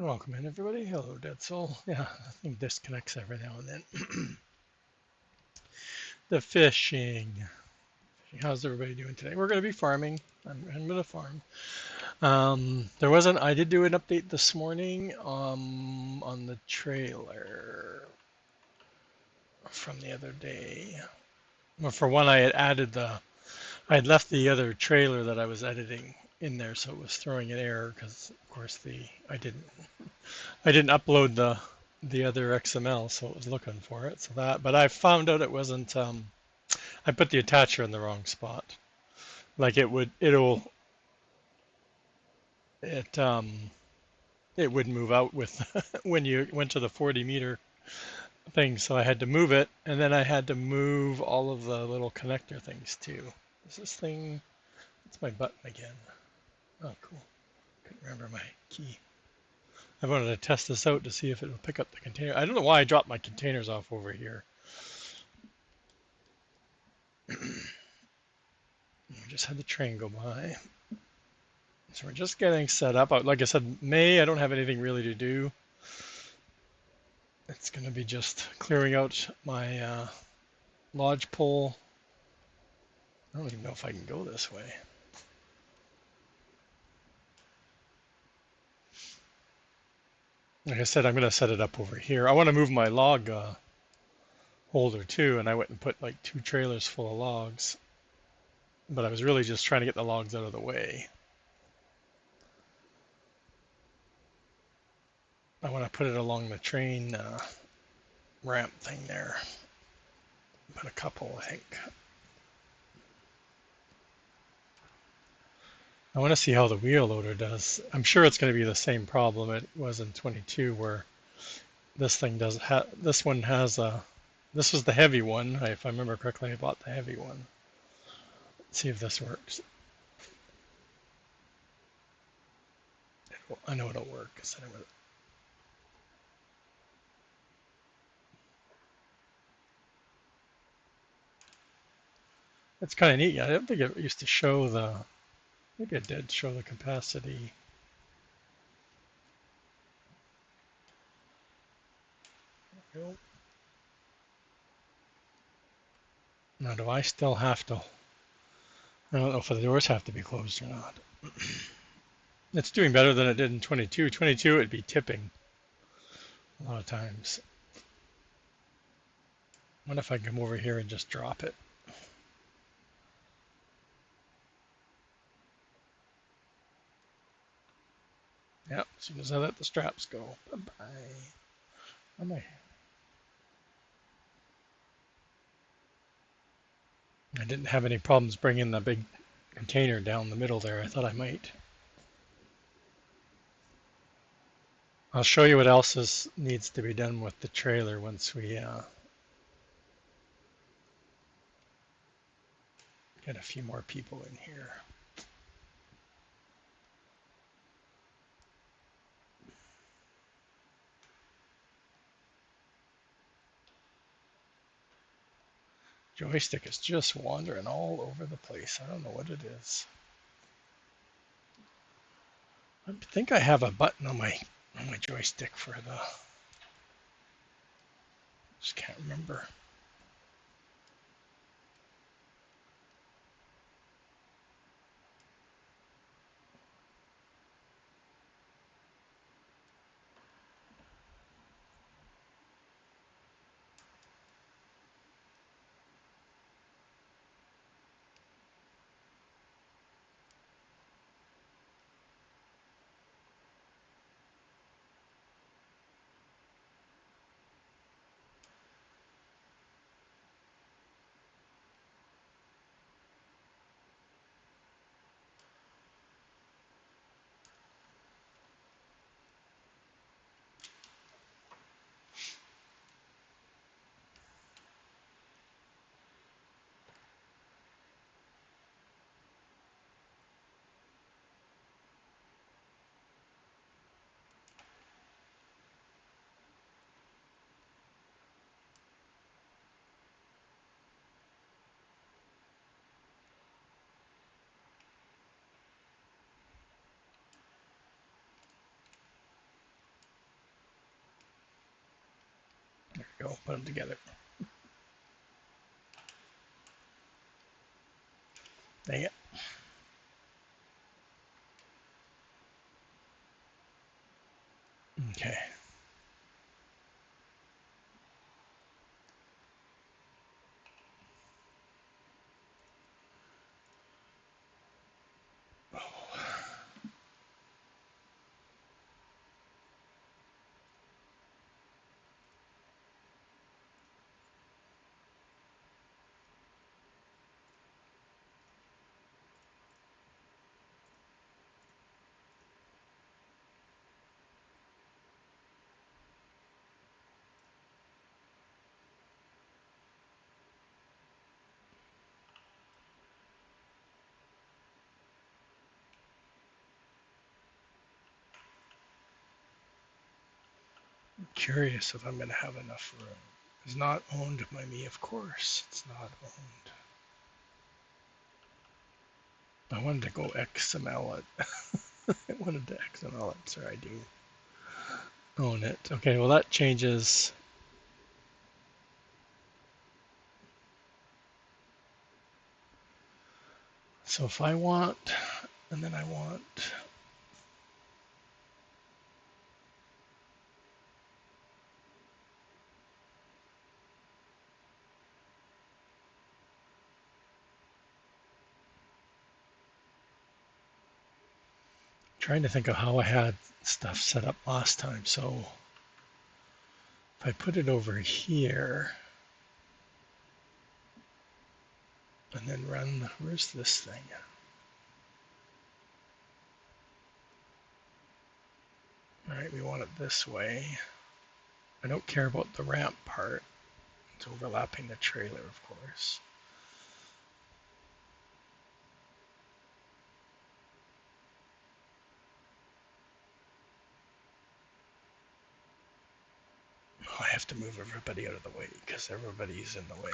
Welcome in, everybody. Hello, Dead Soul. Yeah, I think disconnects every now and then. The fishing. How's everybody doing today? We're going to be farming. I'm going to farm. I did do an update this morning on the trailer from the other day. Well, for one, I had left the other trailer that I was editing in there, so it was throwing an error because, of course, I didn't upload the other XML, so it was looking for it. But I found out it wasn't. I put the attacher in the wrong spot. Like it it would move out with when you went to the 40-meter thing. So I had to move it, and then I had to move all of the little connector things too. Is this thing? It's my button again. Oh, cool. Couldn't remember my key. I wanted to test this out to see if it would pick up the container. I don't know why I dropped my containers off over here. I just had the train go by. So we're just getting set up. Like I said, May, I don't have anything really to do. It's going to be just clearing out my lodge pole. I don't even know if I can go this way. Like I said, I'm going to set it up over here. I want to move my log holder too, and I went and put like 2 trailers full of logs. But I was really just trying to get the logs out of the way. I want to put it along the train ramp thing there. Put a couple, I think. I want to see how the wheel loader does. I'm sure it's going to be the same problem it was in 22, where this thing does have. This one has a. This was the heavy one. If I remember correctly, I bought the heavy one. Let's see if this works. I know it'll work. It's kind of neat. I don't think it used to show the. Maybe it did show the capacity. Nope. Now, do I still have to? I don't know if the doors have to be closed or not. It's doing better than it did in 22. 22, it'd be tipping a lot of times. What if I come over here and just drop it? Yep, as soon as I let the straps go. Bye-bye. Am I didn't have any problems bringing the big container down the middle there. I thought I might. I'll show you what else needs to be done with the trailer once we get a few more people in here. Joystick is just wandering all over the place. I don't know what it is. I think I have a button on my joystick for the. Just can't remember. we go. Put them together. Dang it. Okay. Curious if I'm going to have enough room. It's not owned by me, of course. It's not owned. I wanted to go XML it. I wanted to XML it, so I do own it. Okay, well that changes. So if I want, and then I want, trying to think of how I had stuff set up last time. So if I put it over here and then run, where's this thing? All right, we want it this way. I don't care about the ramp part. It's overlapping the trailer, of course. Oh, I have to move everybody out of the way because everybody's in the way.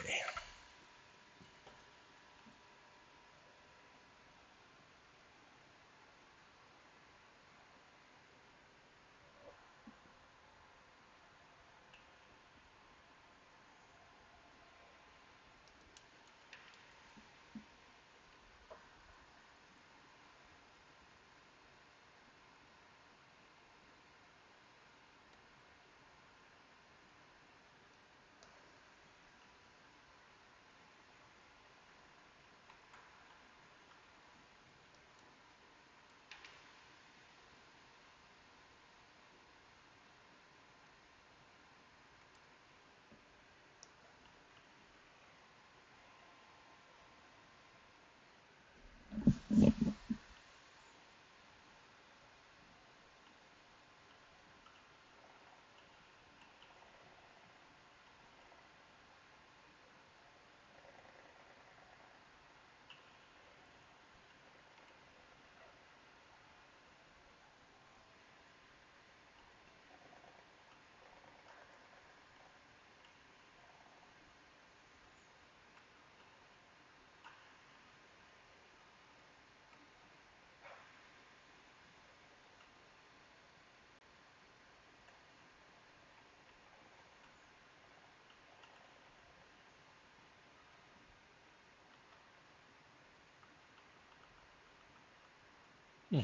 Hmm.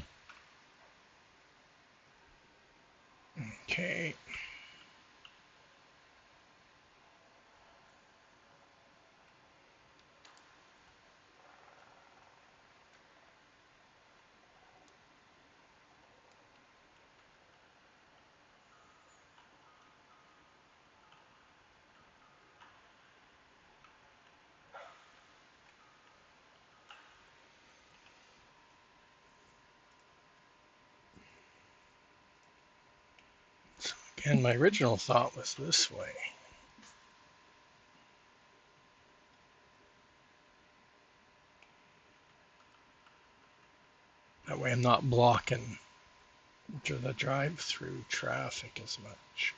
Okay. So again, my original thought was this way. That way I'm not blocking the drive-through traffic as much.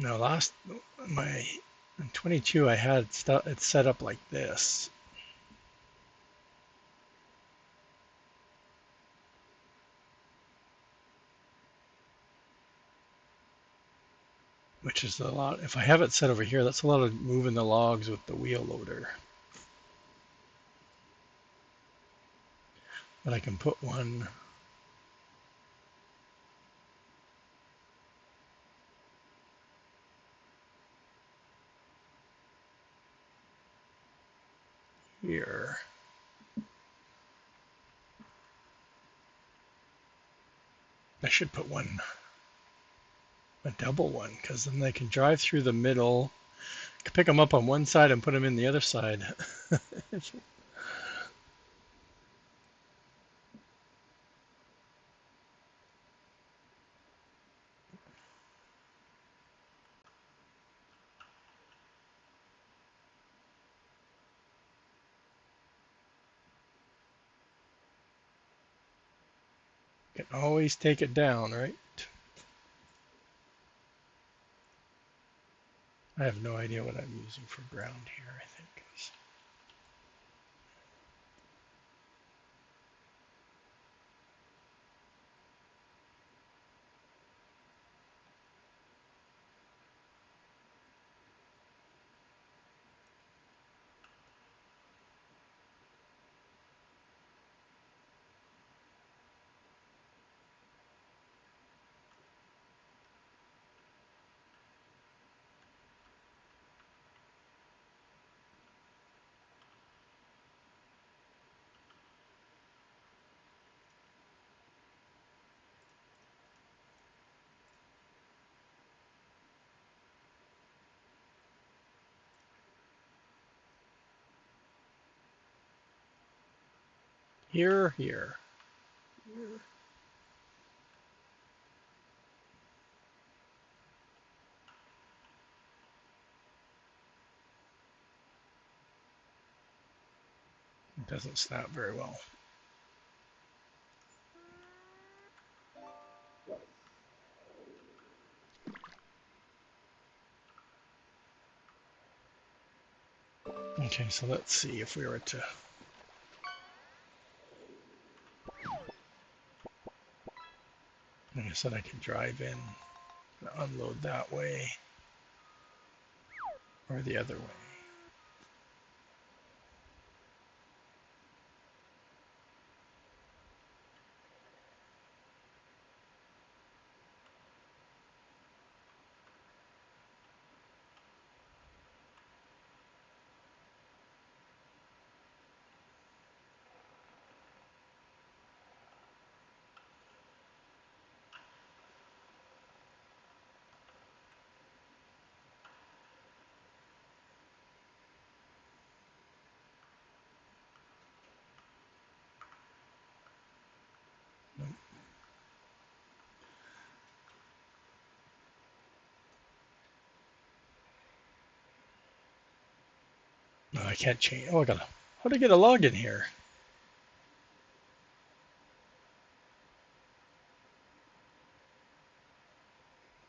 No, my in 22 I had stuff it's set up like this, which is a lot. If I have it set over here, that's a lot of moving the logs with the wheel loader. But I can put one here. I should put a double one, because then they can drive through the middle. I can pick them up on one side and put them in the other side. Can always take it down, right? I have no idea what I'm using for ground here, I think. Here, here. It doesn't snap very well. Okay, so let's see if we were to, like I said, I can drive in, unload that way or the other way. No, I can't change. Oh, how to get a log in here?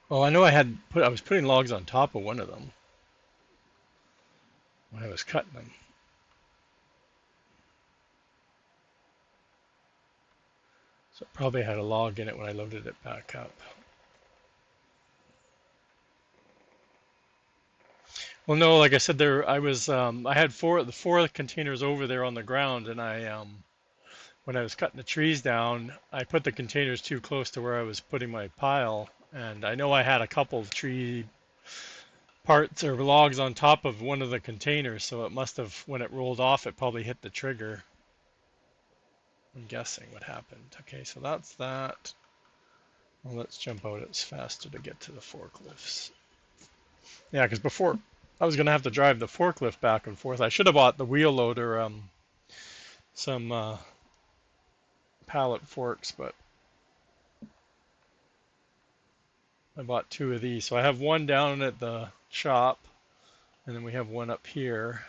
Well, I know I was putting logs on top of one of them when I was cutting them. So it probably had a log in it when I loaded it back up. Well, no, like I said, I had the four containers over there on the ground, and when I was cutting the trees down, I put the containers too close to where I was putting my pile, and I know I had a couple of tree parts or logs on top of one of the containers, so it must have, when it rolled off, it probably hit the trigger. I'm guessing what happened. Okay, so that's that. Well, let's jump out. It's faster to get to the forklifts. Yeah, because before I was gonna have to drive the forklift back and forth. I should have bought the wheel loader, some pallet forks, but I bought two of these. So I have one down at the shop, and then we have one up here.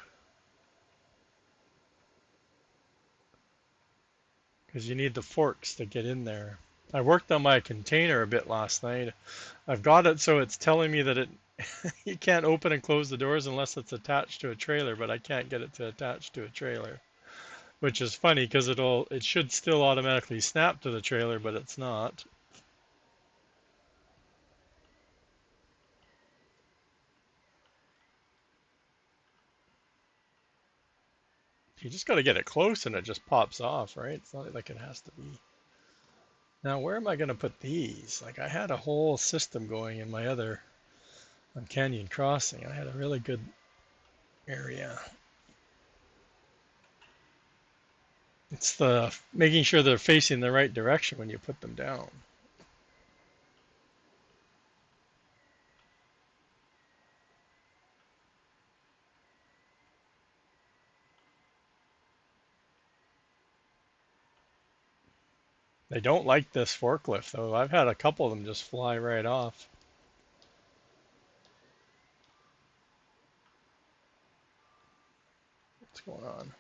Because you need the forks to get in there. I worked on my container a bit last night. I've got it so it's telling me that You can't open and close the doors unless it's attached to a trailer, but I can't get it to attach to a trailer, which is funny because it should still automatically snap to the trailer, but it's not. You just got to get it close and it just pops off, right? It's not like it has to be. Now, where am I going to put these? Like I had a whole system going in my other on Canyon Crossing. I had a really good area. It's the making sure they're facing the right direction when you put them down. They don't like this forklift though. I've had a couple of them just fly right off. What's going on?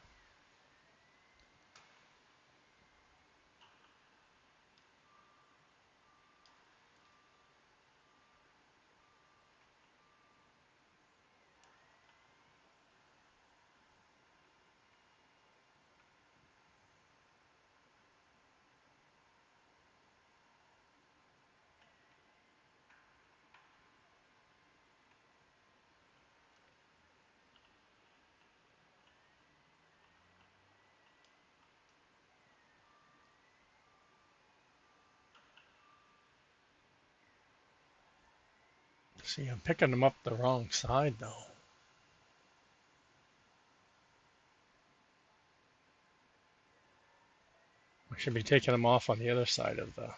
See, I'm picking them up the wrong side though. I should be taking them off on the other side of the.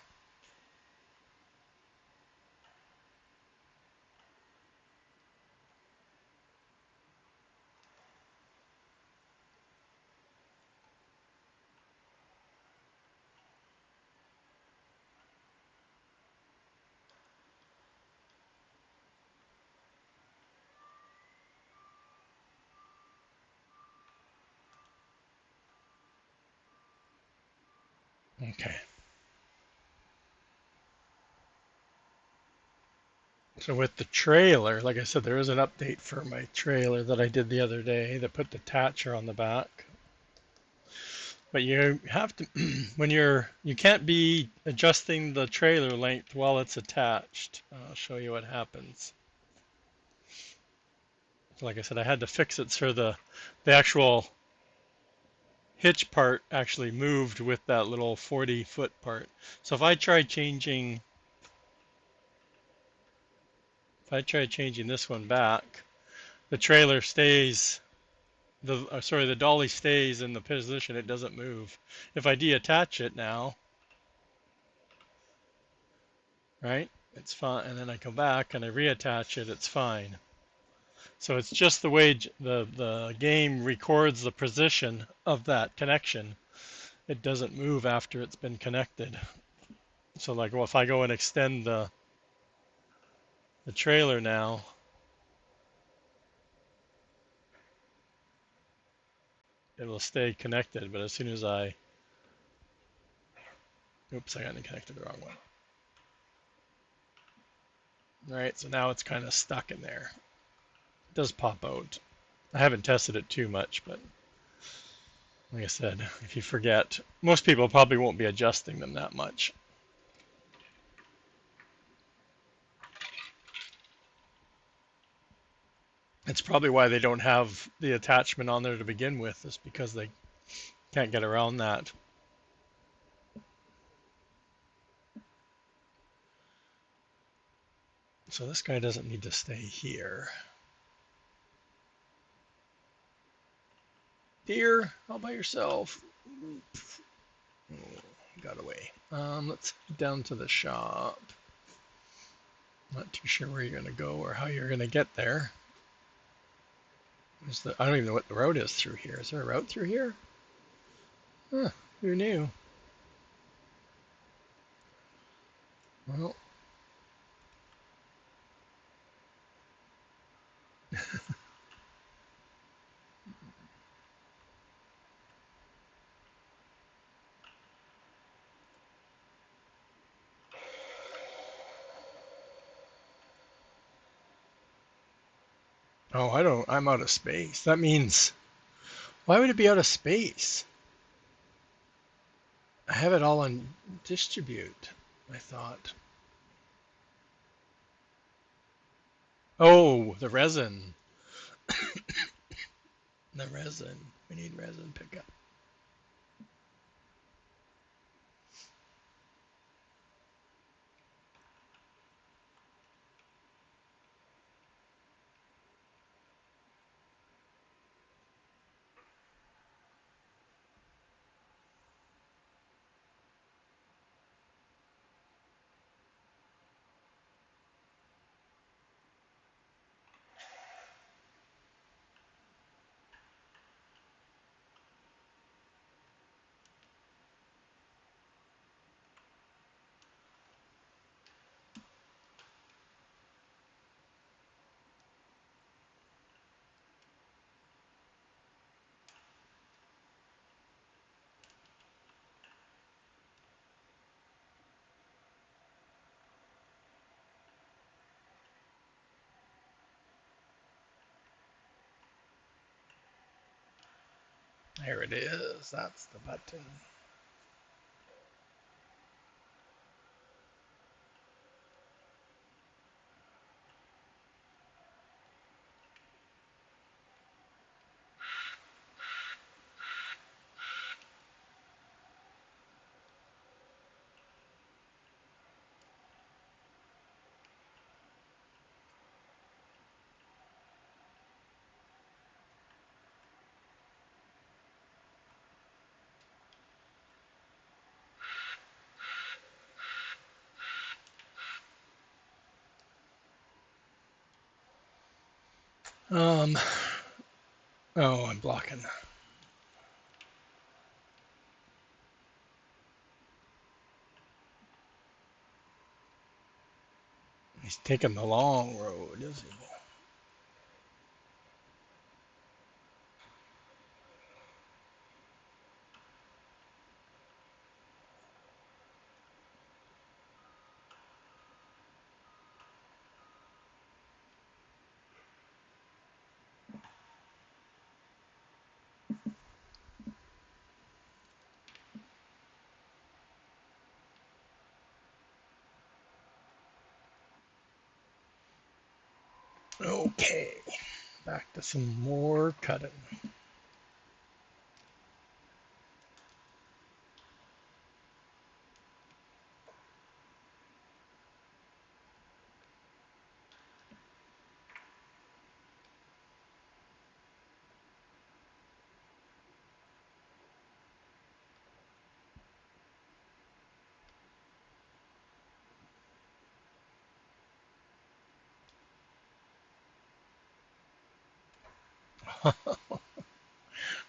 Okay. So with the trailer, like I said, there is an update for my trailer that I did the other day that put the Thatcher on the back. But you have to, you can't be adjusting the trailer length while it's attached. I'll show you what happens. So like I said, I had to fix it so the actual hitch part actually moved with that little 40-foot part. So if I try changing this one back, the trailer stays, the dolly stays in the position, it doesn't move. If I deattach it now, right, it's fine, and then I come back and I reattach it, it's fine. So it's just the way the game records the position of that connection. It doesn't move after it's been connected. So like, well, if I go and extend the trailer now, it will stay connected. But as soon as oops, I got connected the wrong one. All right, so now it's kind of stuck in there. It does pop out. I haven't tested it too much, but like I said, if you forget, most people probably won't be adjusting them that much. It's probably why they don't have the attachment on there to begin with, is because they can't get around that. So this guy doesn't need to stay here. Deer, all by yourself. Oh, got away. Let's head down to the shop. Not too sure where you're going to go or how you're going to get there. I don't even know what the road is through here. Is there a route through here? Huh, who knew? Well, Oh, I don't. I'm out of space. That means why would it be out of space? I have it all on distribute. I thought. Oh, the resin. The resin. We need resin pickup. There it is. That's the button. Um. Oh, I'm blocking. He's taking the long road, is he? Okay. Back to some more cutting.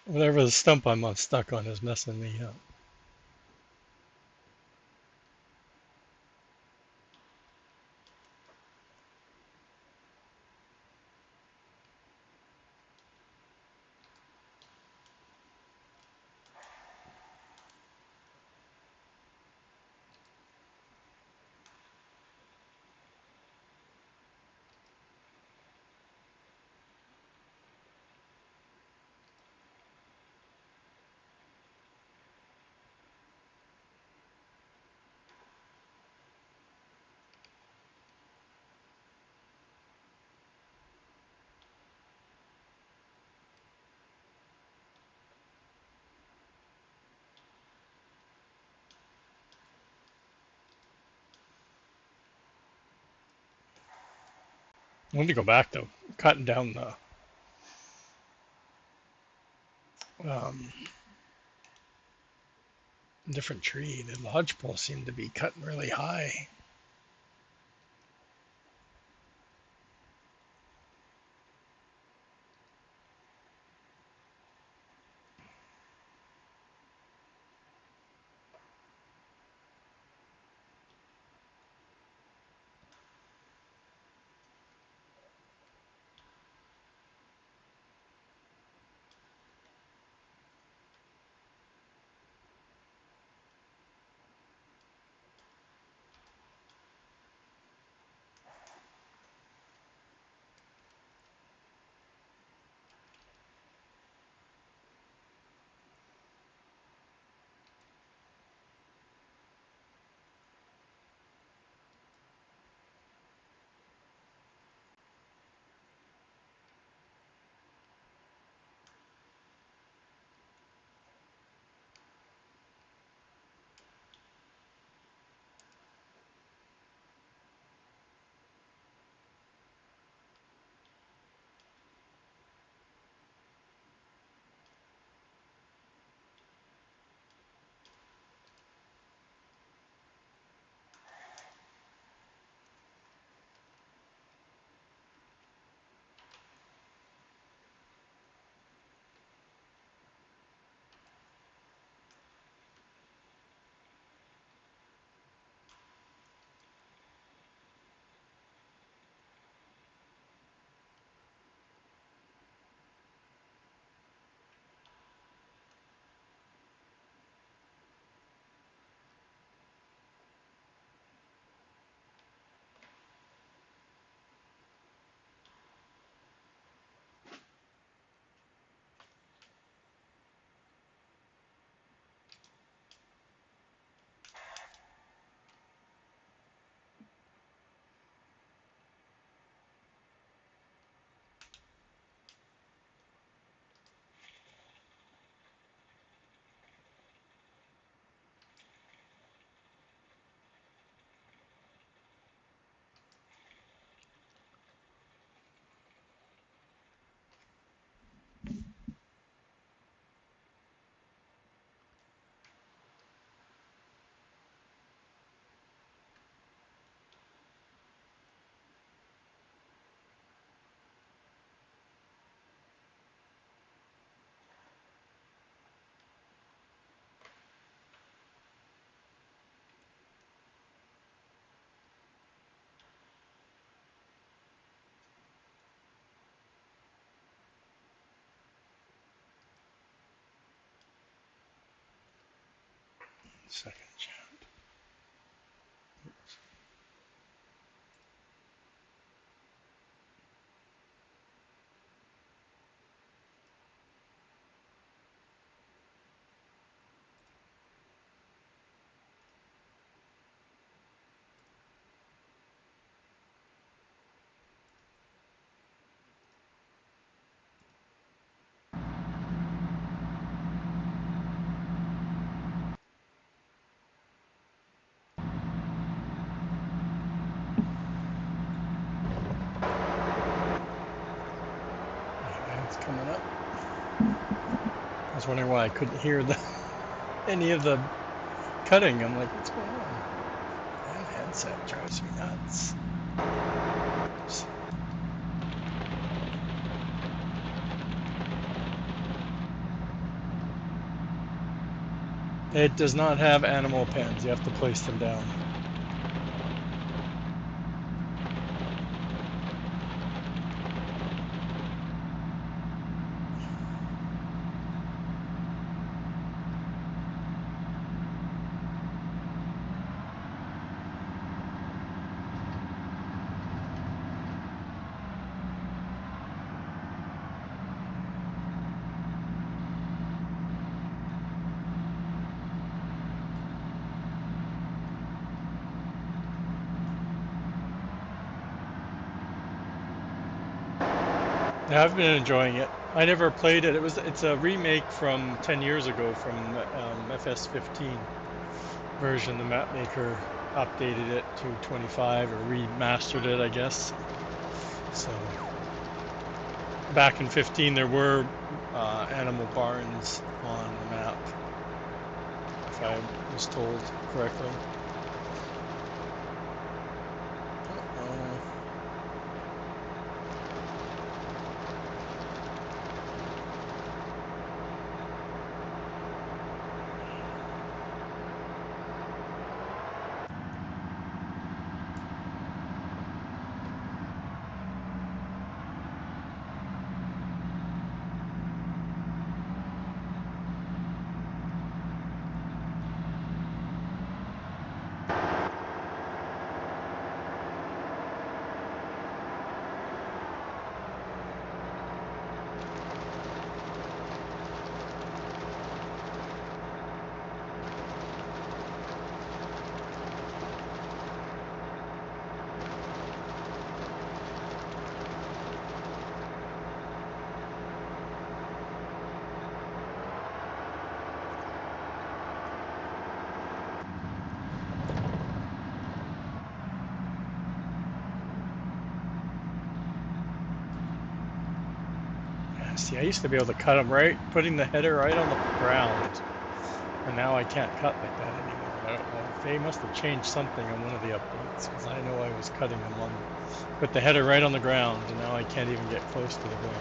Whatever the stump I'm stuck on is messing me up. I need to go back to cutting down the um, different tree. The lodgepole seemed to be cutting really high. Second chat. It's coming up. I was wondering why I couldn't hear any of the cutting. I'm like, what's going on? Damn headset drives me nuts. Oops. It does not have animal pens. You have to place them down. Yeah, I've been enjoying it. I never played it. It's a remake from 10 years ago from FS15 version. The map maker updated it to 25 or remastered it, I guess. So back in 15, there were animal barns on the map, if I was told correctly. Uh-oh. See, I used to be able to cut them right, putting the header right on the ground, and now I can't cut like that anymore. I don't know. They must have changed something on one of the updates, because I know I was cutting them on, put the header right on the ground, and now I can't even get close to the ground.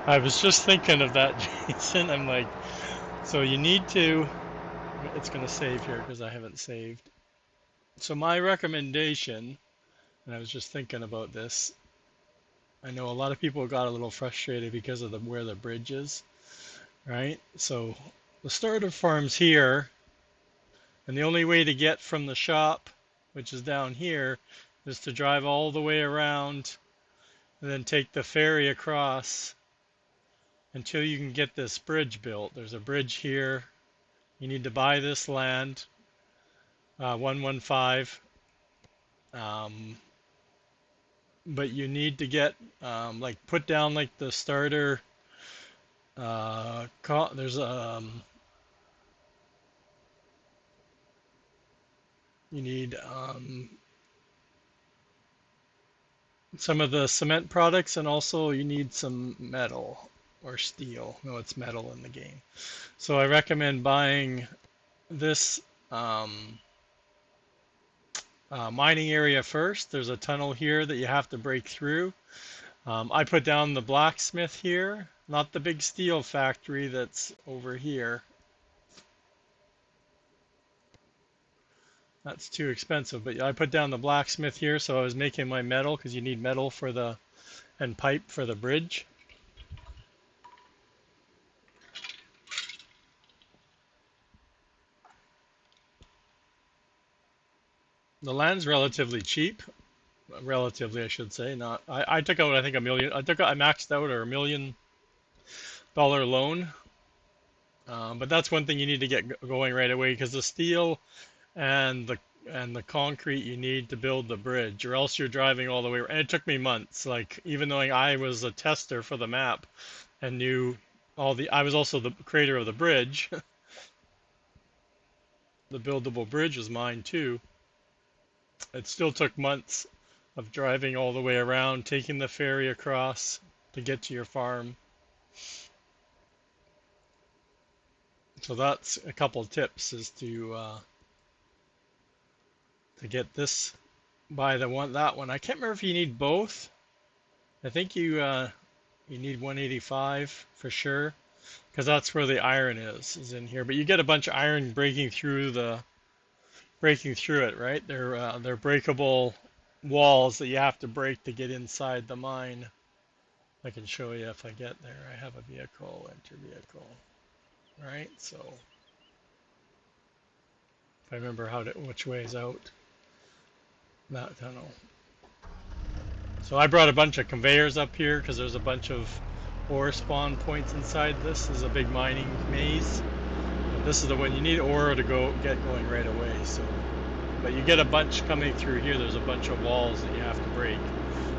I was just thinking of that, Jason. I'm like, so you need to, it's going to save here because I haven't saved. So my recommendation, and I was just thinking about this, I know a lot of people got a little frustrated because of where the bridge is, right? So the starter farm's here, and the only way to get from the shop, which is down here, is to drive all the way around and then take the ferry across until you can get this bridge built. There's a bridge here. You need to buy this land, 115. Um, but you need to get like put down like the starter. There's you need some of the cement products, and also you need some metal or steel. No, it's metal in the game. So I recommend buying this um, mining area first. There's a tunnel here that you have to break through. I put down the blacksmith here, not the big steel factory that's over here. That's too expensive, but I put down the blacksmith here, so I was making my metal because you need metal for the and pipe for the bridge. The land's relatively cheap, relatively I should say. Not I took out I think a million. I maxed out a $1 million loan. But that's one thing you need to get going right away because the steel and the concrete you need to build the bridge, or else you're driving all the way. And it took me months. Like even though I was a tester for the map and knew I was also the creator of the bridge. The buildable bridge was mine too. It still took months of driving all the way around, taking the ferry across to get to your farm. So that's a couple of tips is to get this buy that one. I can't remember if you need both. I think you need 185 for sure because that's where the iron is in here. But you get a bunch of iron breaking through it, right? They're breakable walls that you have to break to get inside the mine. I can show you if I get there. I have a vehicle, enter vehicle, right? So if I remember which way is out, that tunnel. So I brought a bunch of conveyors up here because there's a bunch of ore spawn points inside this. This is a big mining maze. And this is the one you need ore to get going right away. So, but you get a bunch coming through here. There's a bunch of walls that you have to break.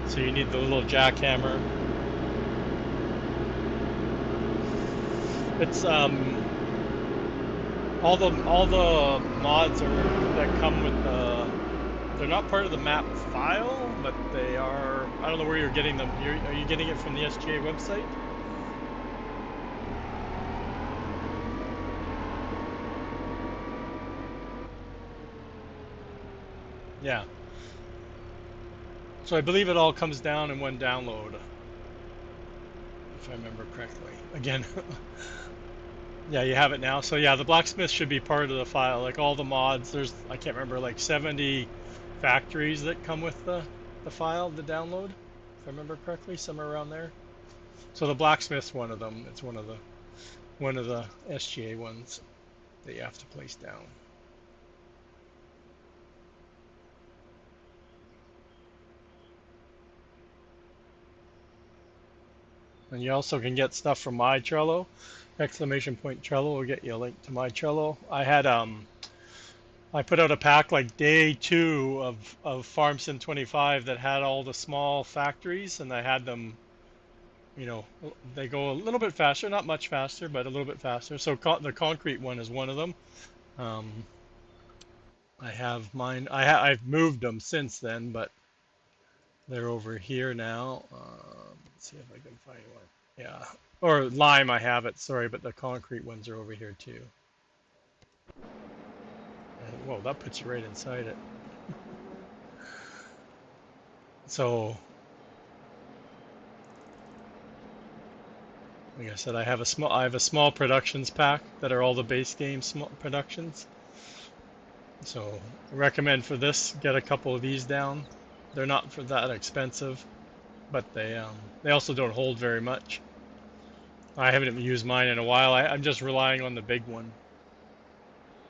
So you need the little jackhammer. It's all the mods that come with they're not part of the map file, but they are. I don't know where you're getting them. Are you getting it from the SGA website? Yeah. So I believe it all comes down in one download, if I remember correctly. Again, yeah, you have it now. So yeah, the blacksmith should be part of the file. Like all the mods, I can't remember, like 70 factories that come with the file, the download, if I remember correctly, somewhere around there. So the blacksmith's one of them. It's one of the SGA ones that you have to place down. And you also can get stuff from my Trello. Exclamation point Trello will get you a link to my Trello. I put out a pack like day 2 of FarmSim 25 that had all the small factories, and I had them, they go a little bit faster, not much faster, but a little bit faster. So the concrete one is one of them. Um, I have mine. I've moved them since then, but they're over here now. Let's see if I can find one. Yeah, or lime. I have it. Sorry, but the concrete ones are over here too. And, whoa, that puts you right inside it. So, like I said, I have a small productions pack that are all the base game small productions. So, I recommend for this, get a couple of these down. They're not for that expensive, but they also don't hold very much. I haven't used mine in a while. I'm just relying on the big one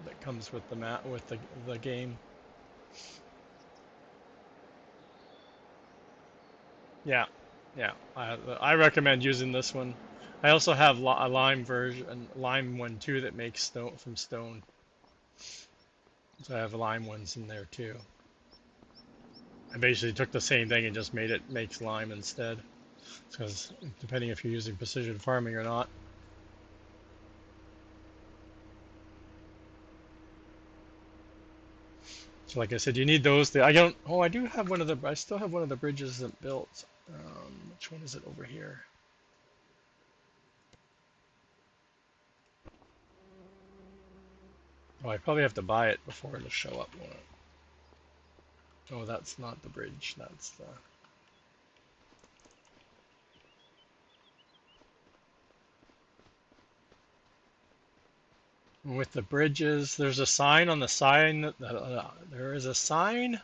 that comes with the the game. Yeah. Yeah, I recommend using this one. I also have a lime version, lime one too that makes stone from stone. So I have lime ones in there too. I basically took the same thing and just made it makes lime instead. Because depending if you're using precision farming or not. So like I said, you need those. I don't. Oh, I do have one of the. I still have one of the bridges that built. Which one is it over here? Oh, I probably have to buy it before it'll show up. Oh, that's not the bridge. That's the. With the bridges, there's a sign on the sign. There is a sign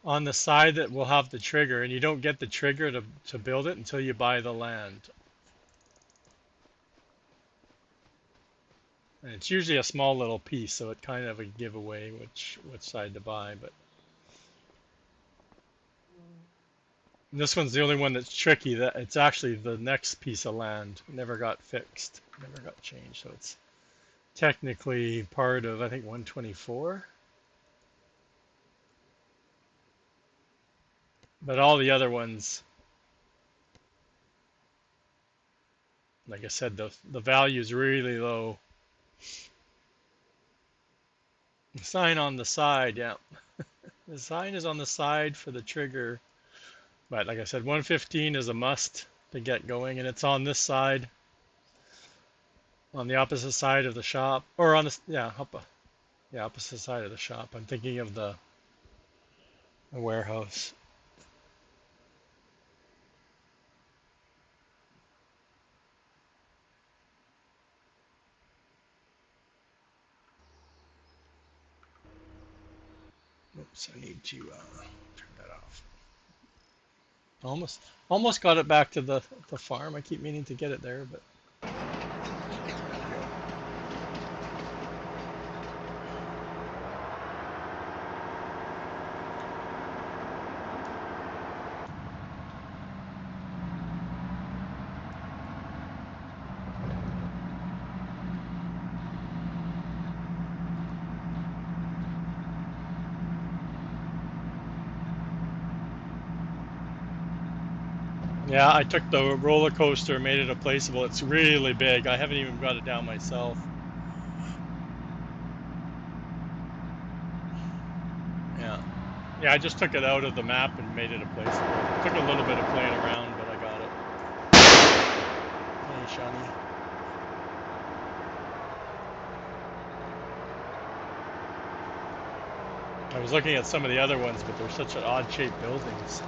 on the side that will have the trigger, and you don't get the trigger to build it until you buy the land. And it's usually a small little piece, so it kind of a giveaway which side to buy. But this one's the only one that's tricky. That it's actually the next piece of land never got fixed, never got changed. So it's technically part of I think 124. But all the other ones, like I said, the value is really low. The sign on the side, yeah. The sign is on the side for the trigger. But like I said, 115 is a must to get going, and it's on this side, on the opposite side of the shop, or on the opposite side of the shop. I'm thinking of the warehouse. Oops, I need to turn that off. Almost got it back to the farm. I keep meaning to get it there, but there we go. Yeah, I took the roller coaster, made it a placeable. It's really big. I haven't even got it down myself. Yeah. Yeah, I just took it out of the map and made it a placeable. It took a little bit of playing around, but I got it. Hey, Shawnee. I was looking at some of the other ones, but they're such an odd-shaped buildings.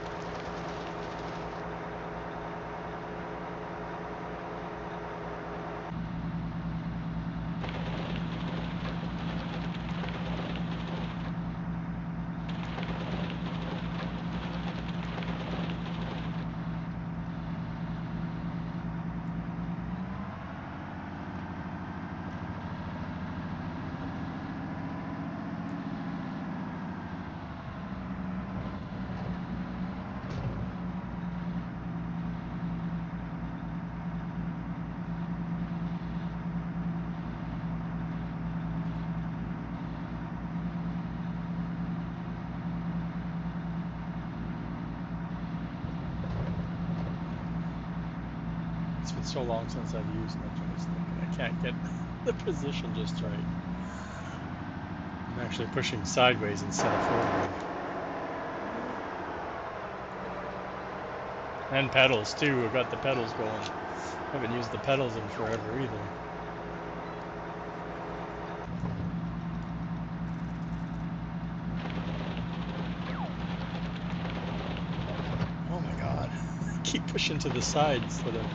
It's been so long since I've used my joystick, and I can't get the position just right. I'm actually pushing sideways instead of forward. And pedals too. I've got the pedals going. I haven't used the pedals in forever either. Oh my god. Keep pushing to the side instead of...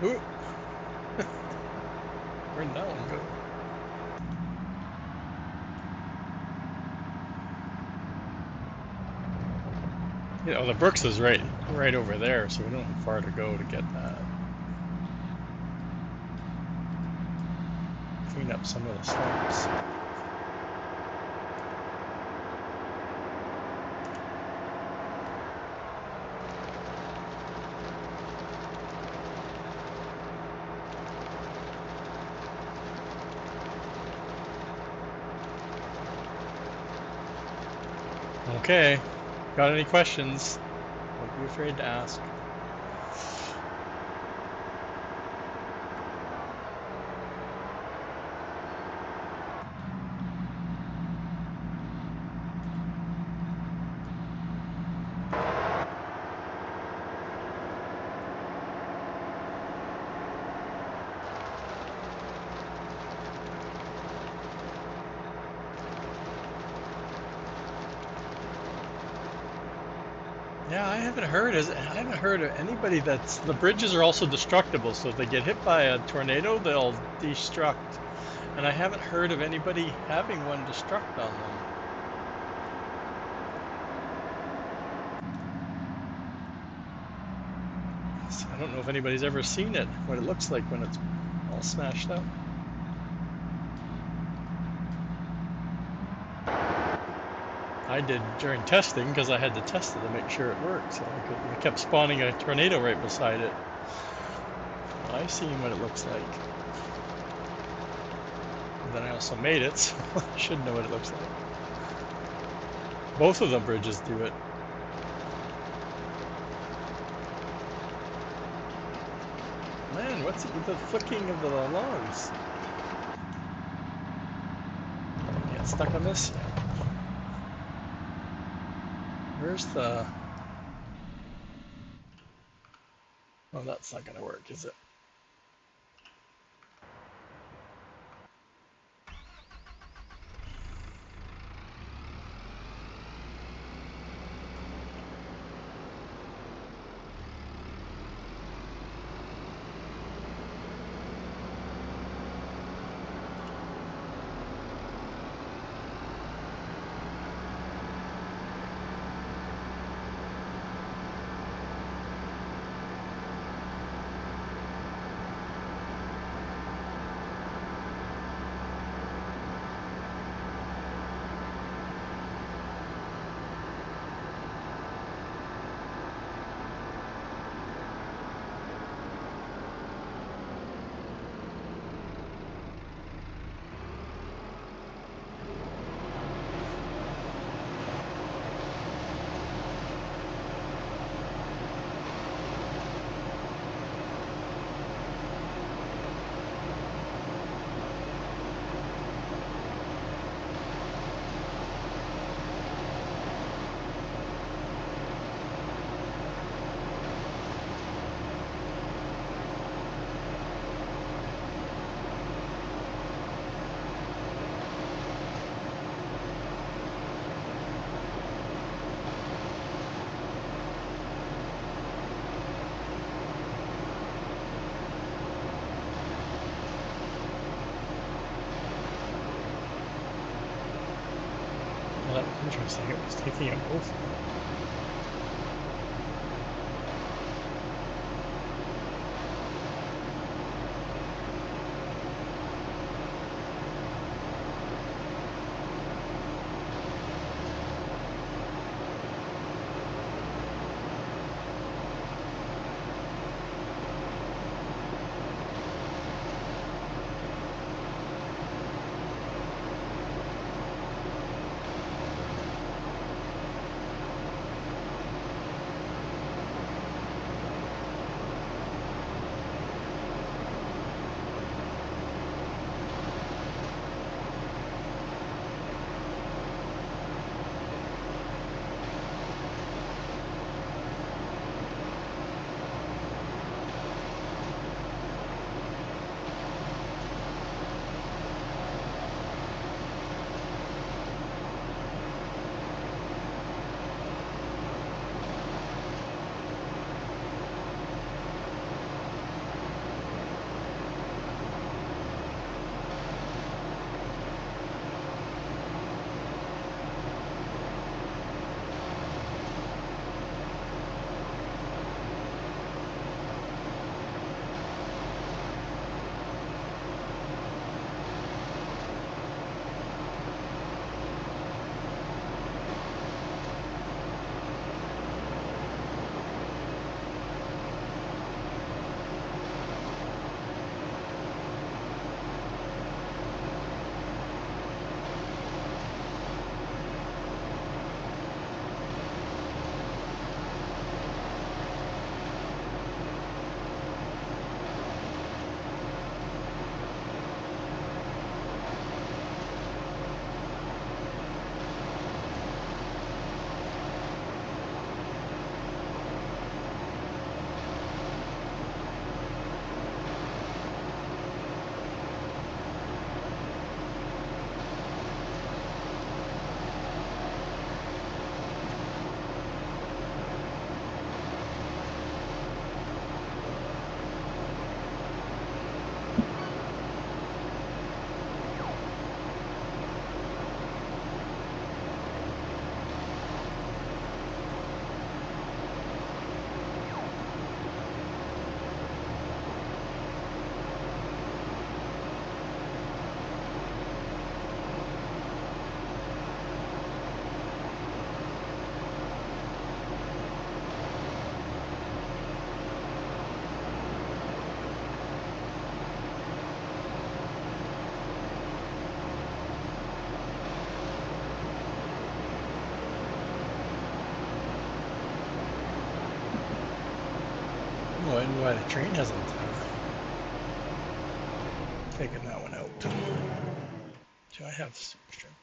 Ooh, where'd that one go? You know, the Brooks is right over there, so we don't have far to go to get that. Clean up some of the stumps. Okay, got any questions? Don't be afraid to ask. Yeah, I haven't heard of anybody that's the bridges are also destructible, so if they get hit by a tornado, they'll destruct. And I haven't heard of anybody having one destruct on them. So I don't know if anybody's ever seen it, what it looks like when it's all smashed up. I did during testing because I had to test it to make sure it worked. So I kept spawning a tornado right beside it. I've seen what it looks like. And then I also made it, so I should know what it looks like. Both of the bridges do it. Man, what's it with the flicking of the logs? Get stuck on this? Where's the... Oh, that's not gonna work, is it? Well, that was interesting. It was taking up both. wondering why the train hasn't taken that one out. Do I have super strength?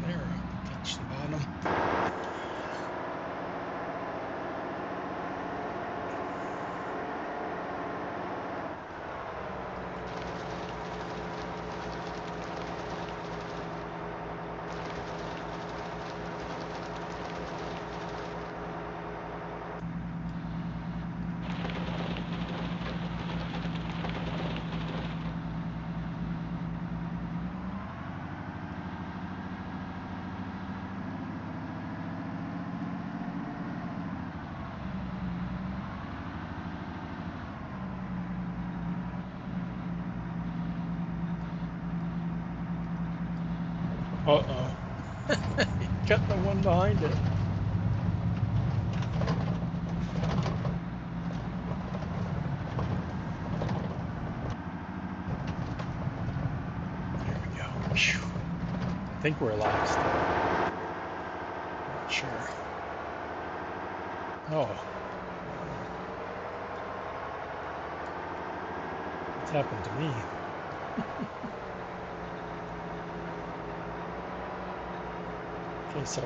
There, touch the bottom. Uh-oh. Got the one behind it. There we go. Phew. I think we're last. Not sure. Oh. What's happened to me? Okay, so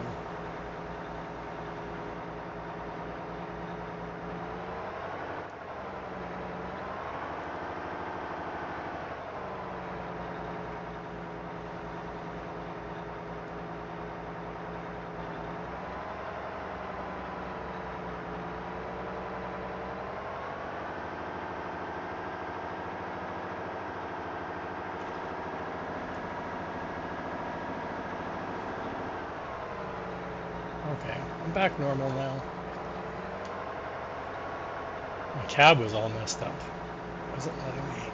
Okay, I'm back normal now. My cab was all messed up. It wasn't letting me.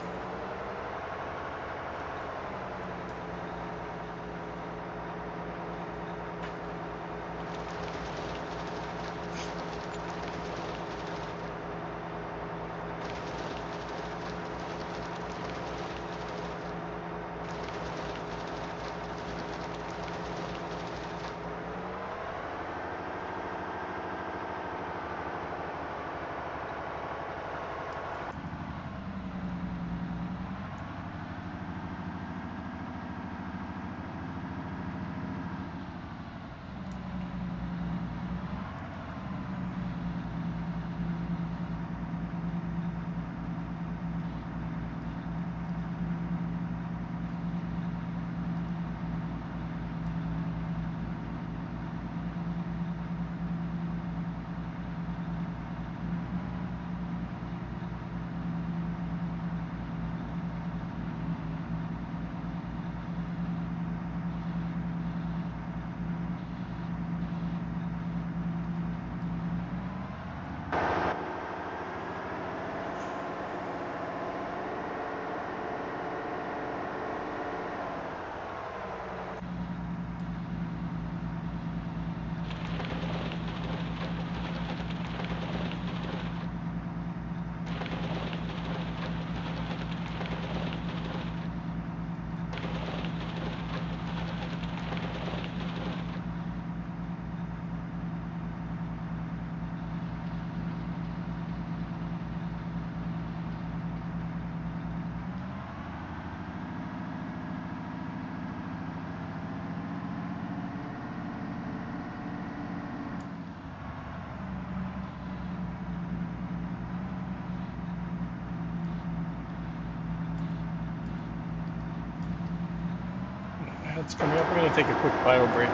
It's coming up. We're going to take a quick bio break.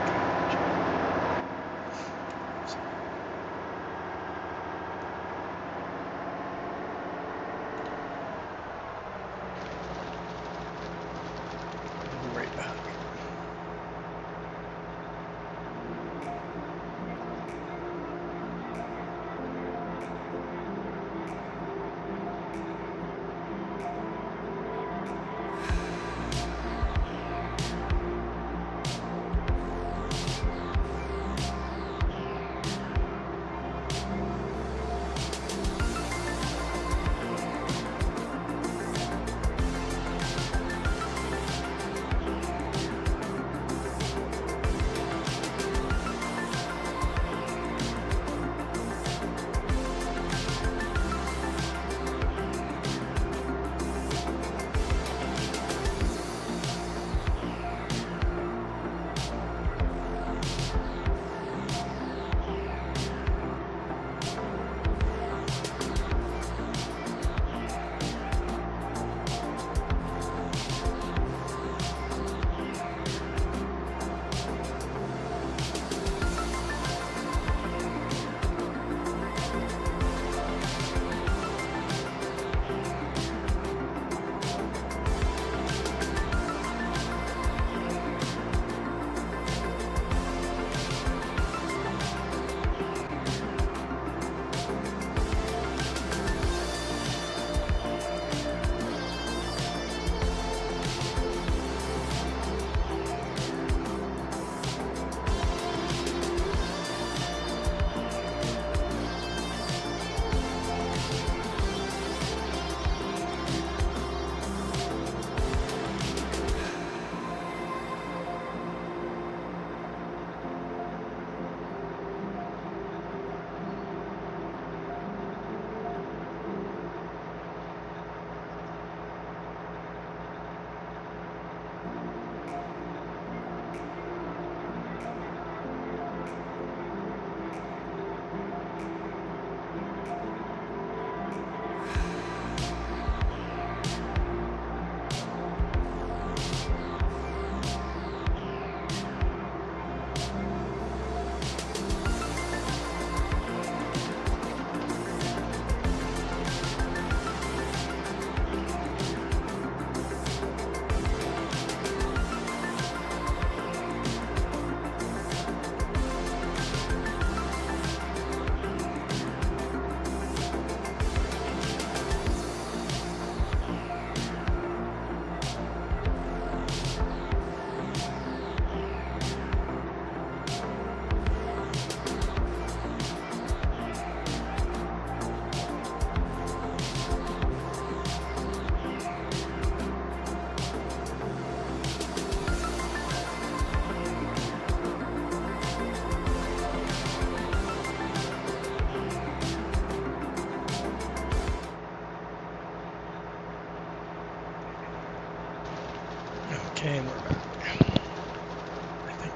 We'll be right back. Okay, and we're back. I think.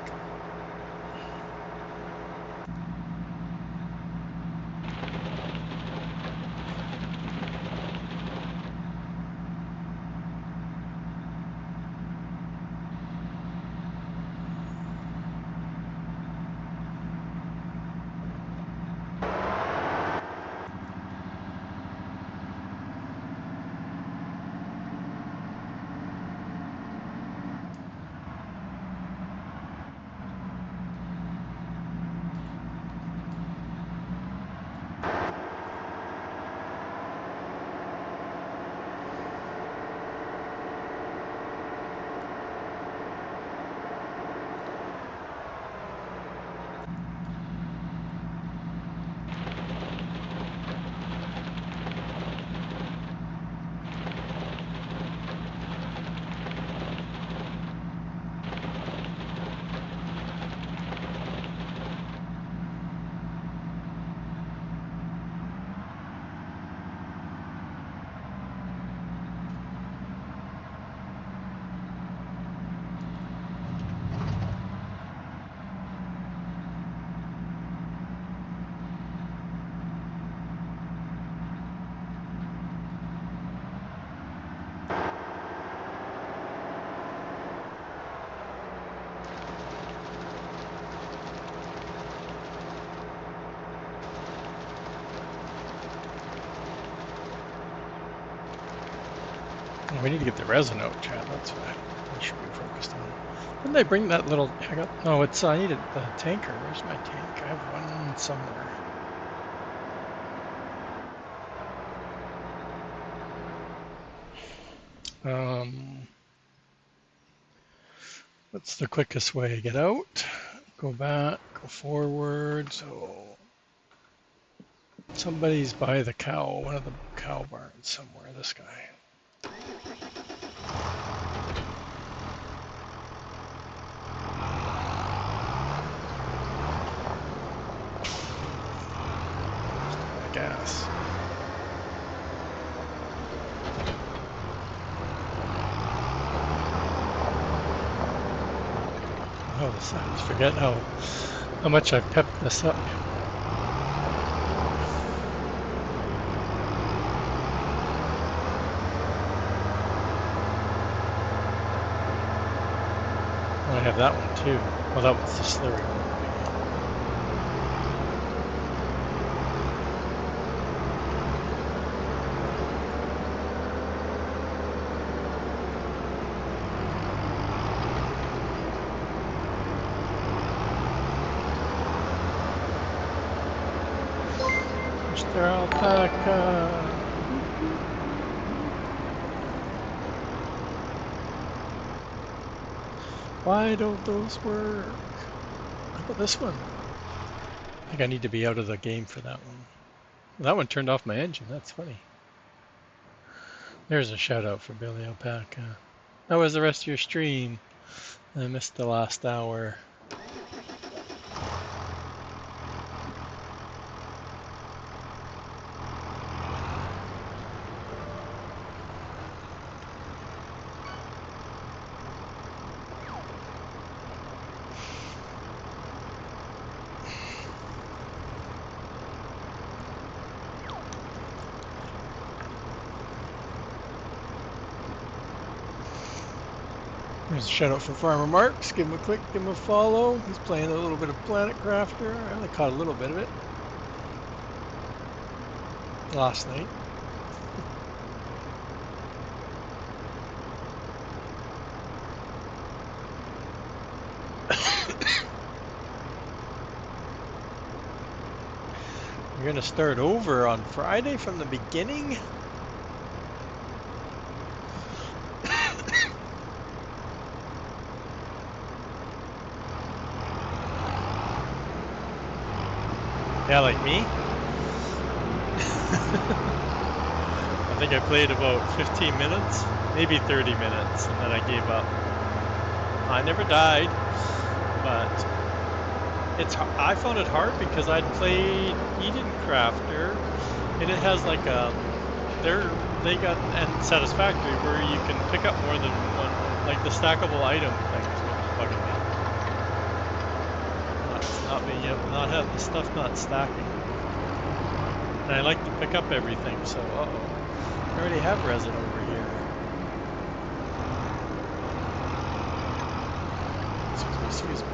We need to get the resin out, Chad. That's what we should be focused on. Didn't I bring that little? I got. No, it's. I needed the tanker. Where's my tank? I have one somewhere. What's the quickest way to get out? Go back. Go forward. So somebody's by the cow. One of the cow barns somewhere. This guy. Gas. Oh, this I just forget how much I've pepped this up. Oh, I have that one too. Well, that was the slurry one. Mr. Alpaca. Why don't those work? How about this one? I think I need to be out of the game for that one. That one turned off my engine. That's funny. There's a shout out for Billy Alpaca. How was the rest of your stream? I missed the last hour. There's a shout out for Farmer Marks. Give him a click, give him a follow. He's playing a little bit of Planet Crafter. I only caught a little bit of it last night. You're gonna start over on Friday from the beginning? Yeah, like me? I think I played about 15 minutes, maybe 30 minutes, and then I gave up. I never died, but I found it hard because I'd played Eden Crafter, and it has like they got and Satisfactory where you can pick up more than one Like the stackable item thing is what was bugging me. Not being able, not having the stuff not stacking. And I like to pick up everything, so I already have resin over here. Excuse me.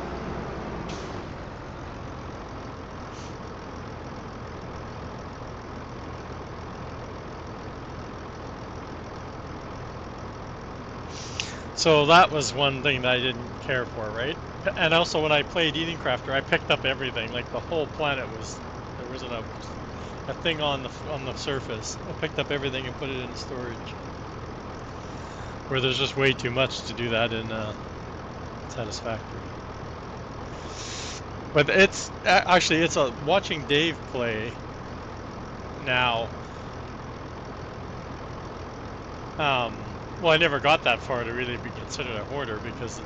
So that was one thing that I didn't care for, right? And also when I played Eating Crafter, I picked up everything. Like the whole planet was, there wasn't a thing on the surface. I picked up everything and put it in storage. Where there's just way too much to do that in Satisfactory. But it's actually watching Dave play now. Well, I never got that far to really be considered a hoarder because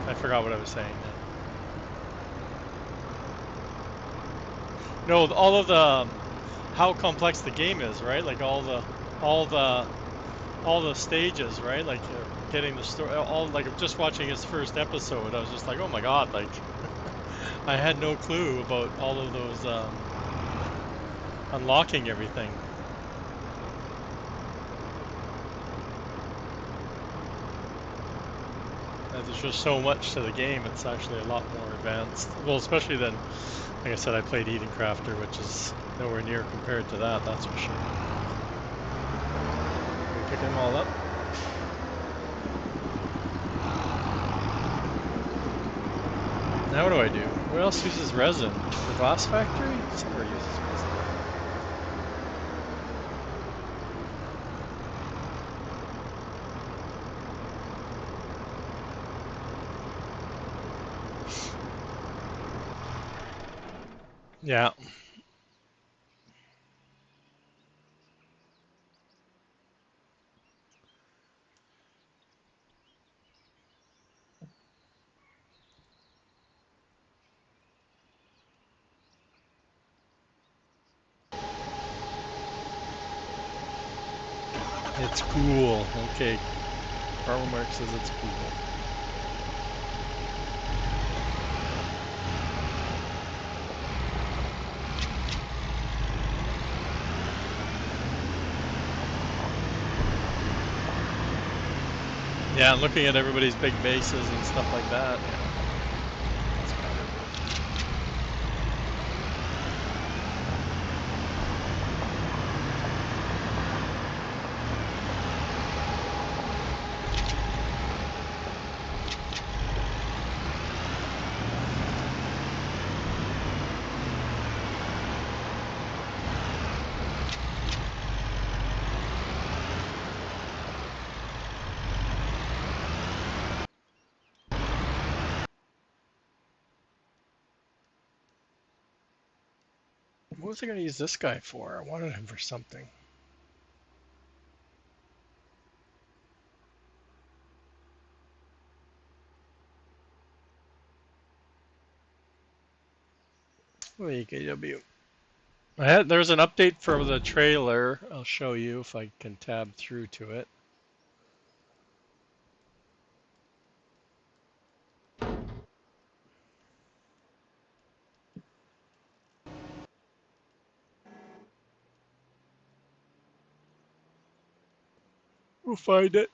I forgot what I was saying now. No, all of the how complex the game is, right? Like all the stages, right? Like getting the story, all like just watching his first episode, I was just like, oh my god, like I had no clue about all of those unlocking everything. There's just so much to the game. It's actually a lot more advanced. Well, especially then, like I said, I played Eating Crafter, which is nowhere near compared to that. That's for sure. We pick them all up. Now what do I do? What else uses resin? The glass factory? Somewhere uses resin. Yeah. It's cool. Okay. Farmer Mark says it's cool. Yeah, and looking at everybody's big bases and stuff like that. Yeah. That's better. What was I going to use this guy for? I wanted him for something. AKW. There's an update for the trailer. I'll show you if I can tab through to it. We'll find it.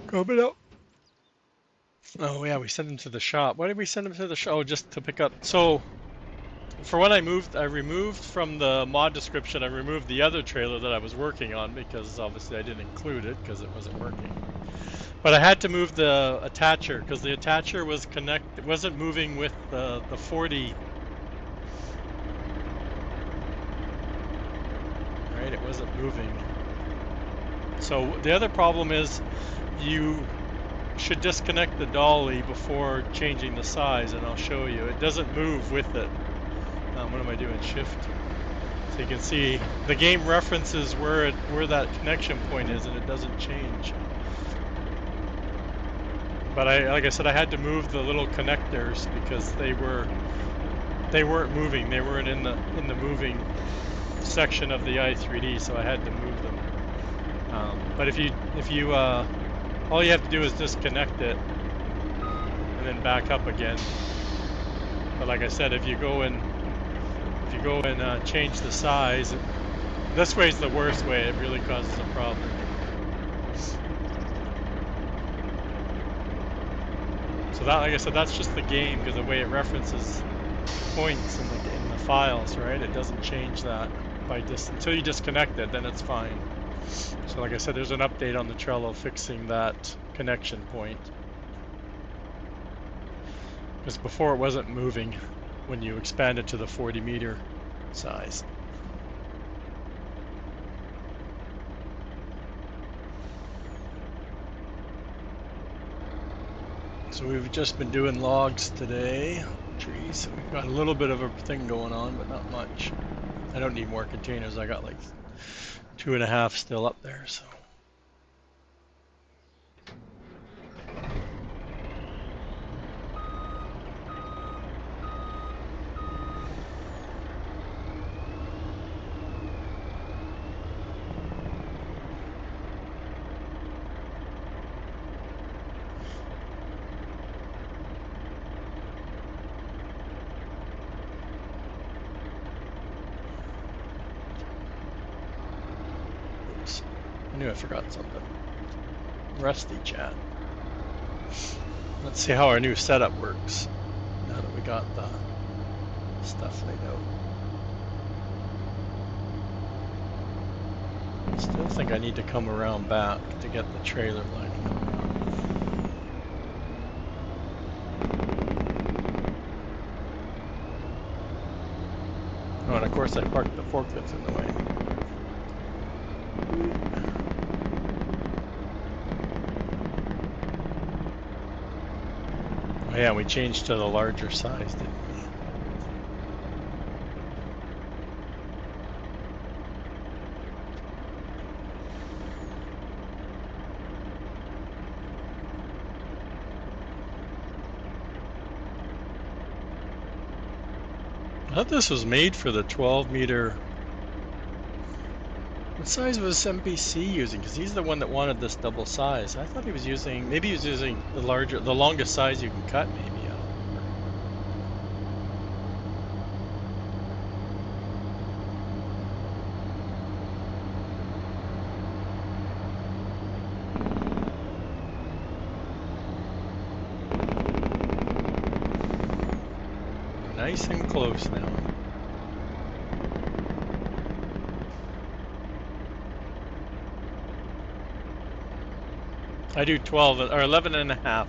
Coming up. Oh yeah, we sent him to the shop. Why did we send him to the shop? Oh, just to pick up. So, for when I removed from the mod description, I removed the other trailer that I was working on because obviously I didn't include it because it wasn't working. But I had to move the attacher because the attacher was it wasn't moving with the 40. Right, it wasn't moving. So the other problem is you should disconnect the dolly before changing the size, and I'll show you. It doesn't move with it. What am I doing? Shift. So you can see the game references where that connection point is, and it doesn't change. But like I said, I had to move the little connectors because they weren't moving. They weren't in the moving section of the i3D, so I had to move them. But if you all you have to do is disconnect it and then back up again. But like I said, if you go and change the size, this way is the worst way. It really causes a problem. So that, like I said, that's just the game because the way it references points in the files, right? It doesn't change that until you disconnect it, then it's fine. So like I said, there's an update on the Trello fixing that connection point. Because before it wasn't moving when you expanded to the 40-meter size. So we've just been doing logs today, trees. So we've got a little bit of a thing going on, but not much. I don't need more containers. I got like 2.5 still up there, so. Oops, I knew I forgot something. Rusty chat. Let's see how our new setup works now that we got the stuff laid out. Still think I need to come around back to get the trailer lining up. Oh, and of course I parked the forklift in the way. Oh yeah, we changed to the larger size, didn't we? I thought this was made for the 12-meter. What size was MPC using? Because he's the one that wanted this double size. I thought he was using, maybe he was using the longest size you can cut, maybe. I don't remember. Nice and close now. I do 12 or 11.5.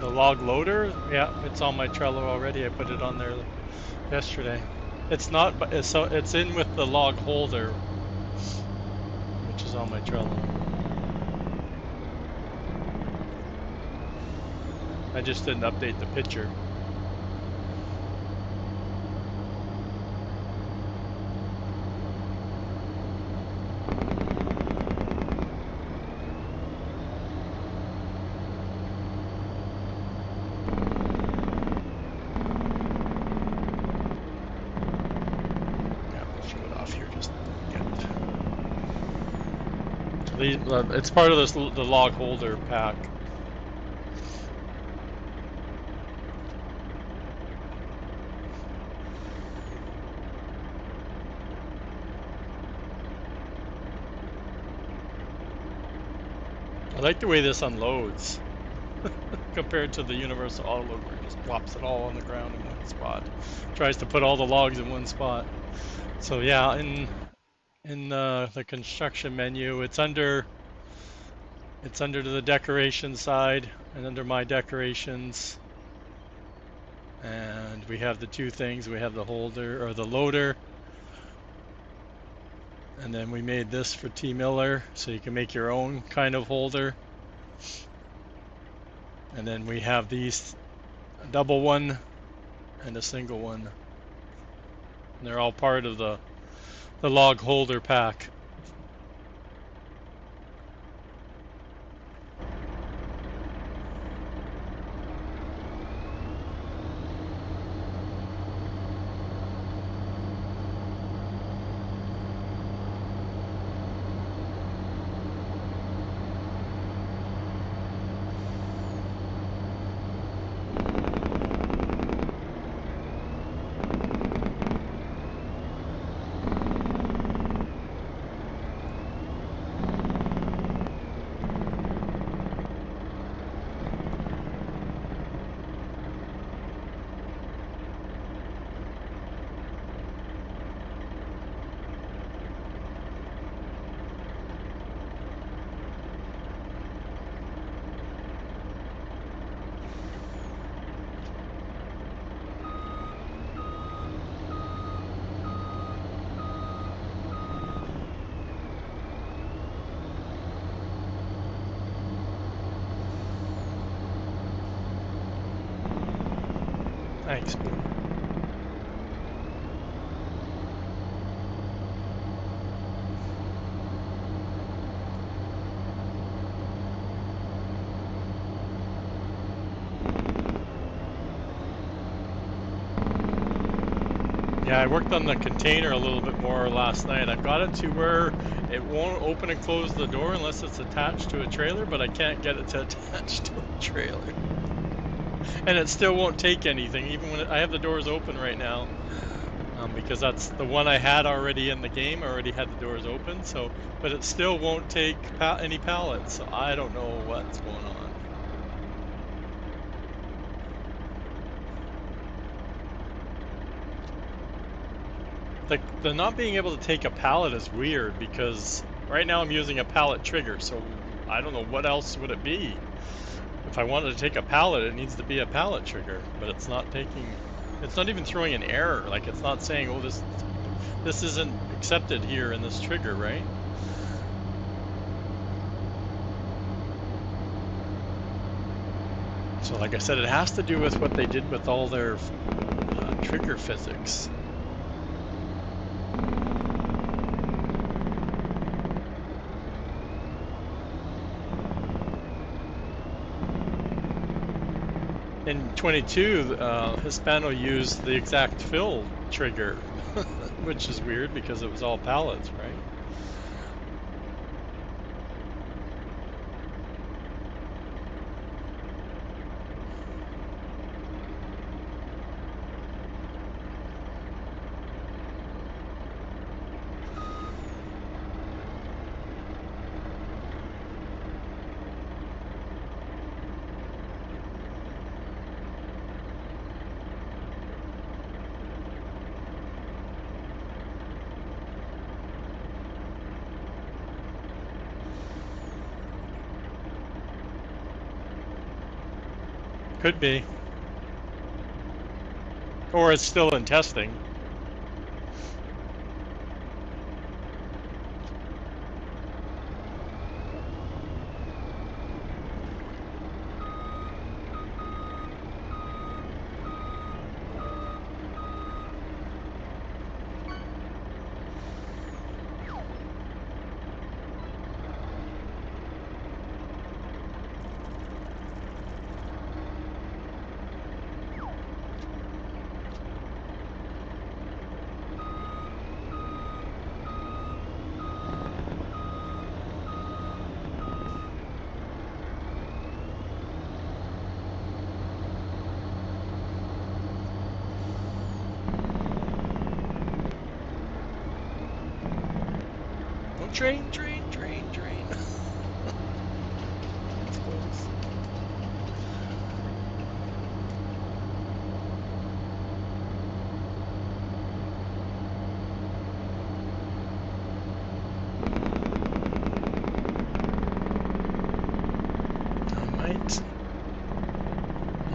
The log loader, yeah, it's on my Trello already. I put it on there yesterday. It's not, but it's in with the log holder, which is on my Trello. I just didn't update the picture. It's part of the log holder pack. I like the way this unloads compared to the universal auto load where it just plops it all on the ground in one spot. Tries to put all the logs in one spot. So yeah, in the construction menu, it's under the decoration side and under my decorations. And we have the two things. We have the holder or the loader. And then we made this for T Miller, so you can make your own kind of holder. And then we have these, a double one and a single one. And they're all part of the log holder pack. Thanks. Yeah, I worked on the container a little bit more last night. I've got it to where it won't open and close the door unless it's attached to a trailer, but I can't get it to attach to a trailer. And it still won't take anything, even when I have the doors open right now. Because that's the one I had already in the game. I already had the doors open, so but it still won't take any pallets. So I don't know what's going on. The not being able to take a pallet is weird because right now I'm using a pallet trigger, so I don't know what else would it be. If I wanted to take a pallet, it needs to be a pallet trigger, but it's not taking. It's not even throwing an error. Like it's not saying, "Oh, this isn't accepted here in this trigger," right? So like I said, it has to do with what they did with all their trigger physics. In 22, Hispano used the exact fill trigger, which is weird because it was all pallets, right? Could be. Or it's still in testing. Train, train, train, train. It's close. I might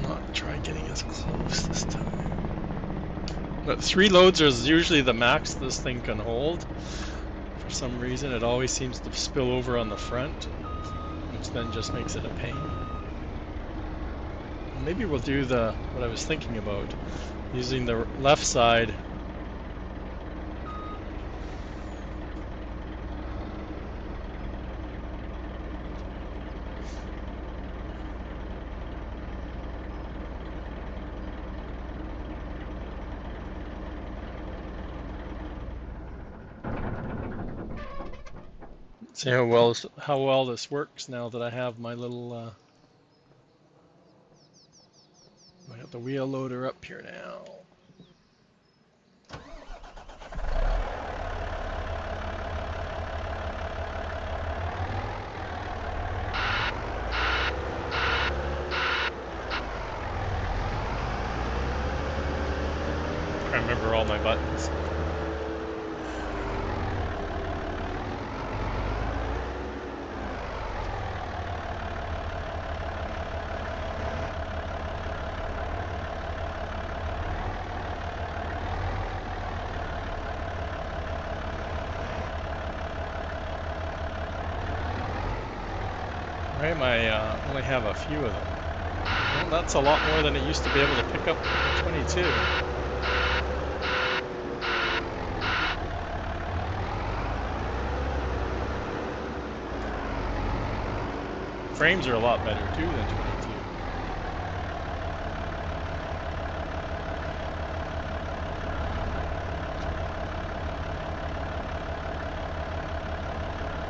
not try getting as close this time. But 3 loads is usually the max this thing can hold. For some reason, it always seems to spill over on the front, which then just makes it a pain. Maybe we'll do what I was thinking about, using the left side. See how well this works now that I have my little. I got the wheel loader up here now. I remember all my buttons. I only have a few of them. Well, that's a lot more than it used to be able to pick up 22. Frames are a lot better too than 22.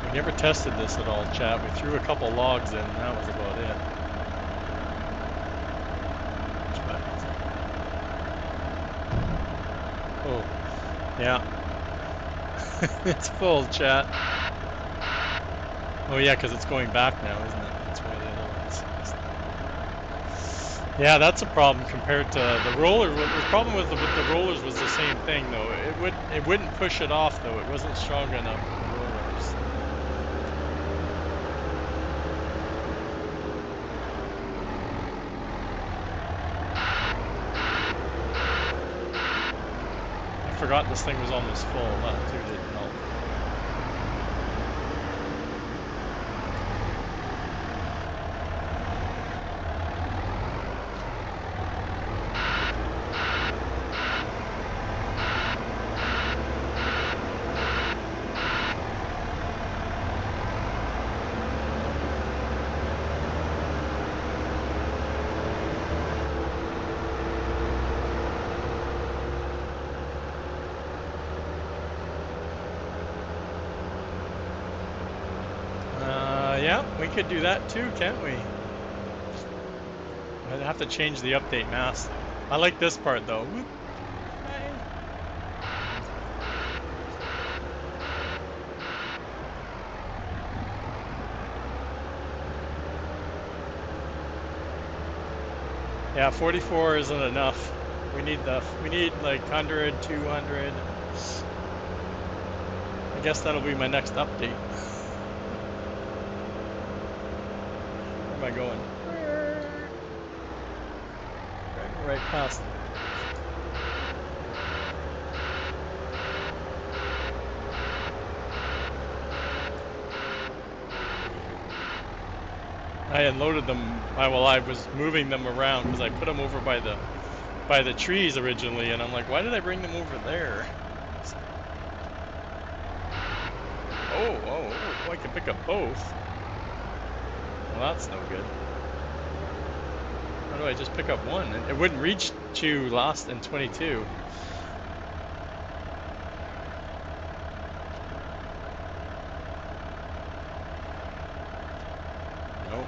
We never tested this at all, chat. We threw a couple logs in, and that was about it. Which button is it? Oh, yeah. It's full, chat. Oh yeah, because it's going back now, isn't it? That's why the other ones. Yeah, that's a problem compared to the roller. The problem with the rollers was the same thing, though. It wouldn't push it off, though. It wasn't strong enough for the rollers. I forgot this thing was almost full. That too didn't help. Yeah, we could do that too, can't we? I'd have to change the update mask. I like this part though. Whoop. Yeah, 44 isn't enough. We need like 100, 200. I guess that'll be my next update. Where am I going? Right past. I unloaded them while I was moving them around because I put them over by the trees originally, and I'm like, why did I bring them over there? Oh, I can pick up both. Well, that's no good. How do I just pick up one? It wouldn't reach 2 last in 22. Nope.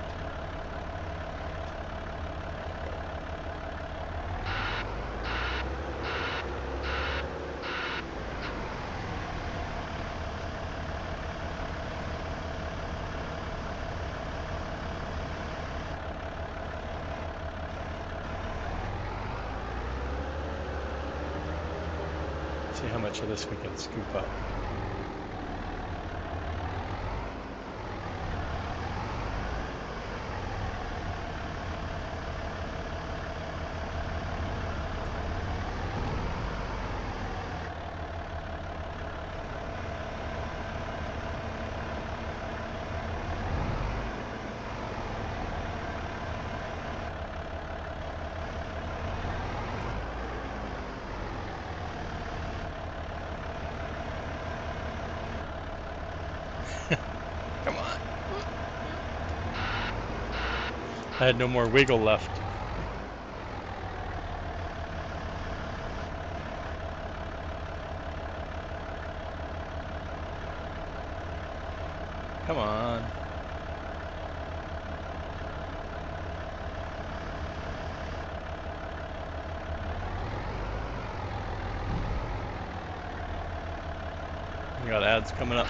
See how much of this we can scoop up. Come on. I had no more wiggle left. Come on. We got ads coming up.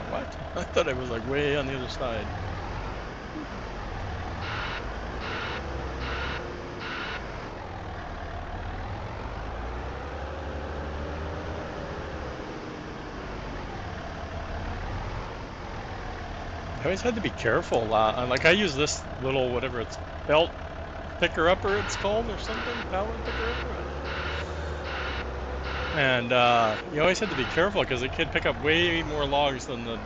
What? I thought I was like way on the other side. I always had to be careful. Like I use this little whatever it's belt picker upper it's called or something, pallet picker upper. And you always had to be careful because it could pick up way more logs than the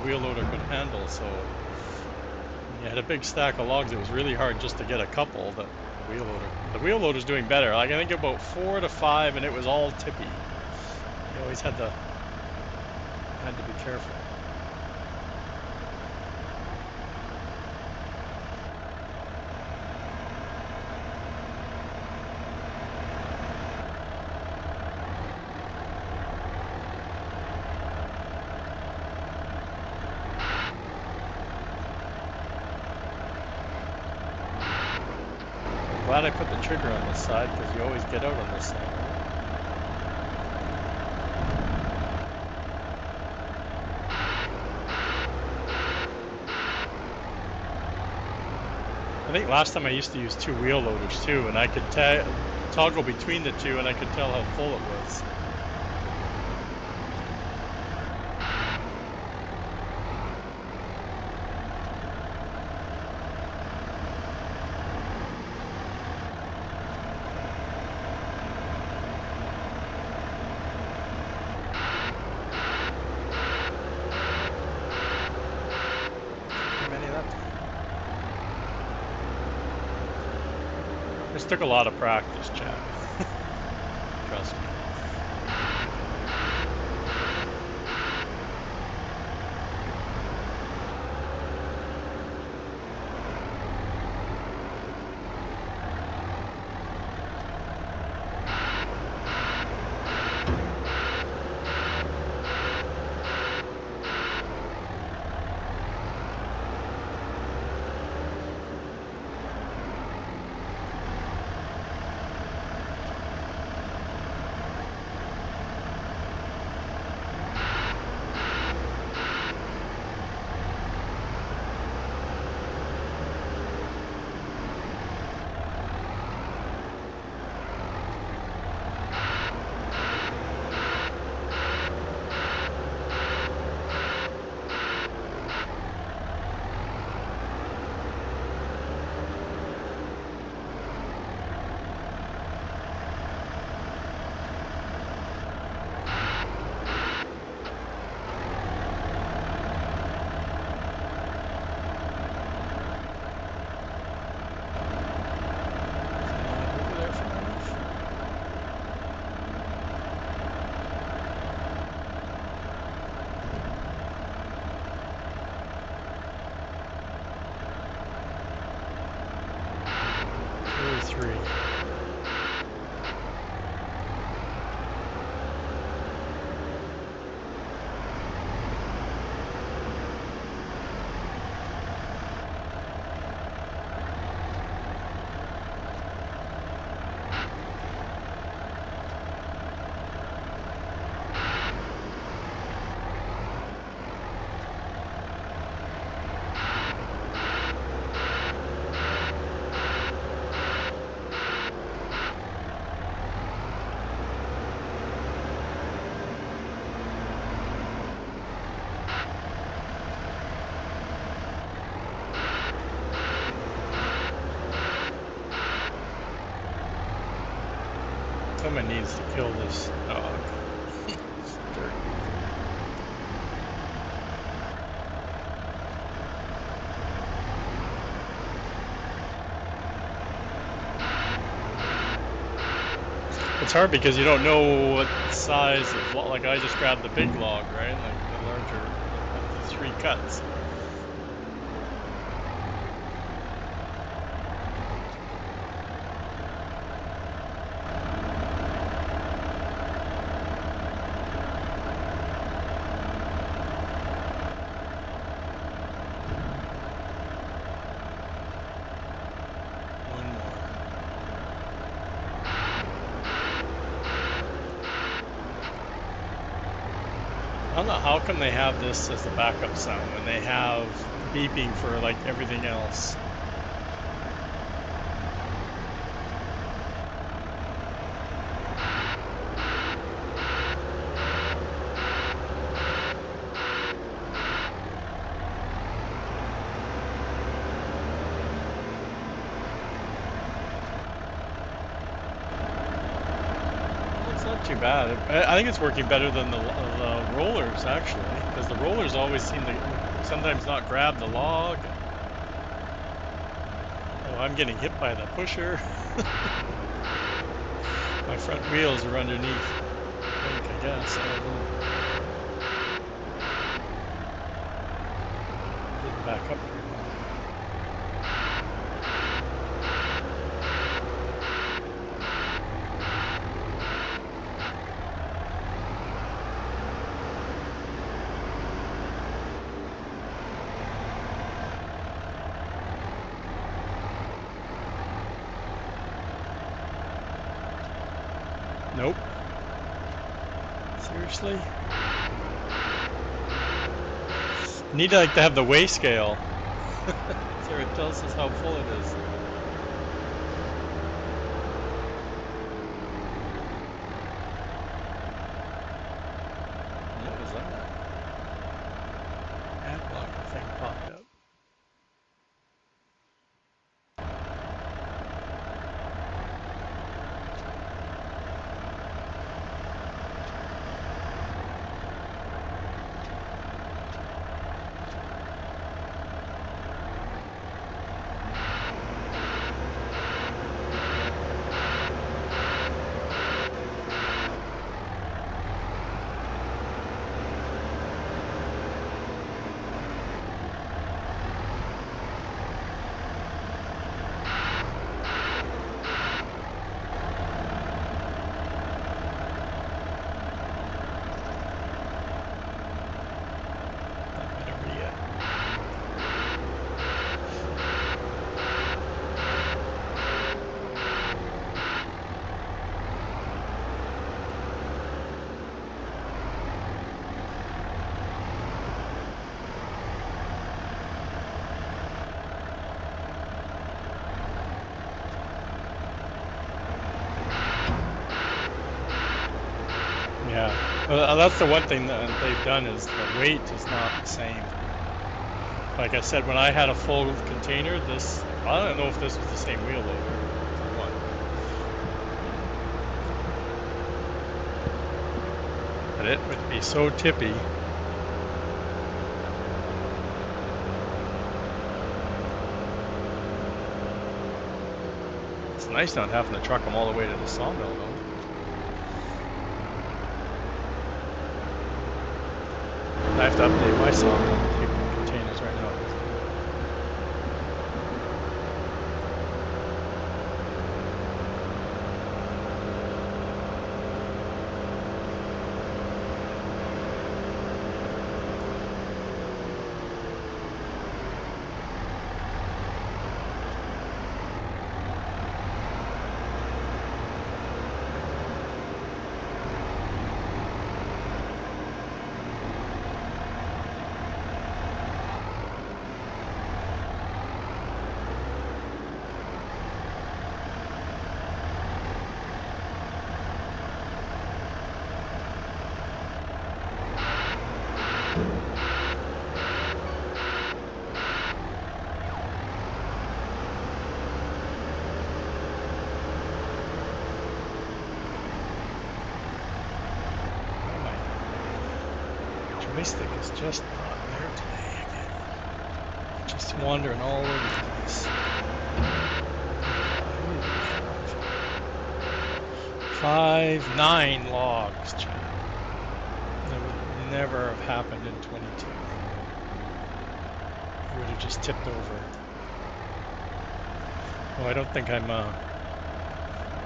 wheel loader could handle. So when you had a big stack of logs, it was really hard just to get a couple. That the wheel loader's doing better. Like I think about 4 to 5, and it was all tippy. You always had to be careful. Glad I put the trigger on this side because you always get out on this side. I think last time I used to use 2 wheel loaders too, and I could toggle between the two and I could tell how full it was. This took a lot of practice, Chad. Trust me. Ep.53. Someone needs to kill this dog. Dirt. It's hard because you don't know what size of log. Like I just grabbed the big log, right? Like the larger, like the 3 cuts. One more. I don't know how come they have this as the backup sound when they have beeping for like everything else. It's not too bad. I think it's working better than the rollers actually, because the rollers always seem to sometimes not grab the log. Oh, I'm getting hit by the pusher. My front wheels are underneath. I guess. I don't know. Getting back up here. Nope. Seriously? You need to have the weigh scale. So it tells us how full it is. What was that? Ad blocker thing popped up. That better be it. Yeah, that's the one thing that they've done is the weight is not the same. Like I said, when I had a full container, this, I don't know if this was the same wheel loader, for one. But it would be so tippy. It's nice not having to truck them all the way to the sawmill though. I have to update my sawmill containers right now. ice stick is just not there today again. Just wandering all over the place. What do we have? 9 logs, Chad. That would never have happened in 22. It would have just tipped over. Oh, I don't think I'm yeah,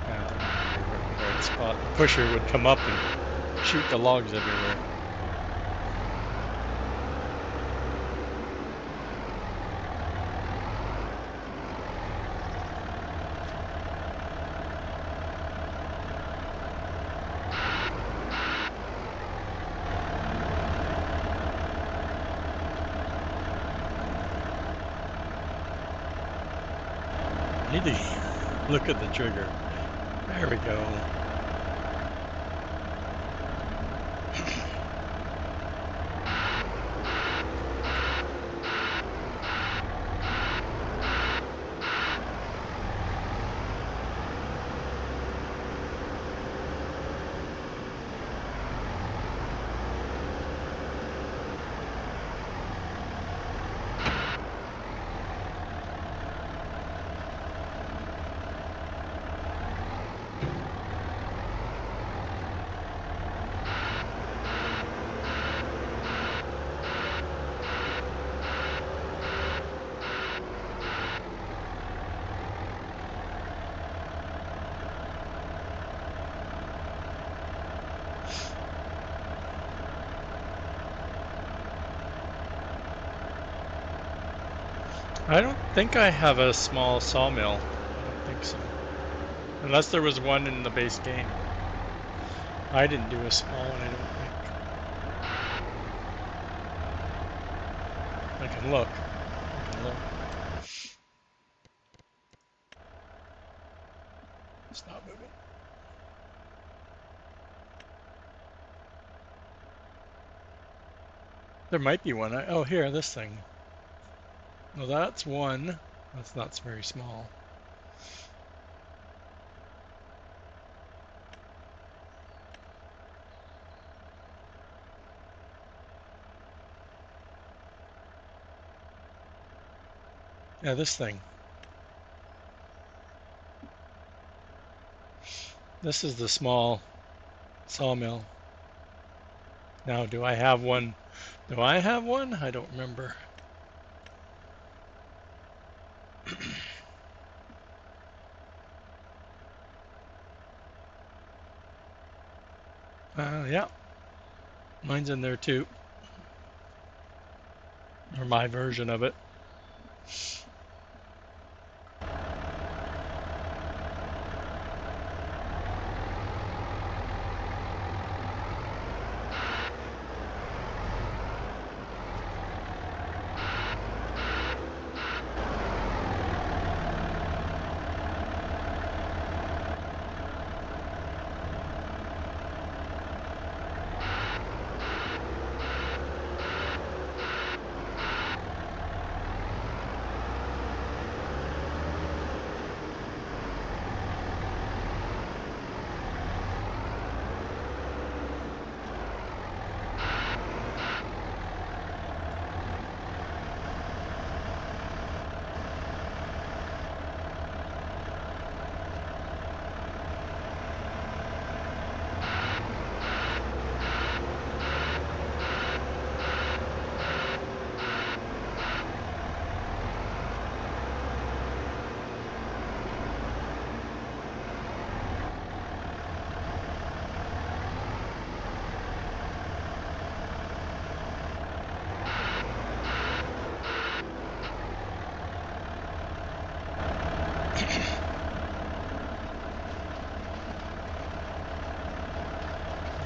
I'm in the right spot. The pusher would come up and shoot the logs everywhere. Really? Look at the trigger. There we go. I don't think I have a small sawmill. I don't think so. Unless there was one in the base game. I didn't do a small one, I don't think. I can look. I can look. It's not moving. There might be one. Oh, here, this thing. Well, that's one. That's not very small. Yeah, this thing. This is the small sawmill. Now, do I have one? Do I have one? I don't remember. Yeah. Mine's in there too. Or my version of it.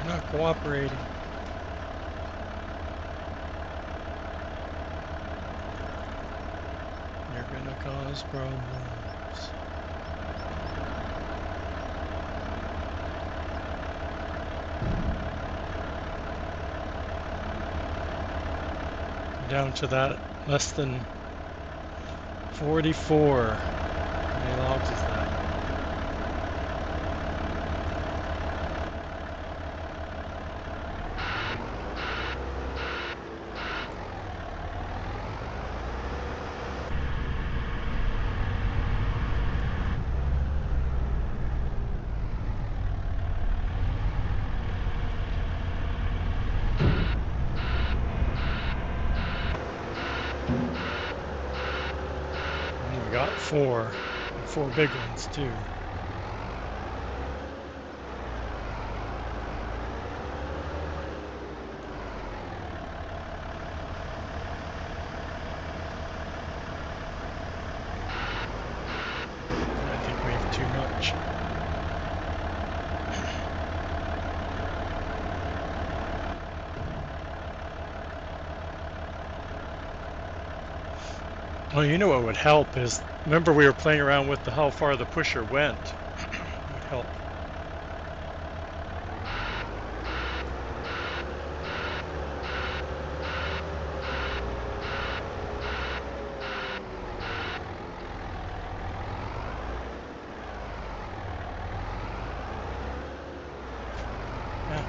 You're not cooperating. You're gonna cause problems. Down to that less than 44. How many logs is that? we got four big ones too. I think we have too much. Well, you know what would help is, remember we were playing around with how far the pusher went. It would help. Yeah.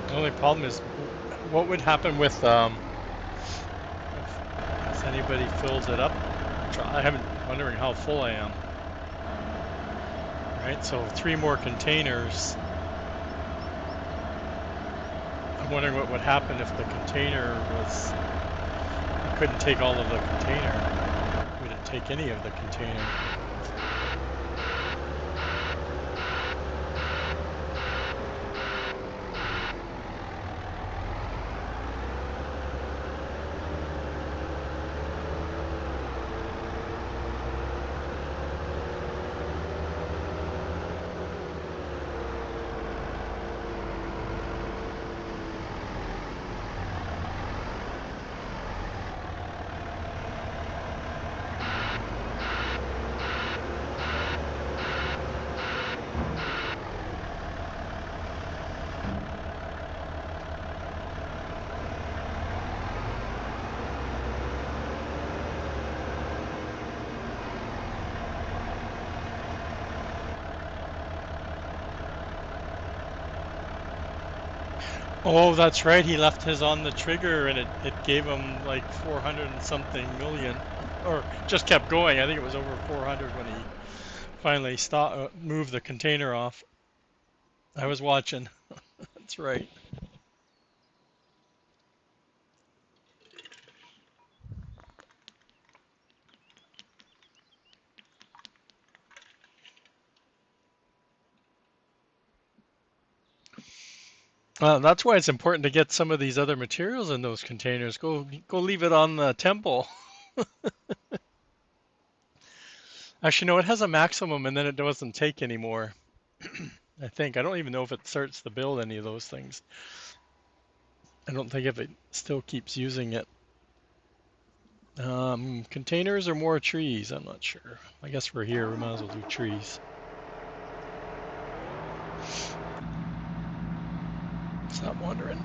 The only problem is, what would happen with if anybody fills it up? I haven't. Wondering how full I am. Right, so 3 more containers. I'm wondering what would happen if the container was. I couldn't take all of the container. We didn't take any of the container. Oh, that's right. He left his on the trigger and it gave him like 400 and something million, or just kept going. I think it was over 400 when he finally moved the container off. I was watching. That's right. That's why it's important to get some of these other materials in those containers. Go leave it on the temple. Actually, no, it has a maximum and then it doesn't take anymore. I think. I don't even know if it starts to build any of those things. I don't think if it still keeps using it. Containers or more trees? I'm not sure. I guess we're here. We might as well do trees. Stop wandering.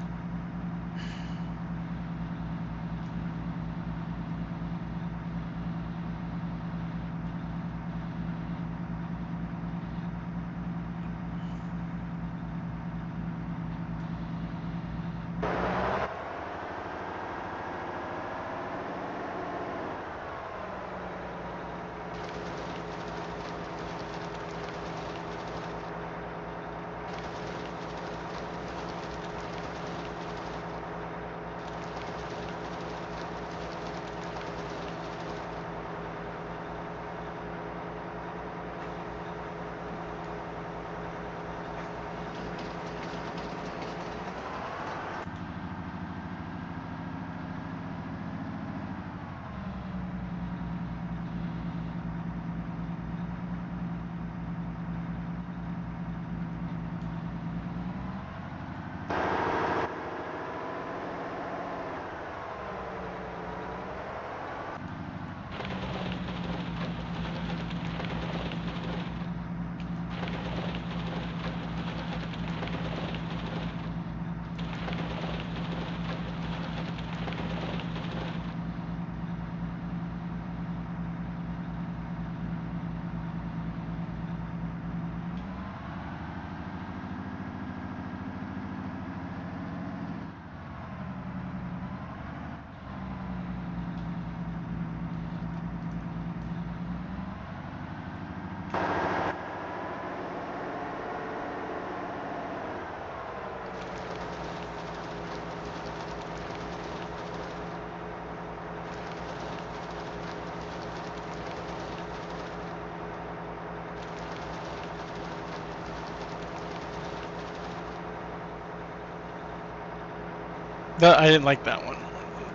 I didn't like that one.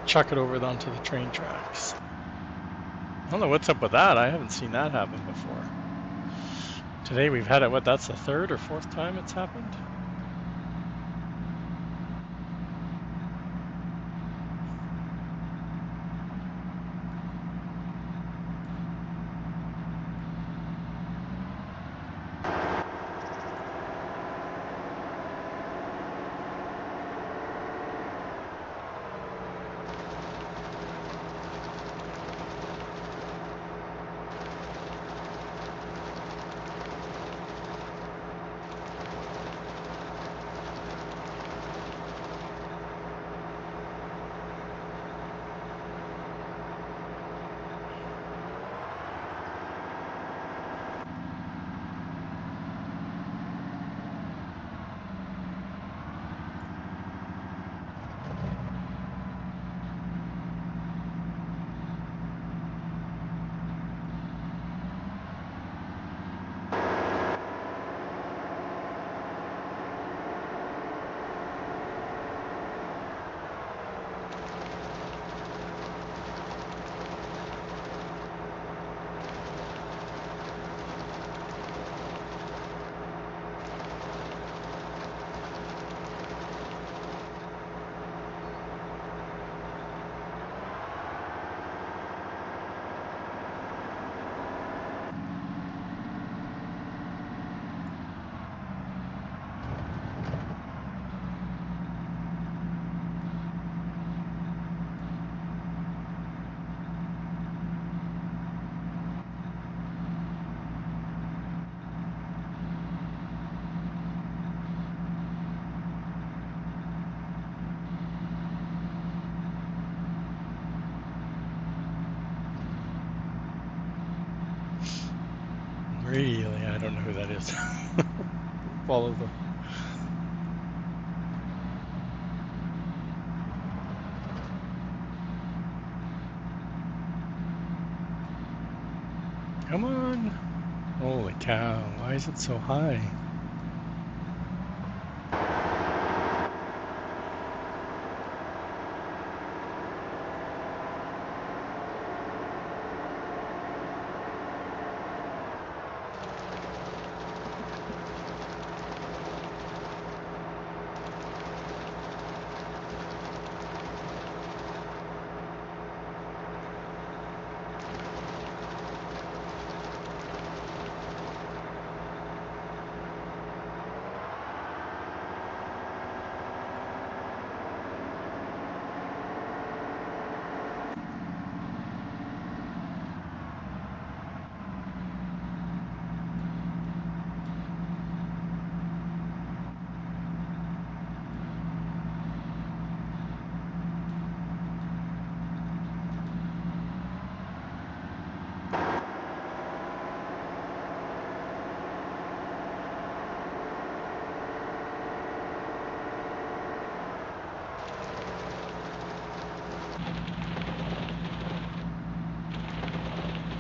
Chuck it over onto the train tracks. I don't know what's up with that. I haven't seen that happen before. Today we've had it, what, that's the third or fourth time it's happened? Really? I don't know who that is. Follow the. Come on. Holy cow. Why is it so high?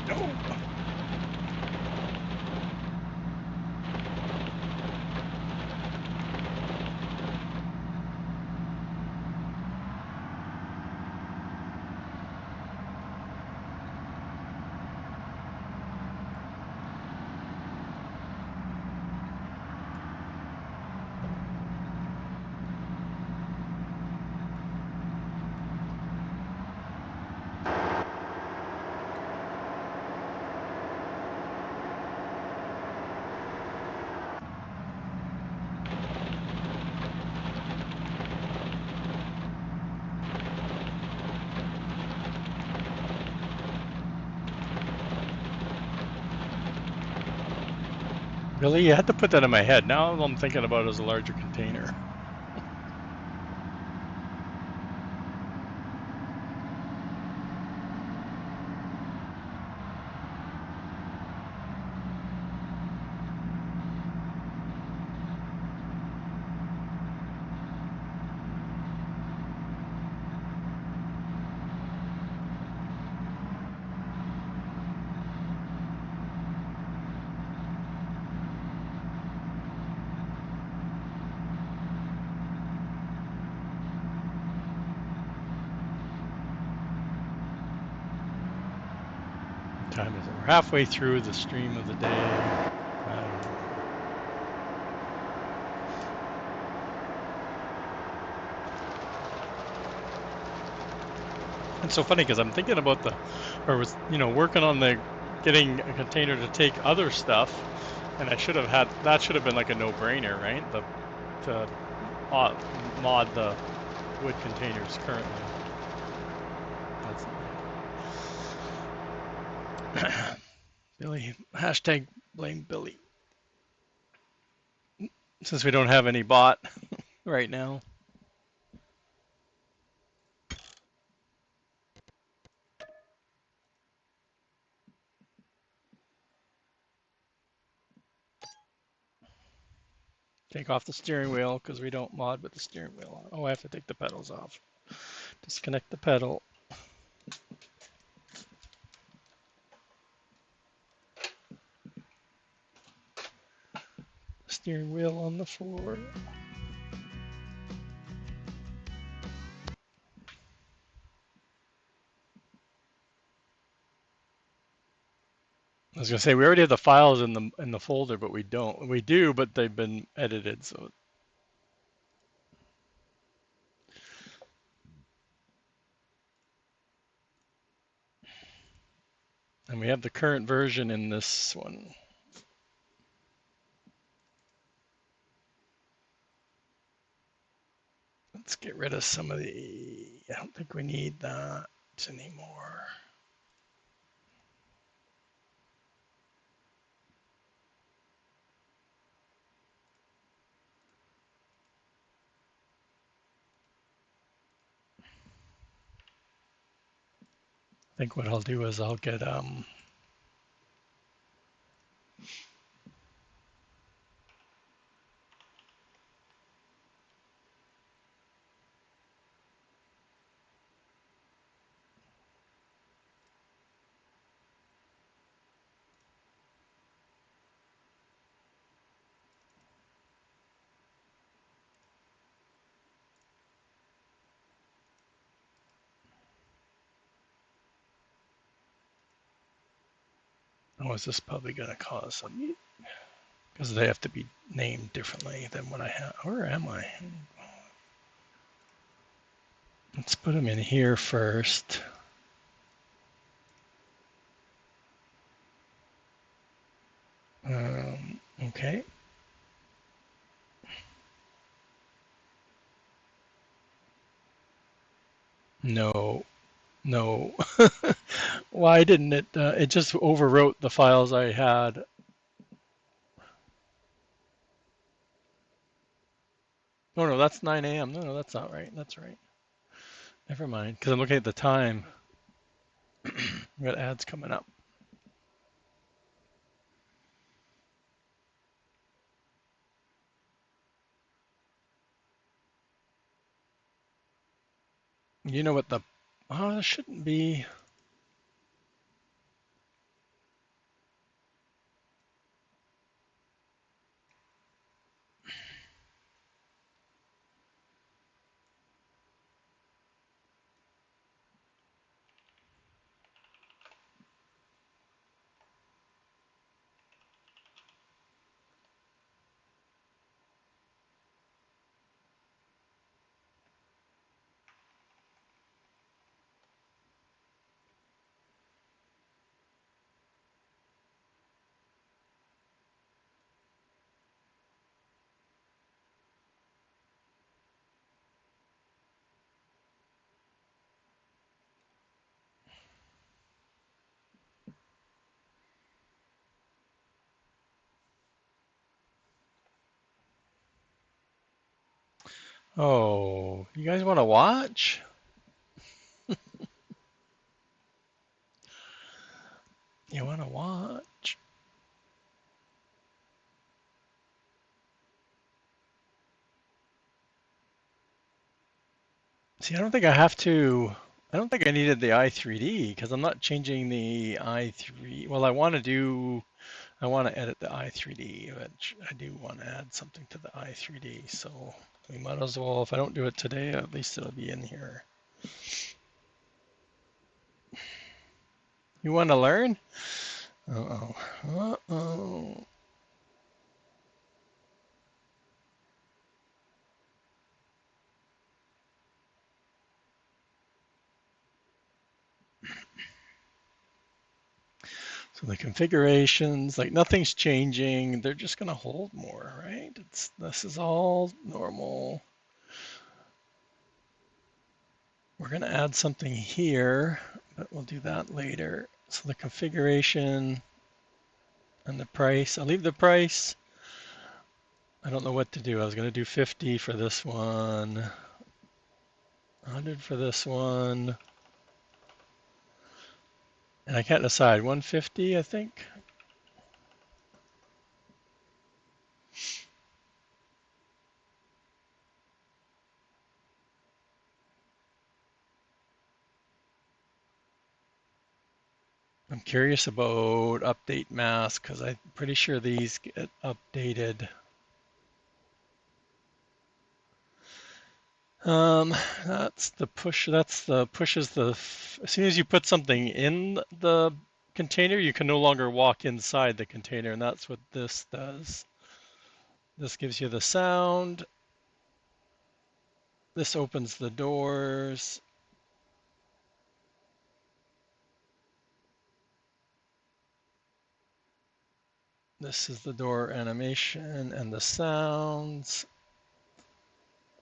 No. Really? You had to put that in my head. Now all I'm thinking about is a larger container. time is it? We're halfway through the stream of the day. I don't know. It's so funny because I'm thinking about working on the getting a container to take other stuff, and that should have been like a no-brainer, right? To mod the wood containers currently. That's Billy. Hashtag blame Billy. Since we don't have any bot right now. Take off the steering wheel because we don't mod with the steering wheel on. Oh, I have to take the pedals off. Disconnect the pedal. Steering wheel on the floor. I was gonna say we already have the files in the folder, but we don't. We do, but they've been edited, so. And we have the current version in this one. Let's get rid of some of the. I don't think we need that anymore. I think what I'll do is I'll get oh, is this probably gonna cause some because they have to be named differently than what I have. Where am I? Let's put them in here first. Okay. No, no. Why didn't it? It just overwrote the files I had. Oh no, that's 9 a.m. No, that's not right. That's right. Never mind, because I'm looking at the time. We got ads coming up. You know what the? Oh, it shouldn't be. Oh, you guys want to watch? You want to watch? See, I don't think I have to. I don't think I needed the i3D because I'm not changing the i3. Well, I want to edit the i3D, but I do want to add something to the i3D. So we might as well, if I don't do it today, at least it'll be in here. You want to learn? Uh-oh. Uh-oh. So the configurations, like nothing's changing. They're just going to hold more, right? This is all normal. We're going to add something here, but we'll do that later. So the configuration and the price, I'll leave the price. I don't know what to do. I was going to do 50 for this one, 100 for this one, and I can't decide. 150, I think. I'm curious about update mask because I'm pretty sure these get updated. Um, that's the push. That's the pushes the. As soon as you put something in the container, you can no longer walk inside the container, and that's what this does. This gives you the sound. This opens the doors. This is the door animation and the sounds.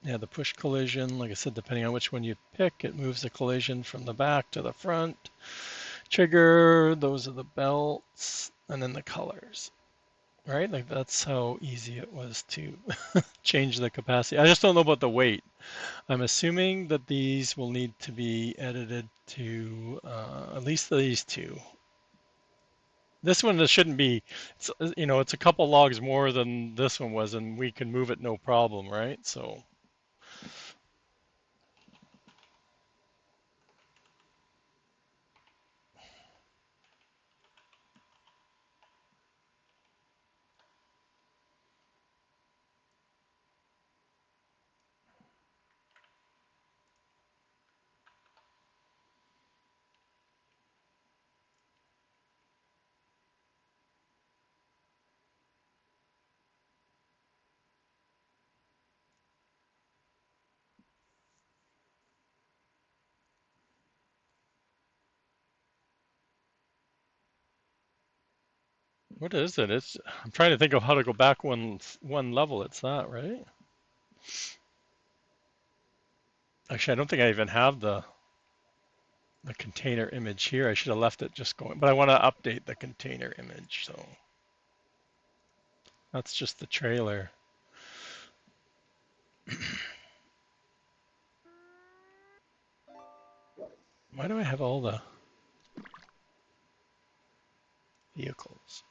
Yeah, the push collision, like I said, depending on which one you pick, it moves the collision from the back to the front. Trigger, those are the belts, and then the colors, right? Like that's how easy it was to change the capacity. I just don't know about the weight. I'm assuming that these will need to be edited to at least these two. This one shouldn't be, it's a couple logs more than this one was, and we can move it no problem, right? So what is it? I'm trying to think of how to go back one level. It's not, right? Actually, I don't think I even have the container image here. I should have left it just going, but I want to update the container image. So that's just the trailer. Why do I have all the vehicles?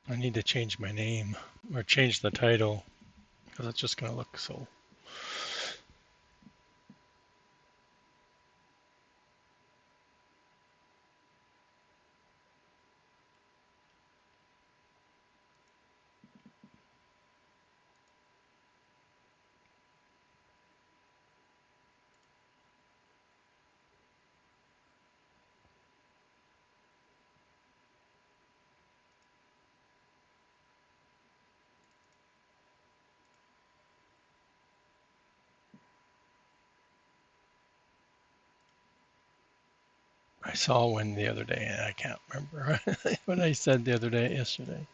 I need to change my name or change the title because it's just going to look so. I saw one the other day, and I can't remember what I said the other day, yesterday.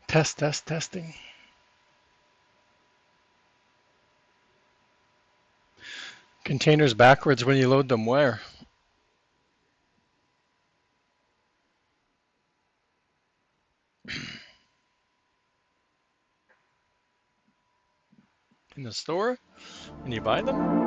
Testing. Containers backwards when you load them where? In the store? When you buy them?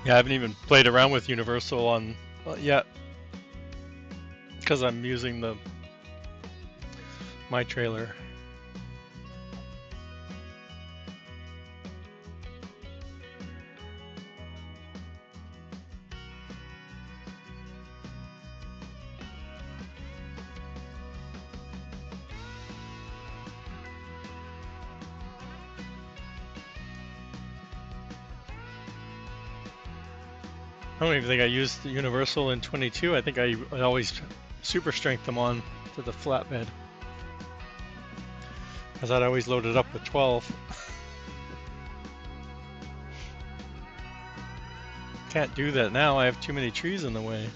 Yeah, I haven't even played around with Universal on yet, because I'm using my trailer. I don't even think I used the Universal in 22. I think I always super strength them on to the flatbed, because I'd always load it up with 12. Can't do that now. I have too many trees in the way.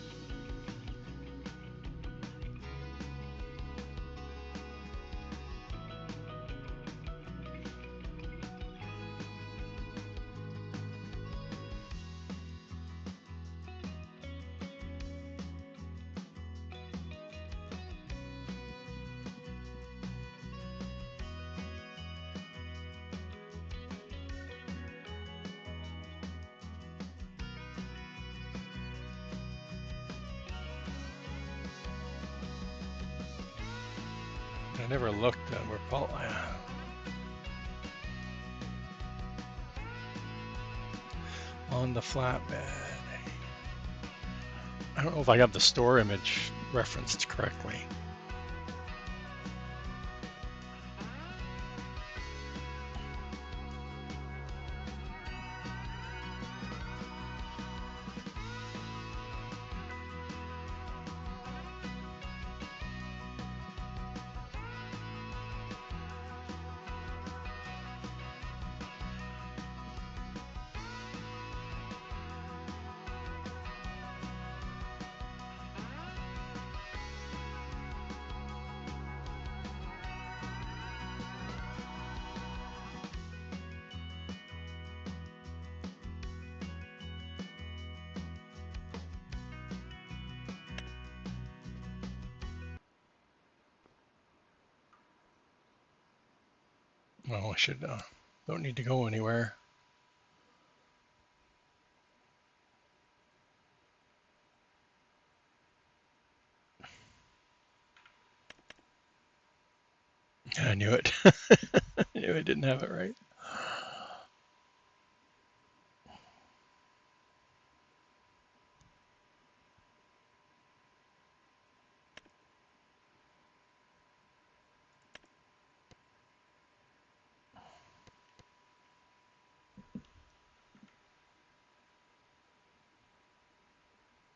I never looked at where Paul. on the flatbed. I don't know if I got the store image referenced correctly. Oh, I should, don't need to go anywhere. I knew it. I knew I didn't have it right.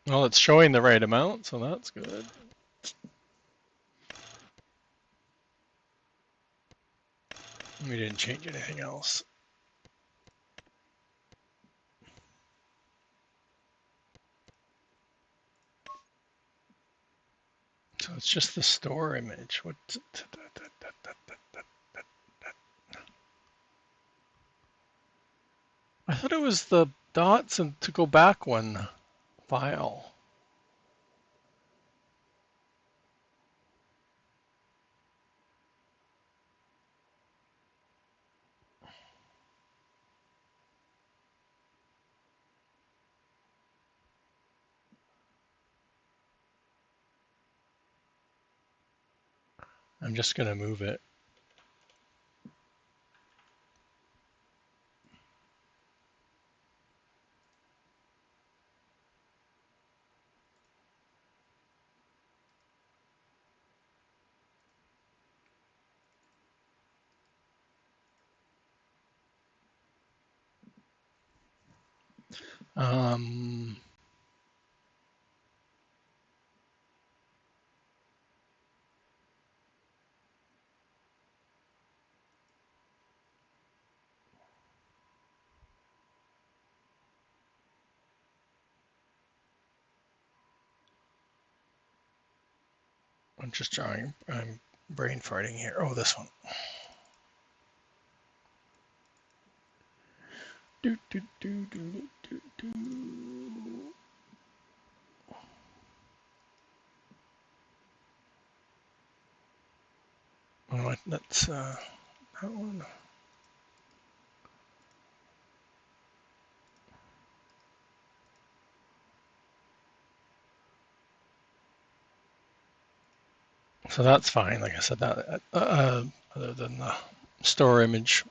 Well, it's showing the right amount, so that's good. We didn't change anything else. So it's just the store image. What? I thought it was the dots and to go back one file. I'm just going to move it. Um, I'm just drawing. I'm brain farting here. Oh, this one. Do, do, do, do, do, do. Oh, that's that one. So that's fine. Like I said, that other than the store image.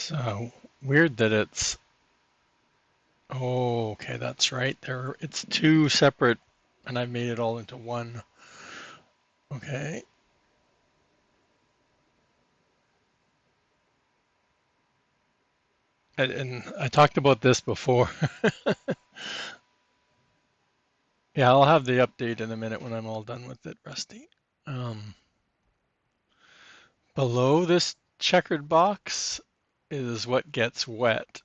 It's weird that it's, oh, okay, that's right. It's two separate, and I've made it all into one. Okay. And I talked about this before. Yeah, I'll have the update in a minute when I'm all done with it, Rusty. Um, Below this checkered box is what gets wet.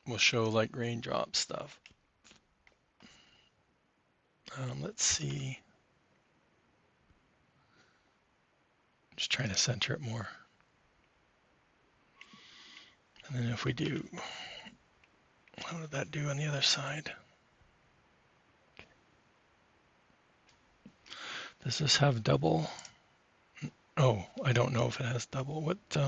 We'll show like raindrop stuff. Let's see. Just trying to center it more. And then if we do, how did that do on the other side? Does this have double? Oh, I don't know if it has double. What, does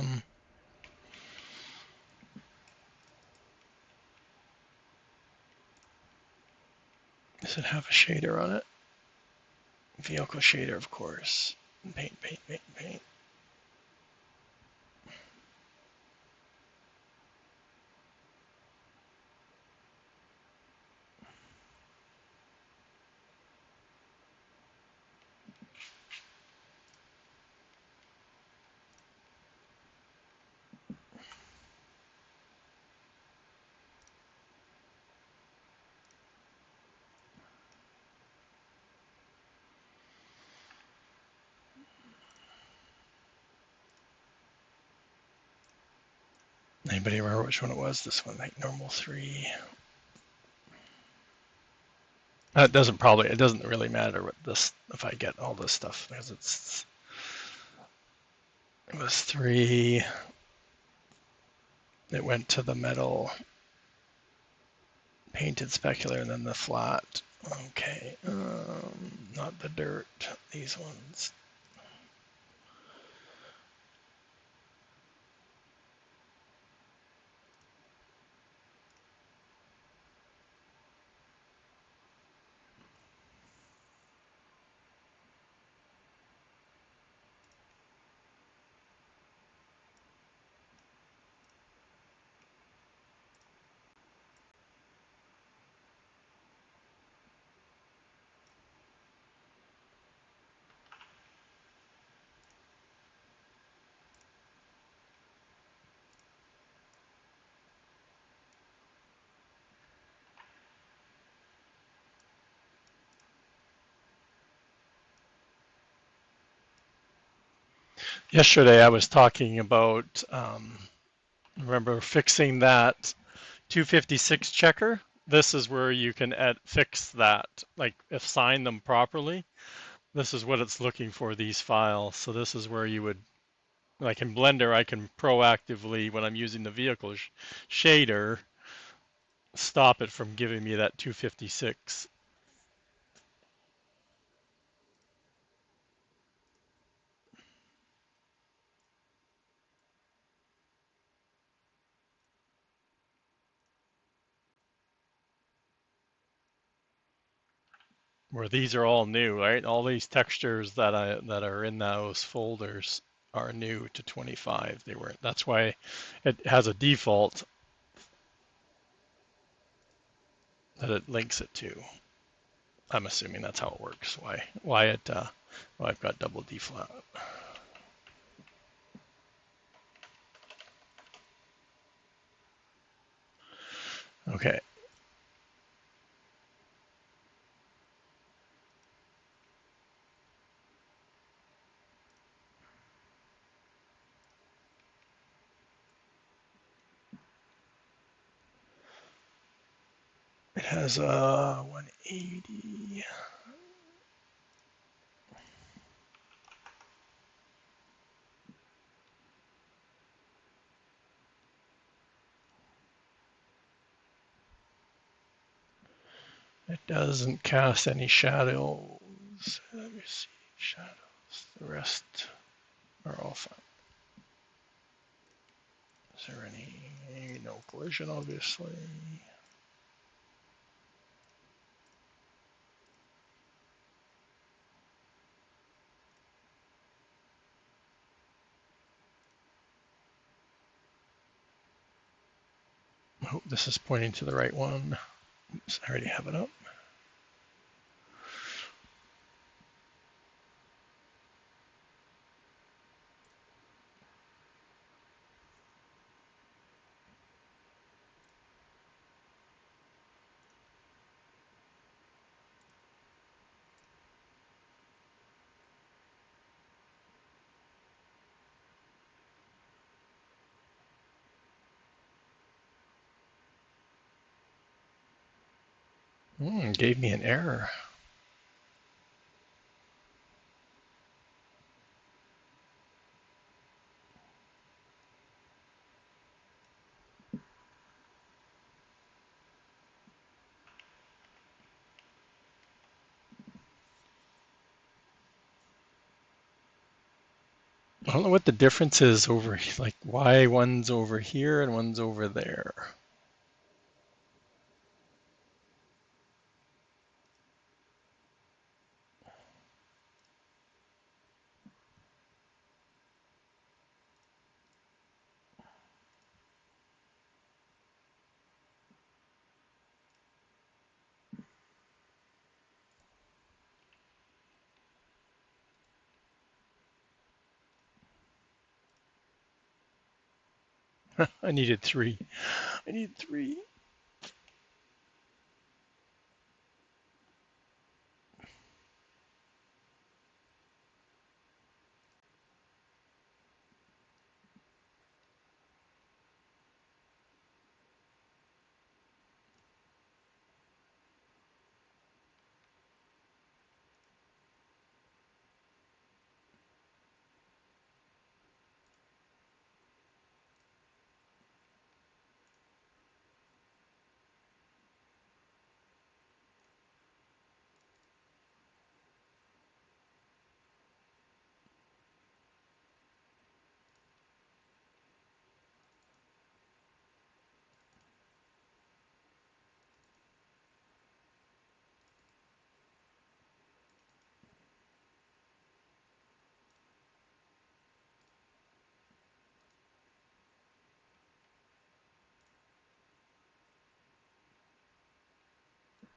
it have a shader on it? Vehicle shader, of course. Paint, paint, paint, paint. Anybody remember which one it was? This one, like normal 3. It doesn't really matter what this, if I get all this stuff, because it was 3. It went to the metal painted specular and then the flat. Okay, not the dirt, these ones. Yesterday I was talking about, remember fixing that 256 checker? This is where you can fix that, like assign them properly. This is what it's looking for, these files. So this is where you would, like in Blender, I can proactively, when I'm using the vehicle shader, stop it from giving me that 256. Where these are all new, right? All these textures that are in those folders are new to 25. They weren't. That's why it has a default that it links it to. I'm assuming that's how it works. Why I've got double D flat. Okay. It has a 180. It doesn't cast any shadows. Let me see. Shadows. The rest are all fine. Is there any, no collision, obviously. Oh, this is pointing to the right one. Oops, I already have it up. Gave me an error. I don't know what the difference is over, like why one's over here and one's over there. I needed three. I need three.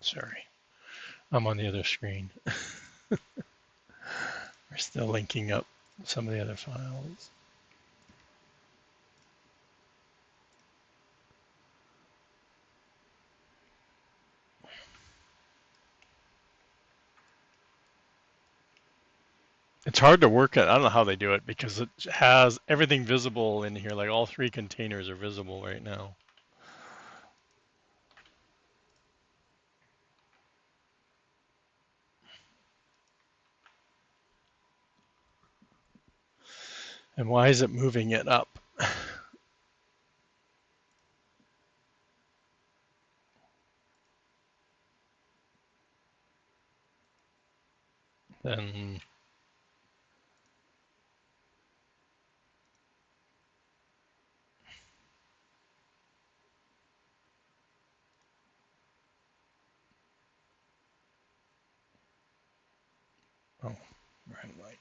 Sorry, I'm on the other screen. We're still linking up some of the other files. It's hard to work at. I don't know how they do it because it has everything visible in here. Like all three containers are visible right now. And why is it moving it up? Then, oh, right, right.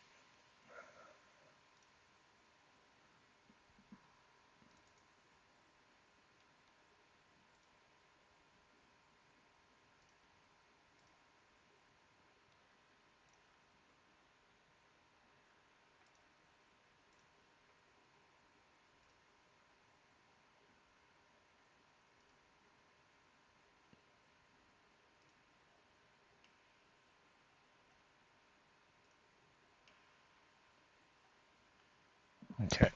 Okay.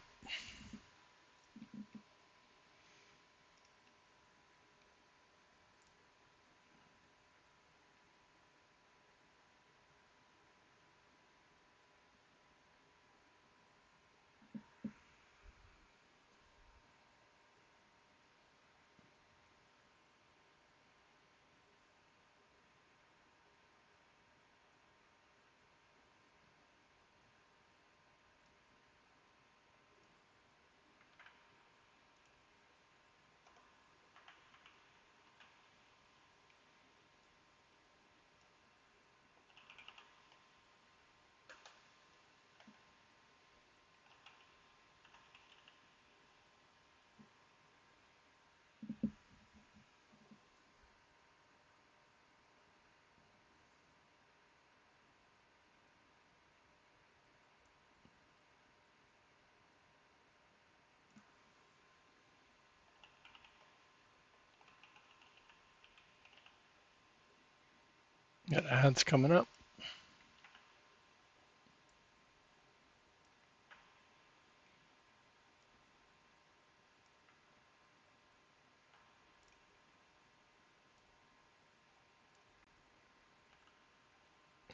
Got ads coming up.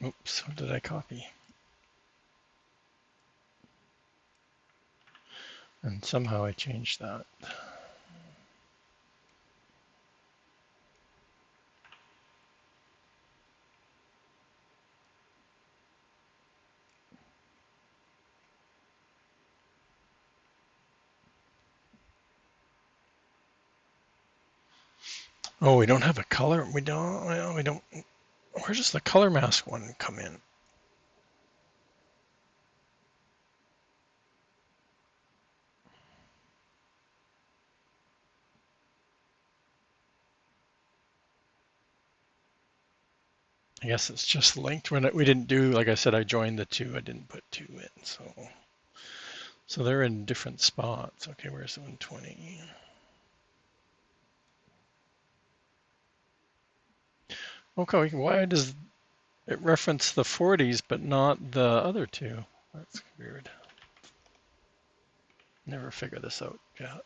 Oops, what did I copy? And somehow I changed that. Oh, we don't have a color. We don't. Well, we don't. Where does the color mask one come in? I guess it's just linked. We didn't do, like I said, I joined the two. I didn't put two in, so they're in different spots. Okay, where's the 120? Okay, why does it reference the 40s but not the other two? That's weird. Never figure this out yet.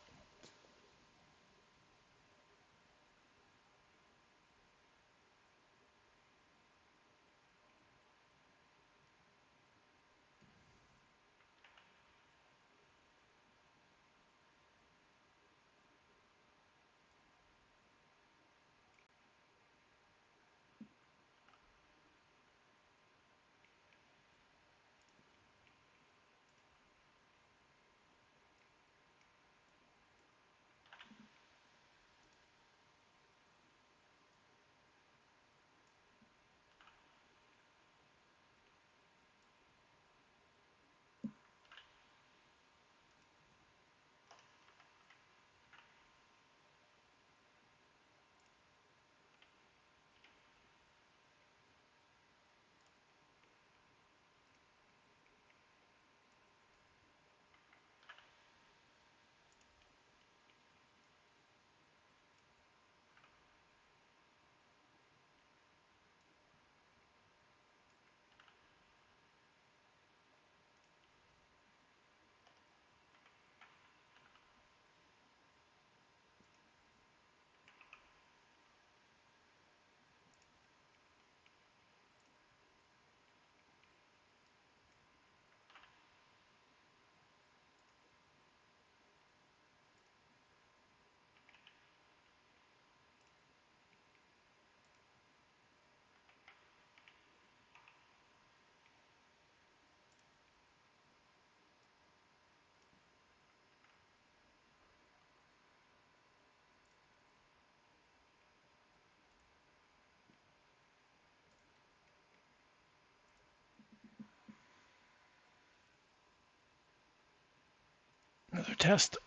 Another test.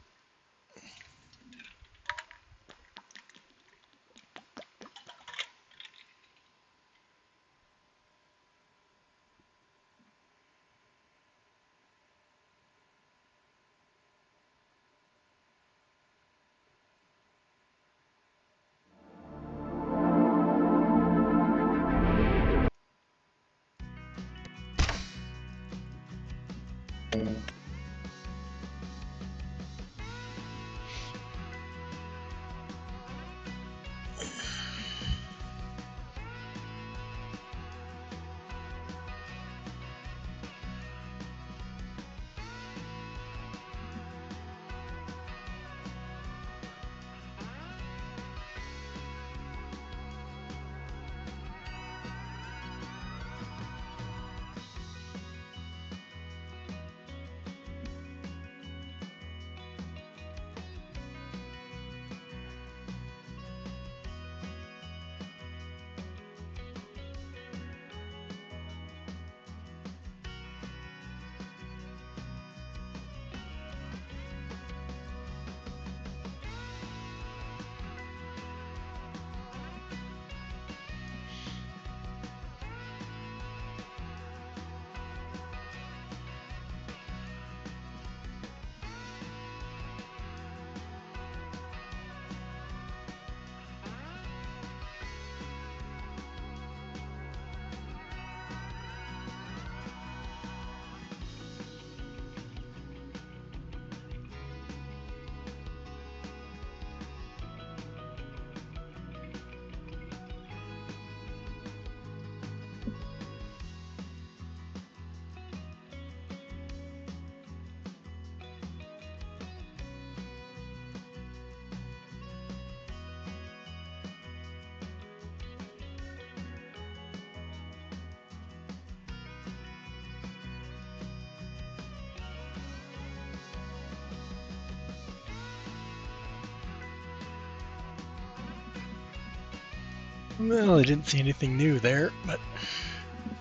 Well, I didn't see anything new there, but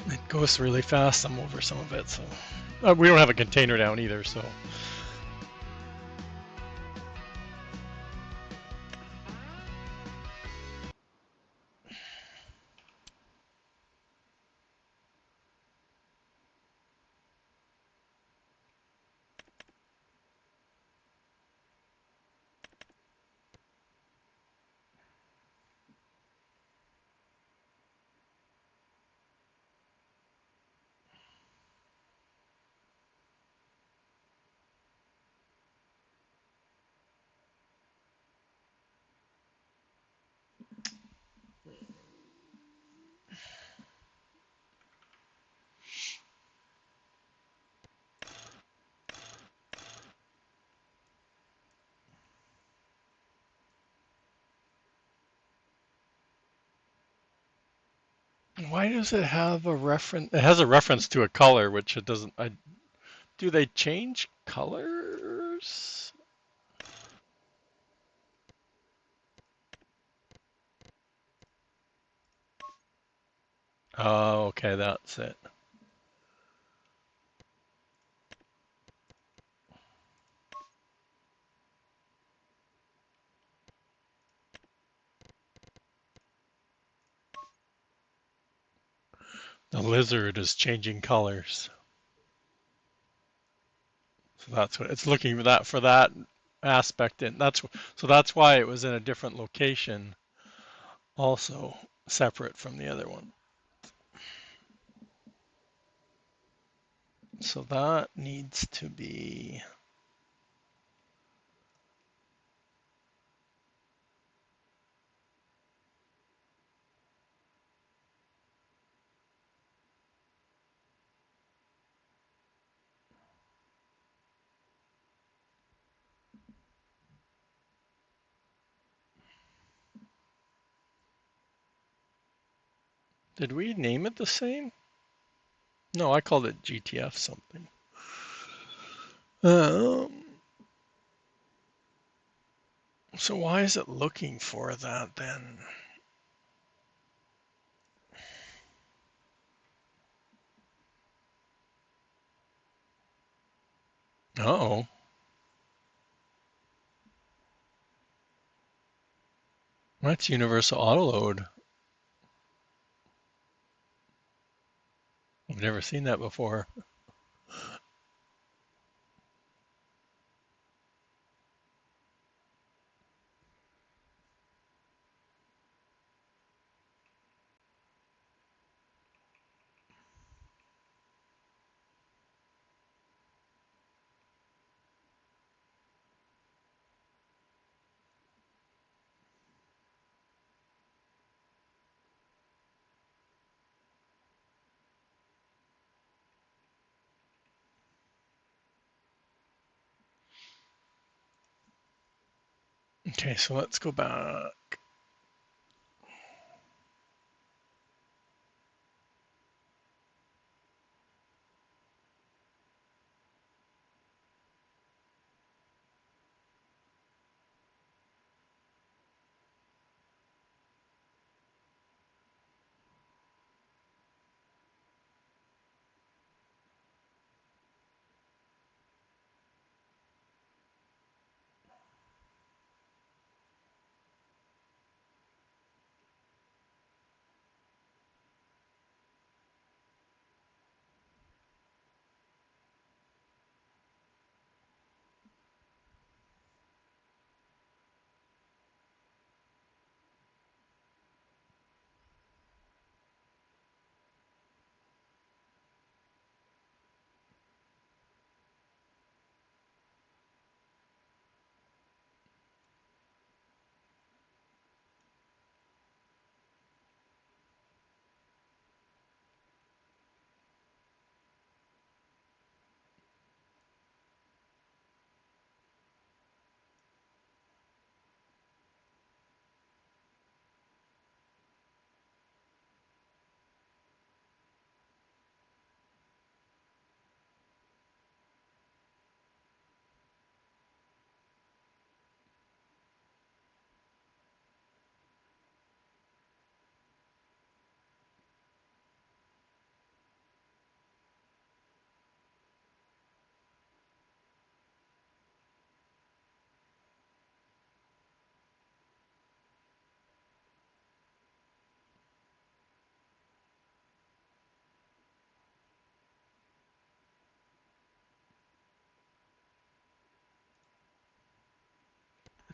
it goes really fast. I'm over some of it, so we don't have a container down either. So why does it have a reference? It has a reference to a color, which it doesn't. Do they change colors? Oh, okay, that's it. The lizard is changing colors. So that's what it's looking for that aspect, and that's why it was in a different location, also separate from the other one. So that needs to be. Did we name it the same? No, I called it GTF something. Um, so why is it looking for that then? Oh, that's universal autoload. I've never seen that before. Okay, so let's go back.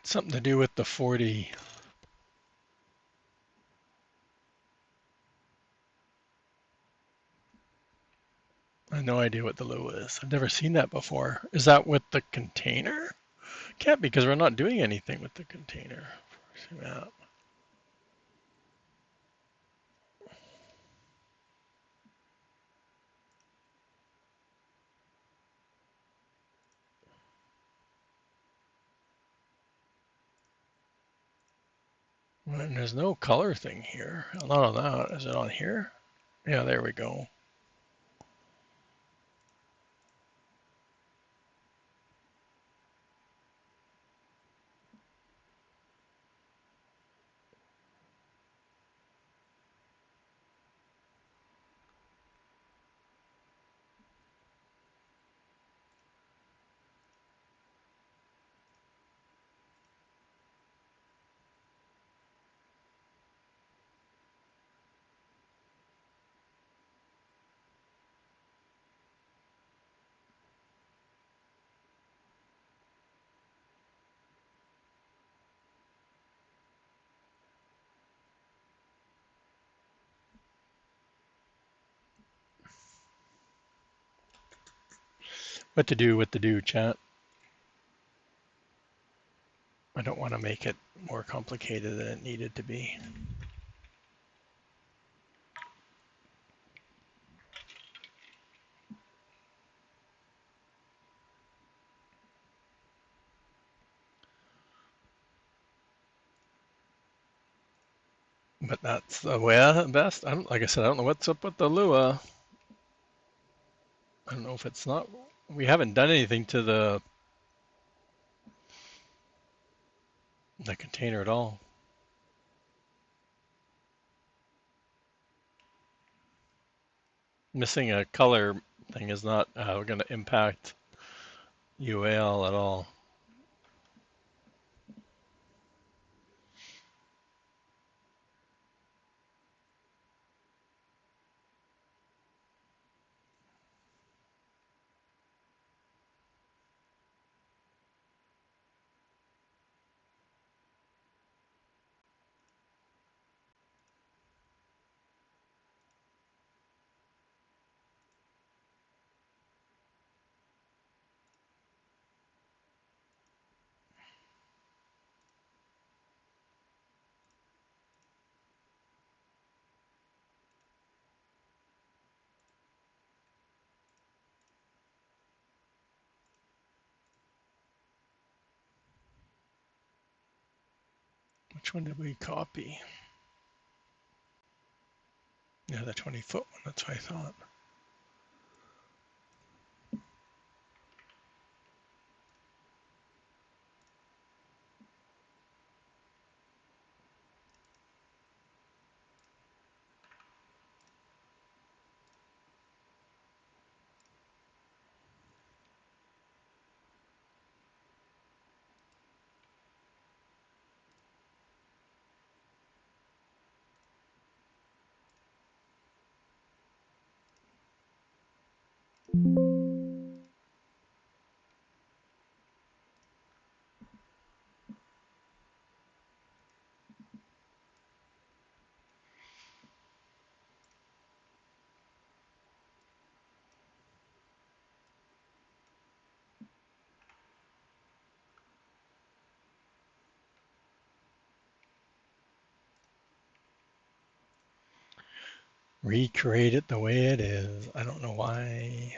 It's something to do with the 40. I have no idea what the Lua is. I've never seen that before. Is that with the container? Can't be because we're not doing anything with the container. Yeah. And there's no color thing here. Not on that. Is it on here? Yeah, there we go. What to do, chat. I don't want to make it more complicated than it needed to be. But that's the way best. Like I said, I don't know what's up with the Lua. I don't know if it's not. We haven't done anything to the container at all. Missing a color thing is not going to impact UAL at all. Which one did we copy? Yeah, the 20-foot one. That's what I thought. Recreate it the way it is. I don't know why.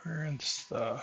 Where's the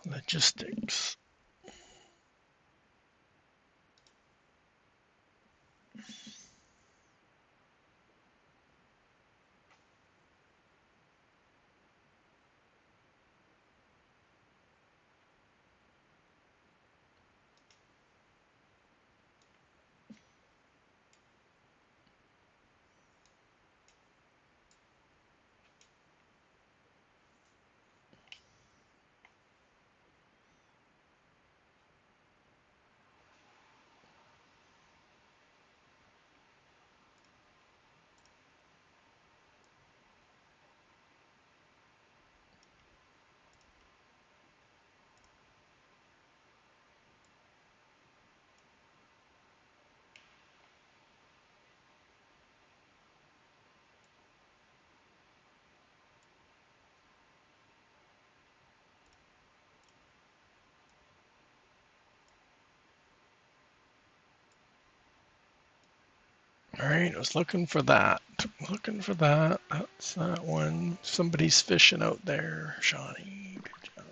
logistics? All right, I was looking for that. Looking for that. That's that one. Somebody's fishing out there, Shawnee. Good job.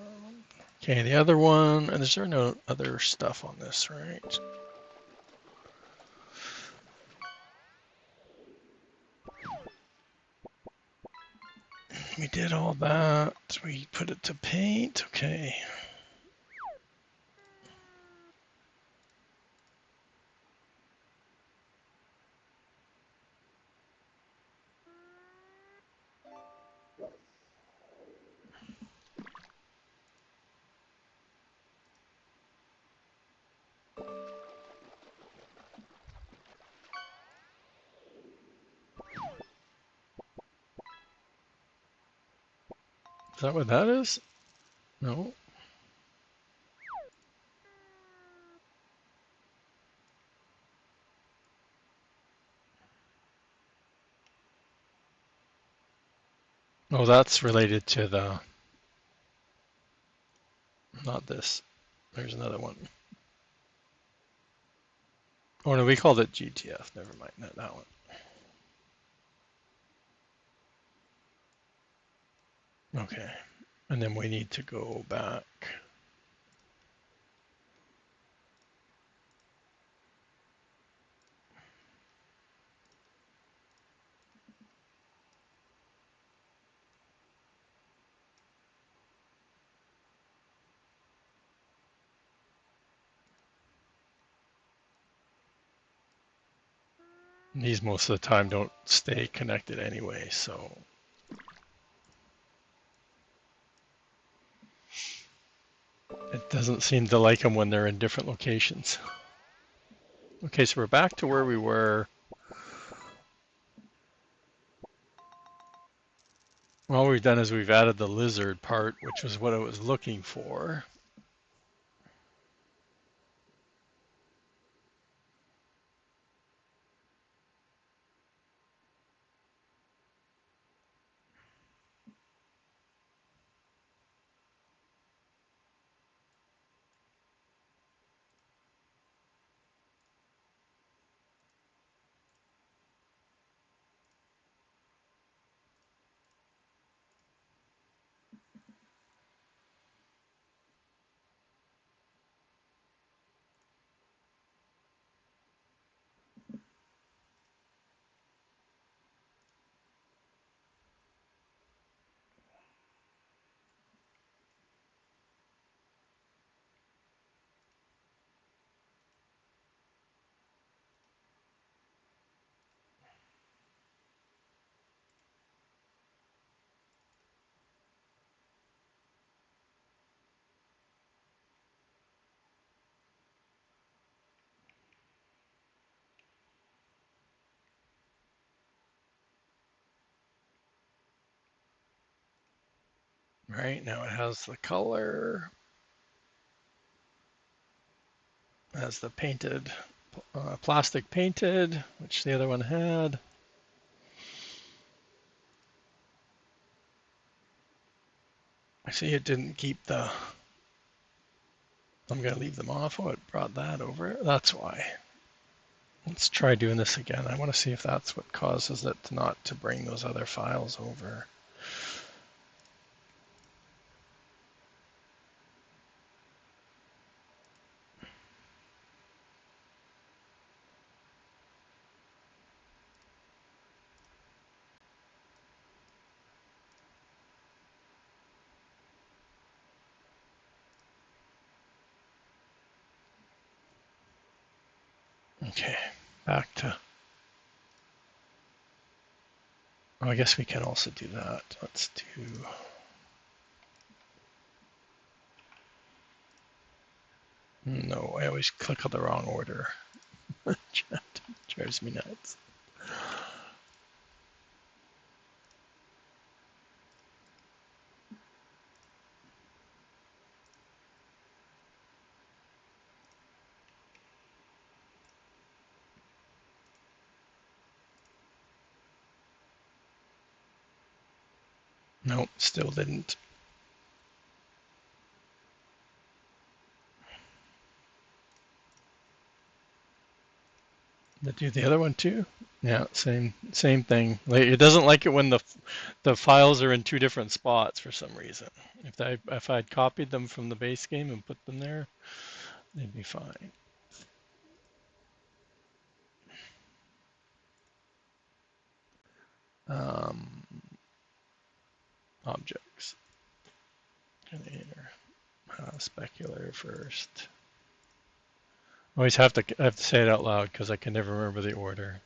Okay, the other one, and is there no other stuff on this, right? We did all that. We put it to paint. Okay. Is that what that is? No. Oh, that's related to the, not this. There's another one. Oh no, we called it GTF. Never mind, not that one. Okay. And then we need to go back. These most of the time don't stay connected anyway, so it doesn't seem to like them when they're in different locations. Okay, so we're back to where we were. All we've done is we've added the lizard part, which was what I was looking for. Right, now it has the color, has the painted, plastic painted, which the other one had. I see it didn't keep the, I'm gonna leave them off. Oh, it brought that over. That's why. Let's try doing this again. I want to see if that's what causes it not to bring those other files over. Okay, back to, oh, I guess we can also do that. Let's do, no, I always click on the wrong order. Drives me nuts. Nope, still didn't. Did it do the other one too? Yeah, same thing. Like, it doesn't like it when the files are in two different spots for some reason. If I'd copied them from the base game and put them there, they'd be fine. Um, Objects, container, specular first. Always have to say it out loud because I can never remember the order.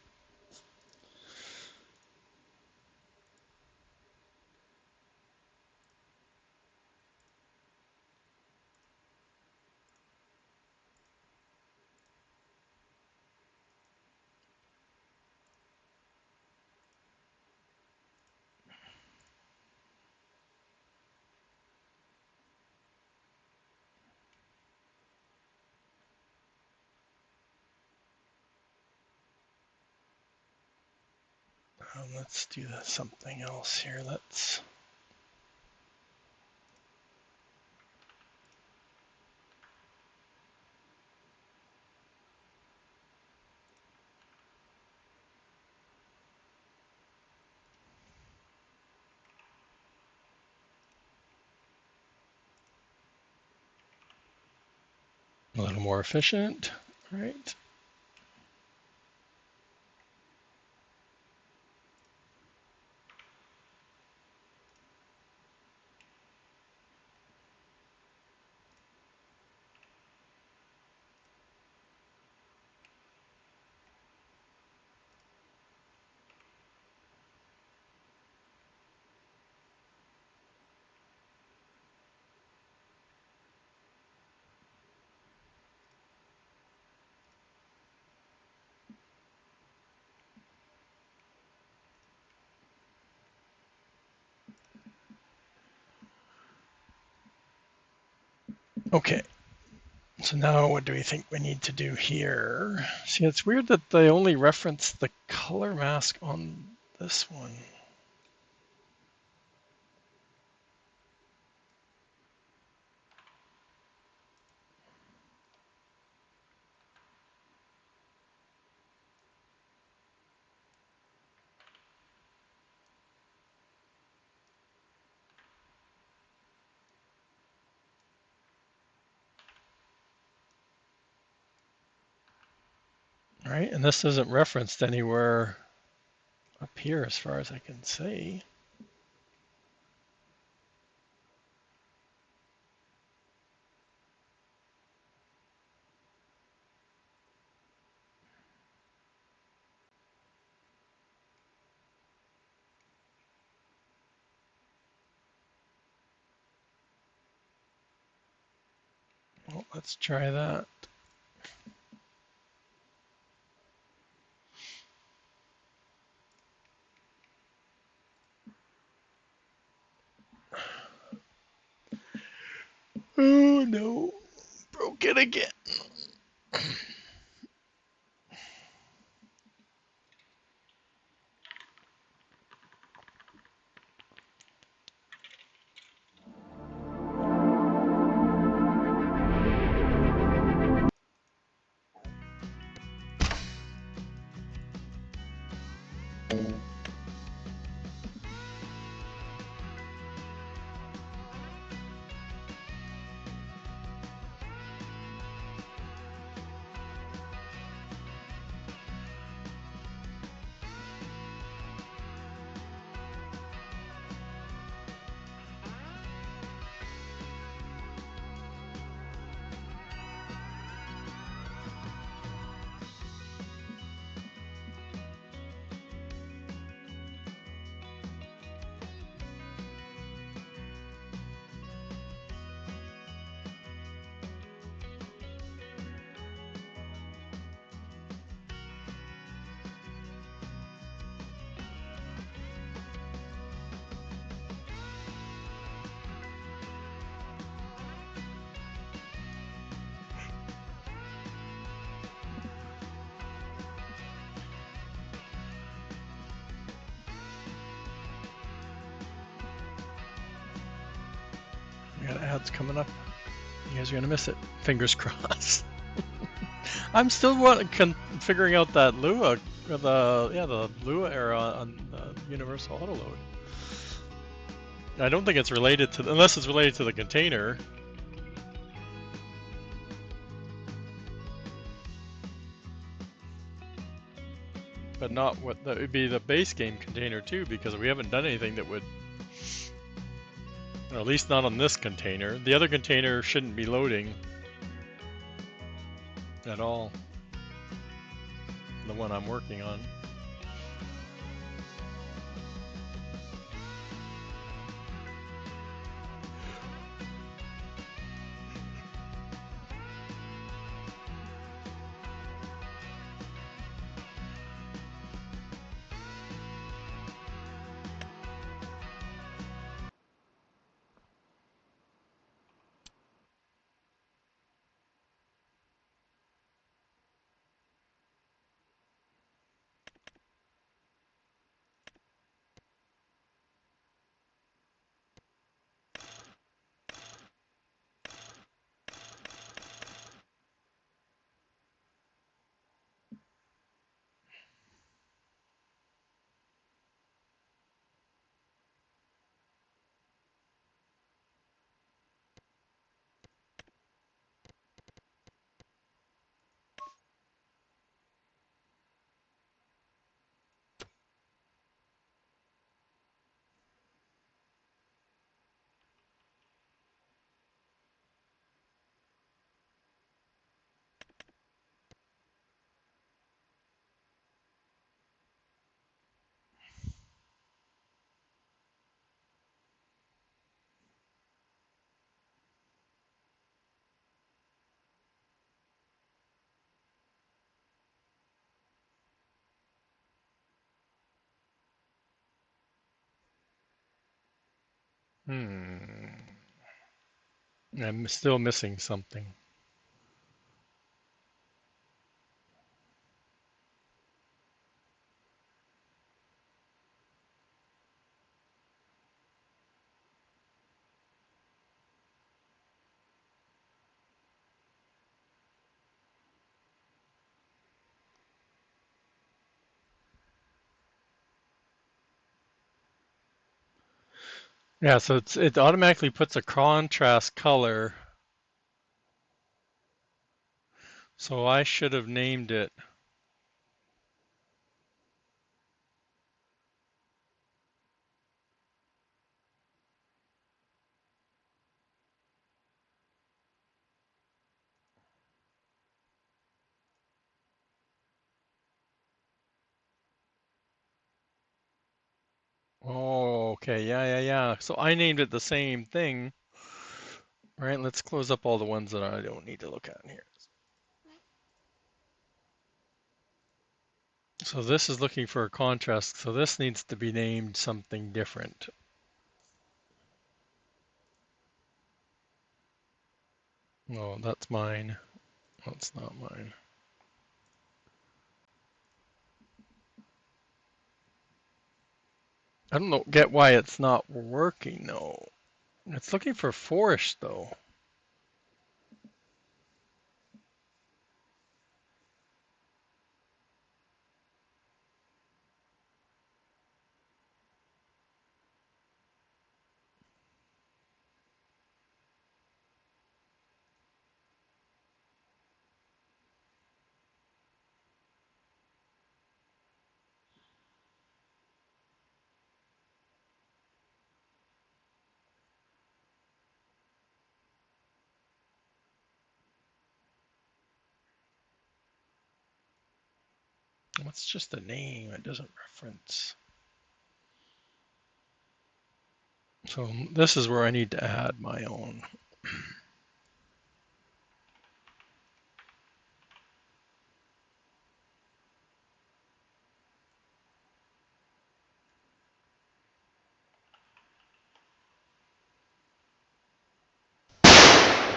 Let's do something else here. Let's. A little more efficient, right? Okay, so now what do we think we need to do here? See, it's weird that they only reference the color mask on this one. Right, and this isn't referenced anywhere up here as far as I can see. Well, let's try that. Oh no, broke it again. We got ads coming up. You guys are gonna miss it. Fingers crossed. I'm still figuring out that Lua, the Lua era on the Universal Autoload. I don't think it's related to, unless it's related to the container. But not what that would be the base game container too, because we haven't done anything that would, or at least not on this container. The other container shouldn't be loading at all. The one I'm working on. I'm still missing something. Yeah, so it automatically puts a contrast color. So I should have named it. Oh, okay. Yeah. So I named it the same thing. Right, let's close up all the ones that I don't need to look at here. So this is looking for a contrast. So this needs to be named something different. Oh, that's mine. That's not mine. I don't know, get why it's not working though. It's looking for forest though. It's just a name, it doesn't reference. So this is where I need to add my own.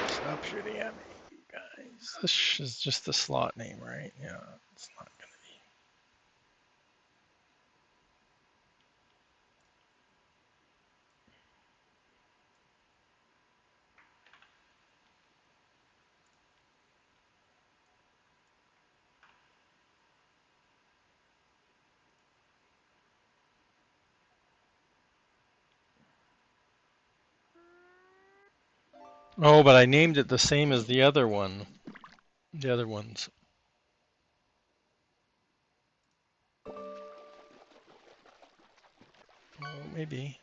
Stop shooting at me, you guys. This is just the slot name, right? Yeah, it's not gonna be. Oh, but I named it the same as the other one. The other ones. Oh, maybe.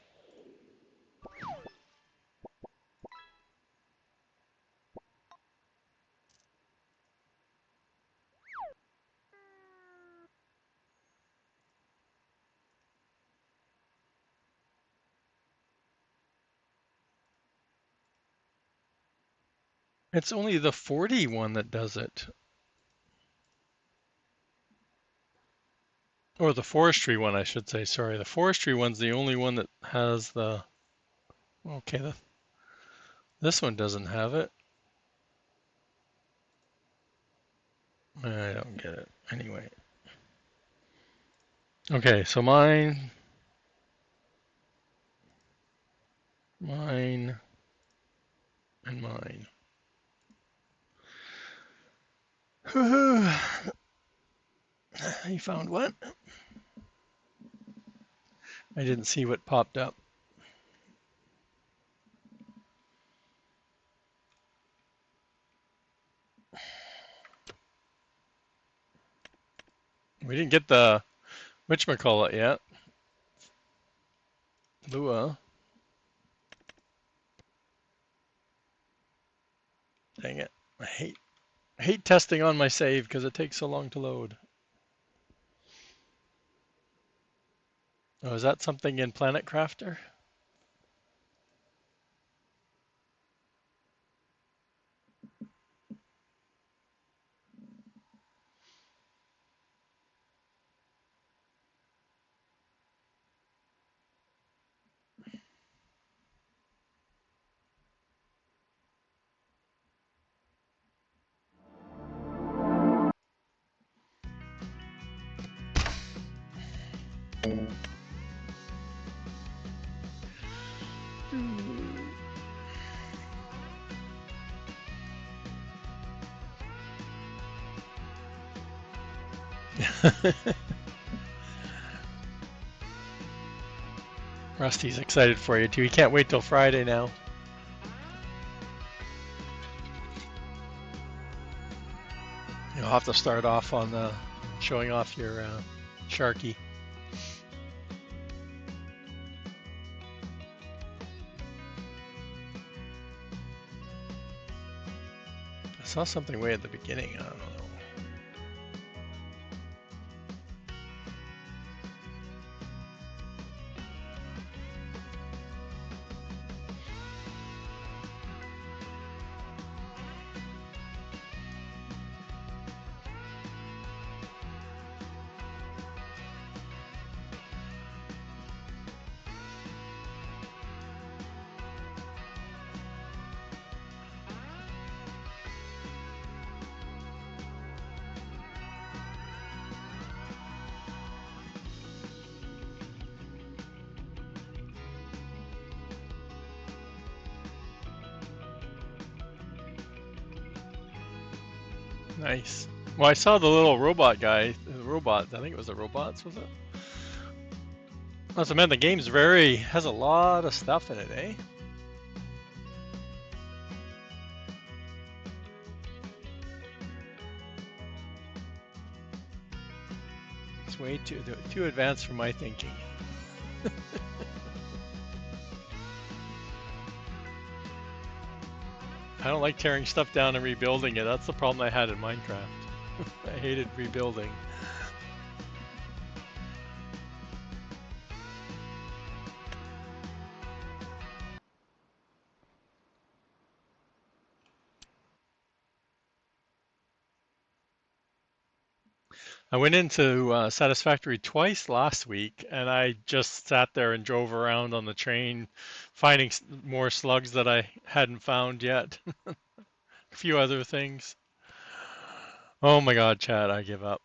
It's only the 40 one that does it. Or the forestry one, I should say. Sorry, the forestry one's the only one that has the. Okay, this one doesn't have it. I don't get it. Anyway. Okay, so mine, and mine. You found what? I didn't see what popped up. We didn't get the whatchamacallit yet. Lua. Dang it. I hate testing on my save because it takes so long to load. Oh, is that something in Planet Crafter? Rusty's excited for you too. He can't wait till Friday now. You'll have to start off on showing off your Sharky. I saw something way at the beginning. I don't know. Nice. Well, I saw the little robot guy. The robot. I think it was the robots. Was it? That's man. The game's very has a lot of stuff in it, eh? It's way too advanced for my thinking. I don't like tearing stuff down and rebuilding it. That's the problem I had in Minecraft. I hated rebuilding. I went into Satisfactory twice last week, and I just sat there and drove around on the train, finding more slugs that I hadn't found yet. A few other things. Oh my God, Chad, I give up.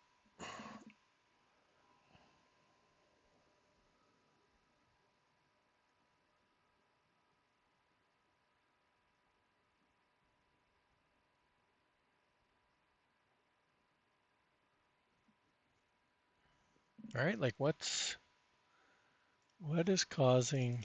All right, like what is causing?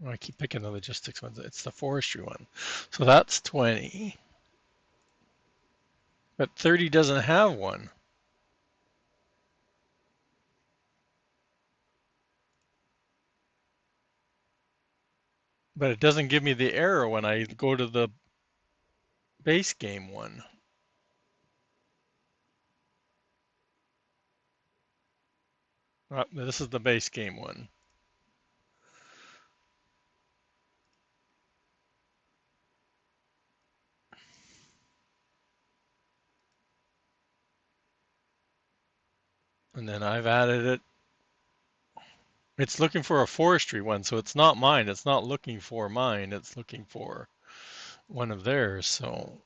Oh, I keep picking the logistics ones. It's the forestry one. So that's 20, but 30 doesn't have one. But it doesn't give me the error when I go to the base game one. This is the base game one. And then I've added it. It's looking for a forestry one, so it's not mine. It's not looking for mine. It's looking for one of theirs. So,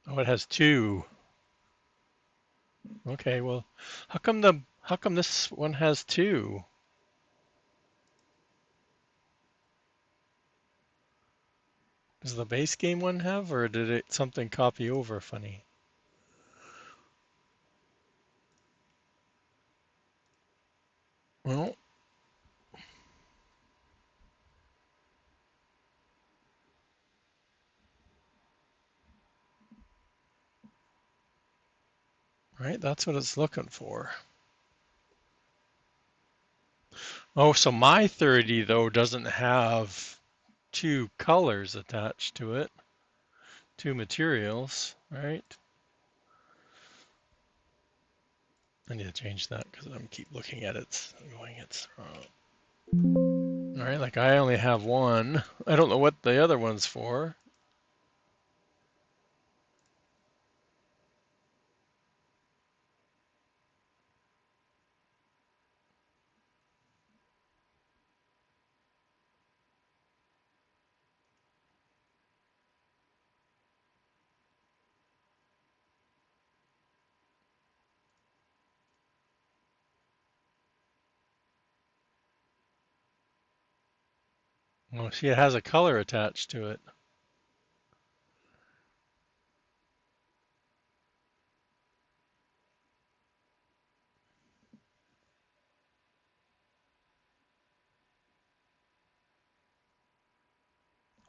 oh, it has two. Okay, well, how come this one has two? Does the base game one have, or did it something copy over funny? Well, right, that's what it's looking for. Oh, so my 30 though doesn't have two colors attached to it, two materials, right? I need to change that because I'm keep looking at it, going it's wrong. All right, like I only have one. I don't know what the other one's for. Well, see, it has a color attached to it.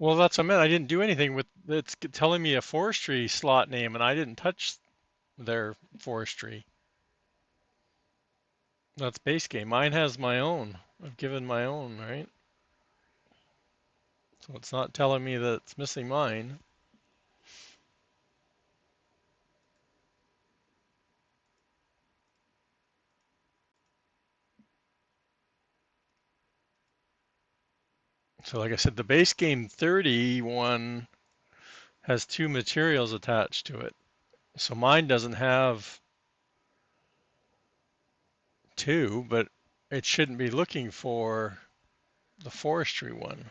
Well, that's what I meant. I didn't do anything with it's telling me a forestry slot name, and I didn't touch their forestry. That's base game. Mine has my own. I've given my own, right? So it's not telling me that it's missing mine. So like I said, the base game 31 has two materials attached to it. So mine doesn't have two, but it shouldn't be looking for the forestry one.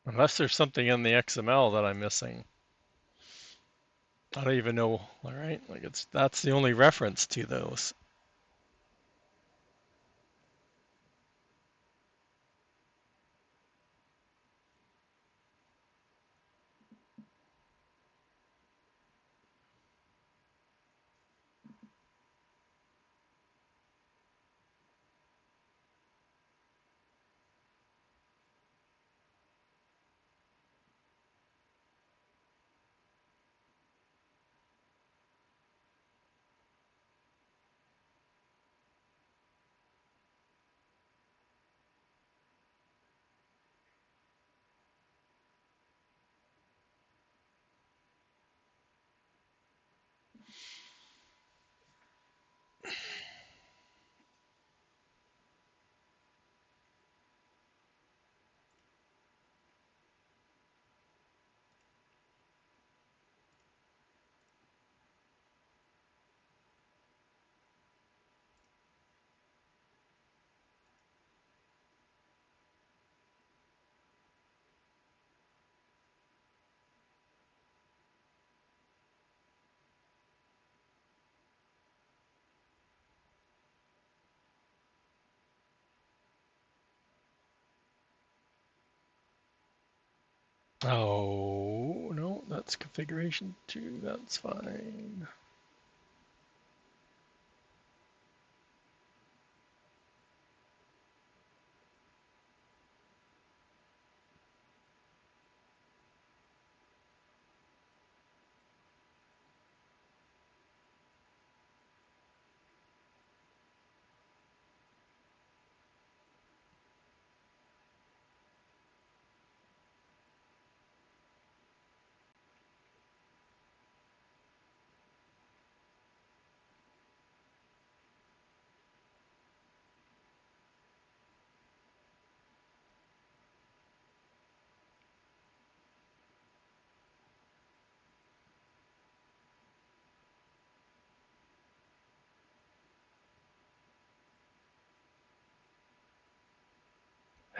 Unless there's something in the XML that I'm missing. I don't even know. All right, like that's the only reference to those. Oh, no, that's configuration 2. That's fine.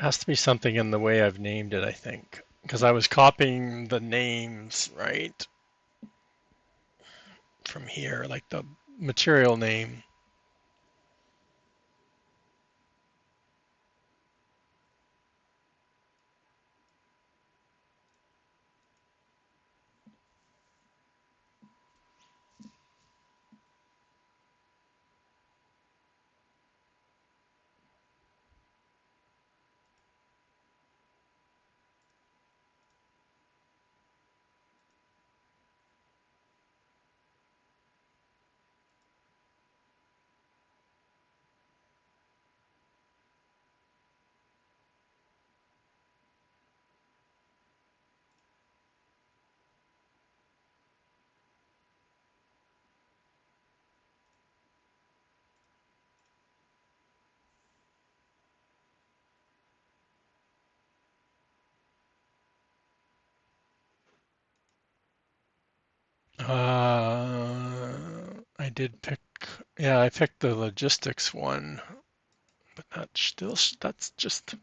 Has to be something in the way I've named it, I think. Because I was copying the names, right, from here, like the material name. I did pick, yeah, I picked the logistics one, but that's just,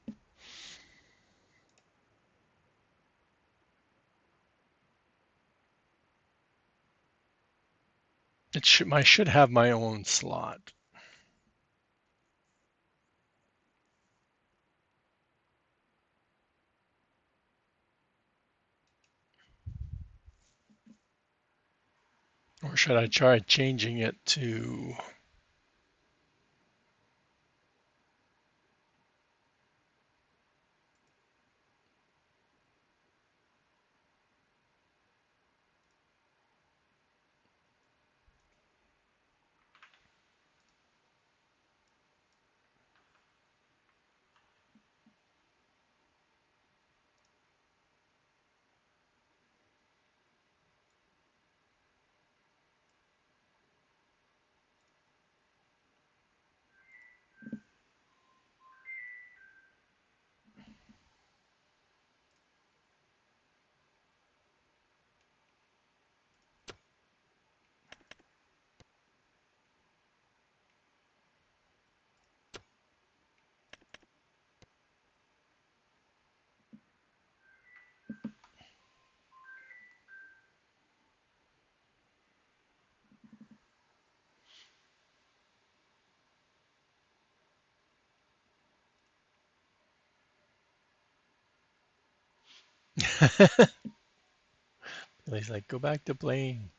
I should have my own slot. Or should I try changing it to, Billy's like, go back to playing.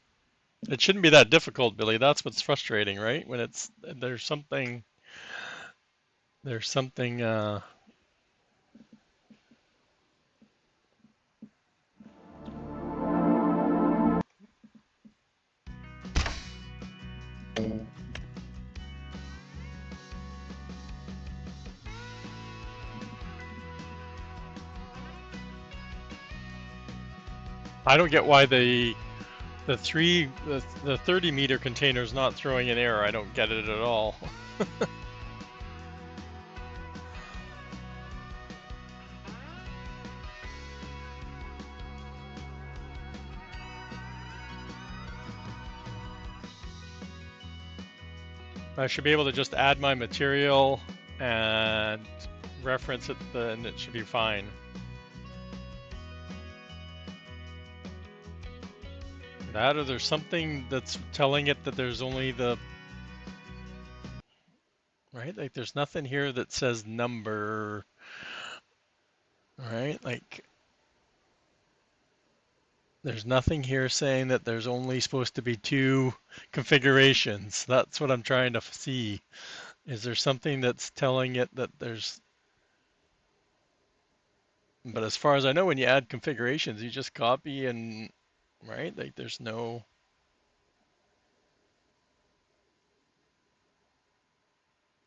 It shouldn't be that difficult, Billy. That's what's frustrating, right? When it's there's something. I don't get why the 30-meter container is not throwing an error. I don't get it at all. I should be able to just add my material and reference it, and it should be fine. That, or there's something that's telling it that there's only the right. Like there's nothing here that says number. Right. Like there's nothing here saying that there's only supposed to be two configurations. That's what I'm trying to see. Is there something that's telling it that there's. But as far as I know, when you add configurations, you just copy and right. Like there's no.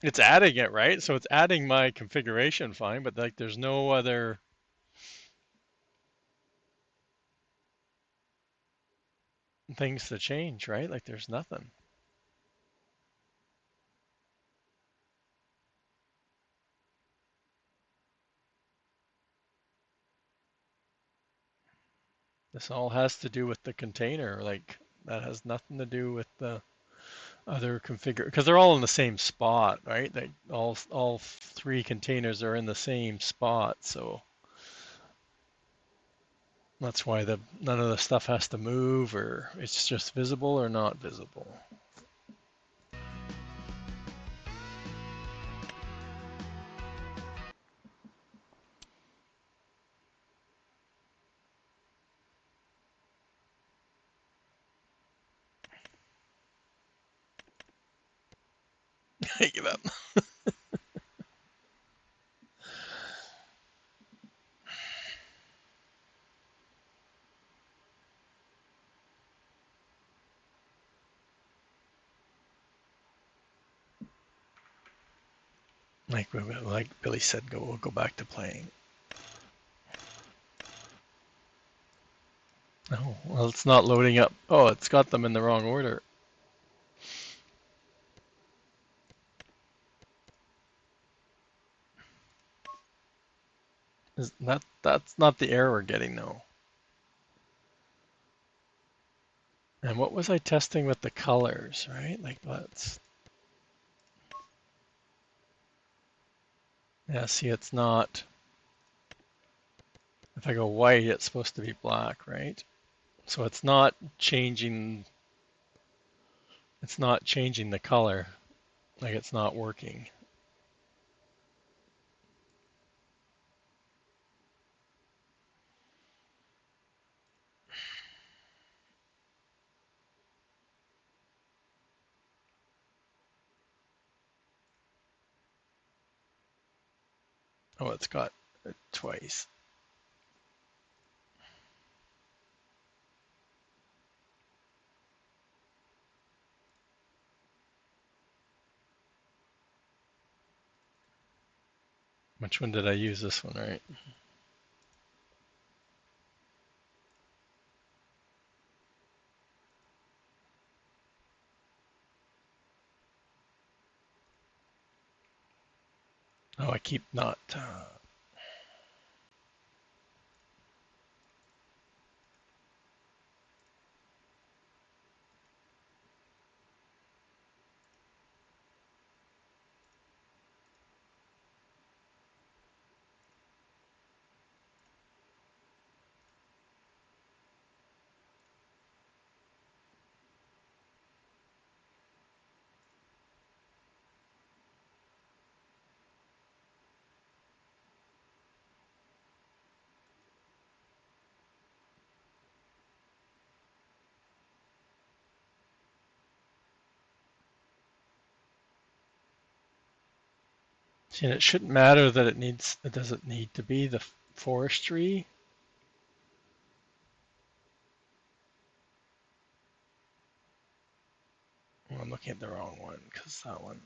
It's adding it, right? So it's adding my configuration fine, but like there's no other things to change, right? Like there's nothing. This all has to do with the container. Like that has nothing to do with the other configure because they're all in the same spot, right? They all three containers are in the same spot, so that's why the none of the stuff has to move or it's just visible or not visible. I give up. Like Billy said, we'll go back to playing. Oh, well, it's not loading up. Oh, it's got them in the wrong order. That's not the error we're getting though. And what was I testing with the colors, right? Like let's. Yeah, see, it's not. If I go white, it's supposed to be black, right? So it's not changing. It's not changing the color. Like it's not working. Oh, it's got it twice. Which one did I use? This one, right? Oh, I keep not. See, and it shouldn't matter that it doesn't need to be the forestry. Well, I'm looking at the wrong one because that one.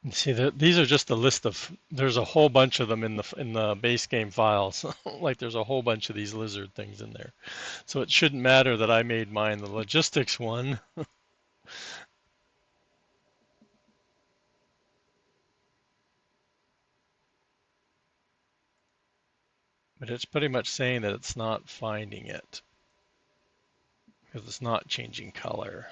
And see that these are just a list of. There's a whole bunch of them in the base game files. Like there's a whole bunch of these lizard things in there. So it shouldn't matter that I made mine the logistics one. But it's pretty much saying that it's not finding it because it's not changing color.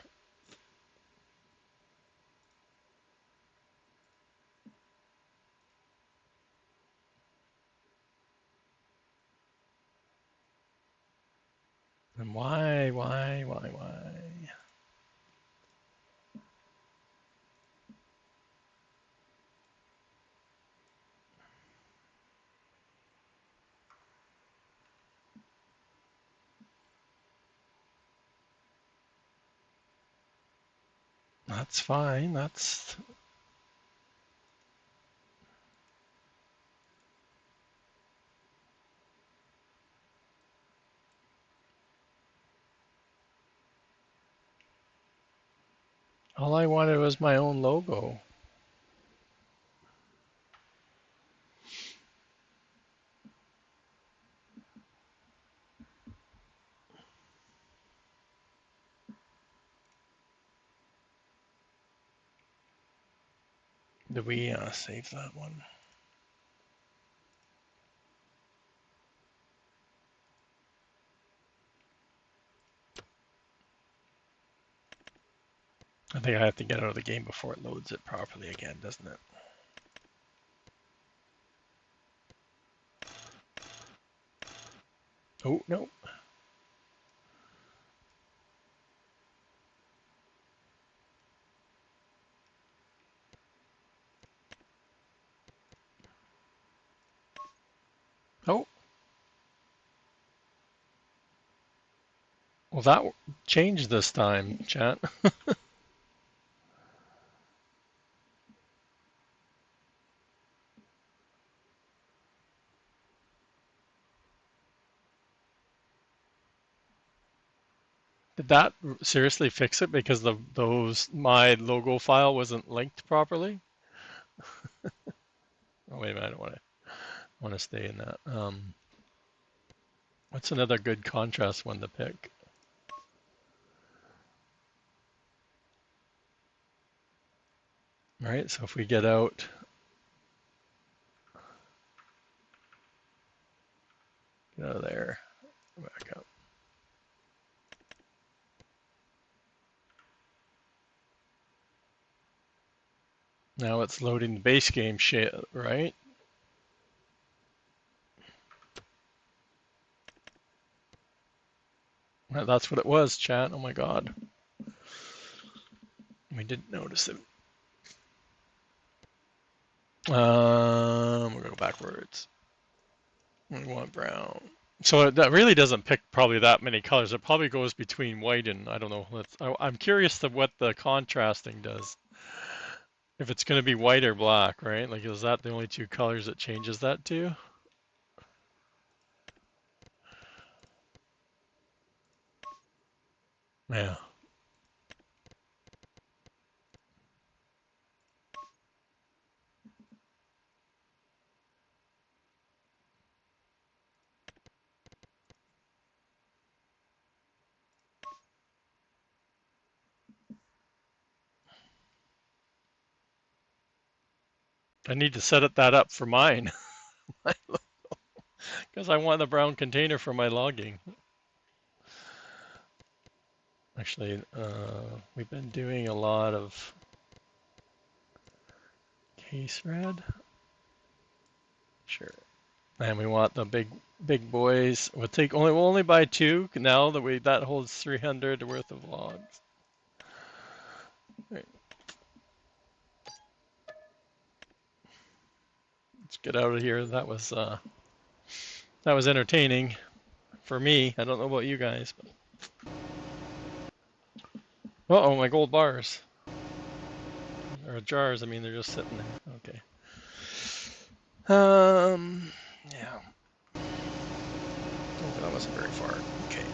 And why? That's fine. That's all I wanted was my own logo. Did we save that one? I think I have to get out of the game before it loads it properly again, doesn't it? Oh, no. Oh, well, that changed this time, chat. Did that seriously fix it because my logo file wasn't linked properly? Oh, wait a minute. I don't want to stay in that. What's another good contrast one to pick? All right, so if we get out, get out of there, go back up. Now it's loading the base game shit, right? That's what it was, chat. Oh my god. We didn't notice it. We're going to go backwards. We want brown. So that really doesn't pick probably that many colors. It probably goes between white and I don't know. I'm curious to what the contrasting does. If it's going to be white or black, right? Like, is that the only two colors it changes that to? Yeah. I need to set that up for mine because I want a brown container for my logging. Actually, we've been doing a lot of case red. Sure. And we want the big boys. We'll only buy two now that holds 300 worth of logs. Right. Let's get out of here. That was entertaining for me. I don't know about you guys, but uh-oh, my gold bars or jars. I mean, they're just sitting there. Okay. Yeah. Oh, that wasn't very far. Okay.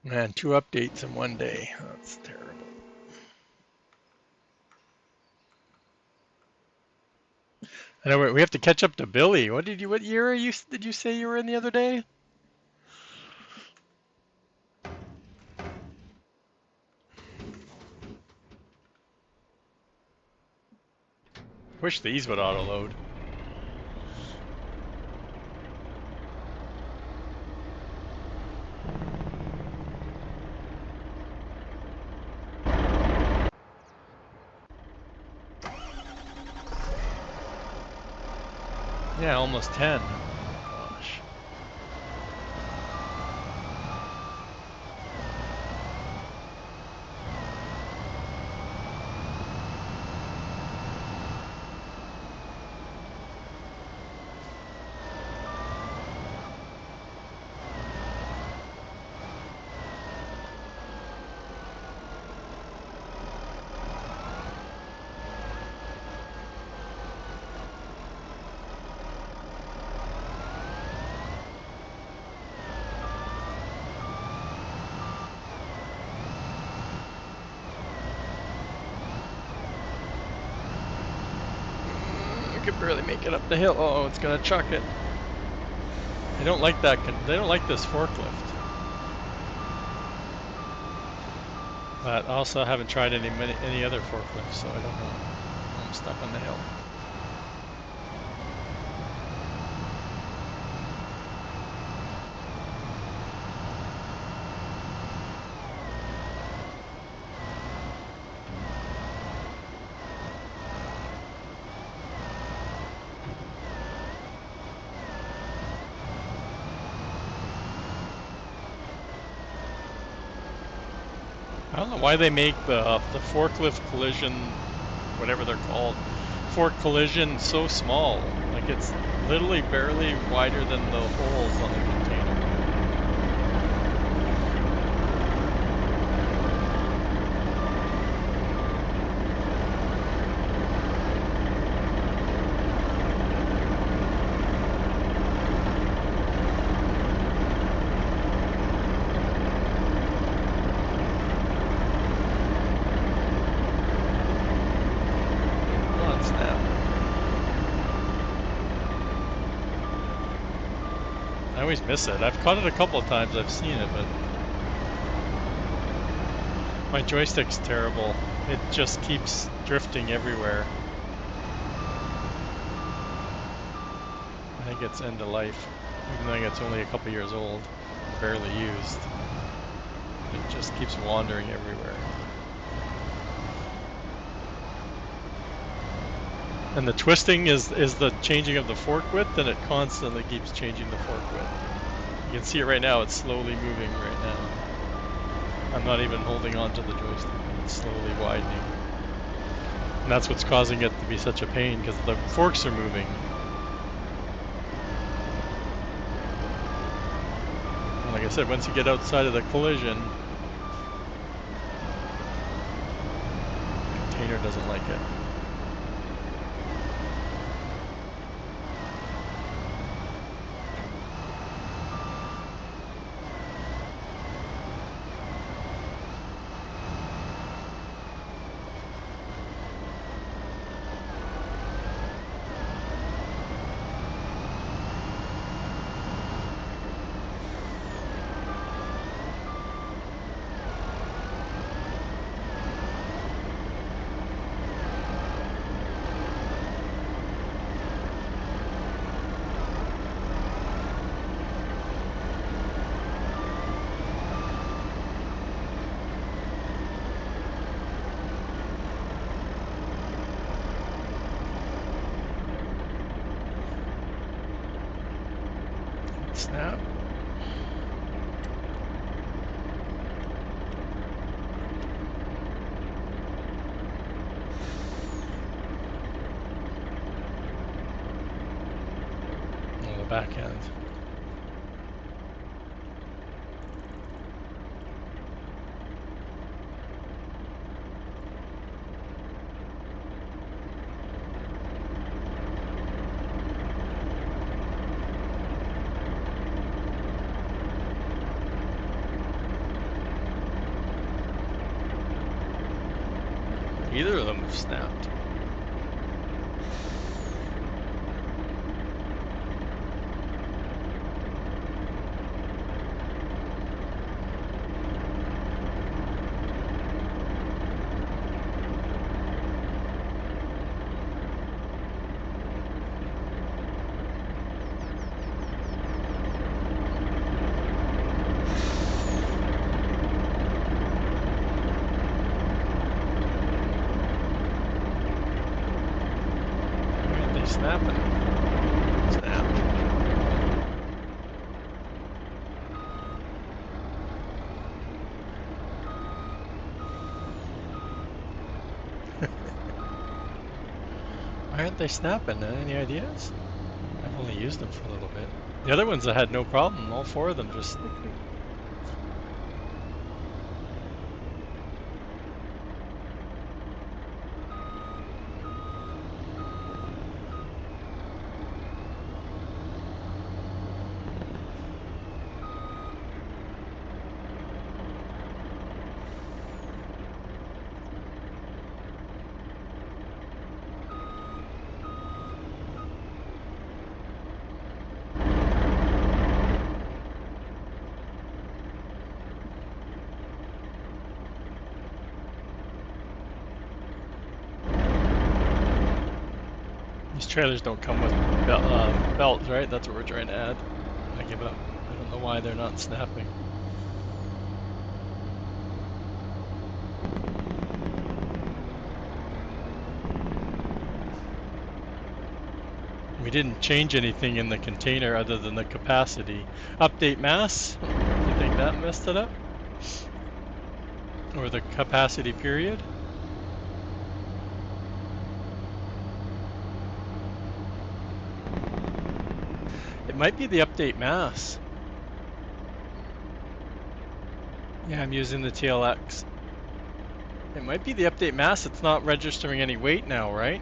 Man, 2 updates in one day. That's terrible. I know we have to catch up to Billy. What year did you say you were in the other day? Wish these would auto load. Yeah, almost 10. Oh, gosh. I could barely make it up the hill. Oh, it's gonna chuck it. They don't like that. They don't like this forklift. But I also haven't tried any other forklifts, so I don't know. I'm stuck on the hill. I don't know why they make the forklift collision, whatever they're called, fork collision so small. Like it's literally barely wider than the holes on the container. I always miss it. I've caught it a couple of times. I've seen it, but my joystick's terrible. It just keeps drifting everywhere. I think it's end of life, even though it's only a couple years old, barely used. It just keeps wandering everywhere. And the twisting is the changing of the fork width, and it constantly keeps changing the fork width. You can see it right now, it's slowly moving right now. I'm not even holding on to the joystick, it's slowly widening. And that's what's causing it to be such a pain, because the forks are moving. And like I said, once you get outside of the collision, the container doesn't like it. snap. On the back end. Either of them have snapped. Snapping. Snapped. Why aren't they snapping? Any ideas? I've only used them for a little bit. The other ones I had no problem. All four of them just... These trailers don't come with belts, right? That's what we're trying to add. I give up. I don't know why they're not snapping. We didn't change anything in the container other than the capacity. Update mass? Do you think that messed it up? Or the capacity period? It might be the update mass. Yeah, I'm using the TLX. It might be the update mass. It's not registering any weight now, right?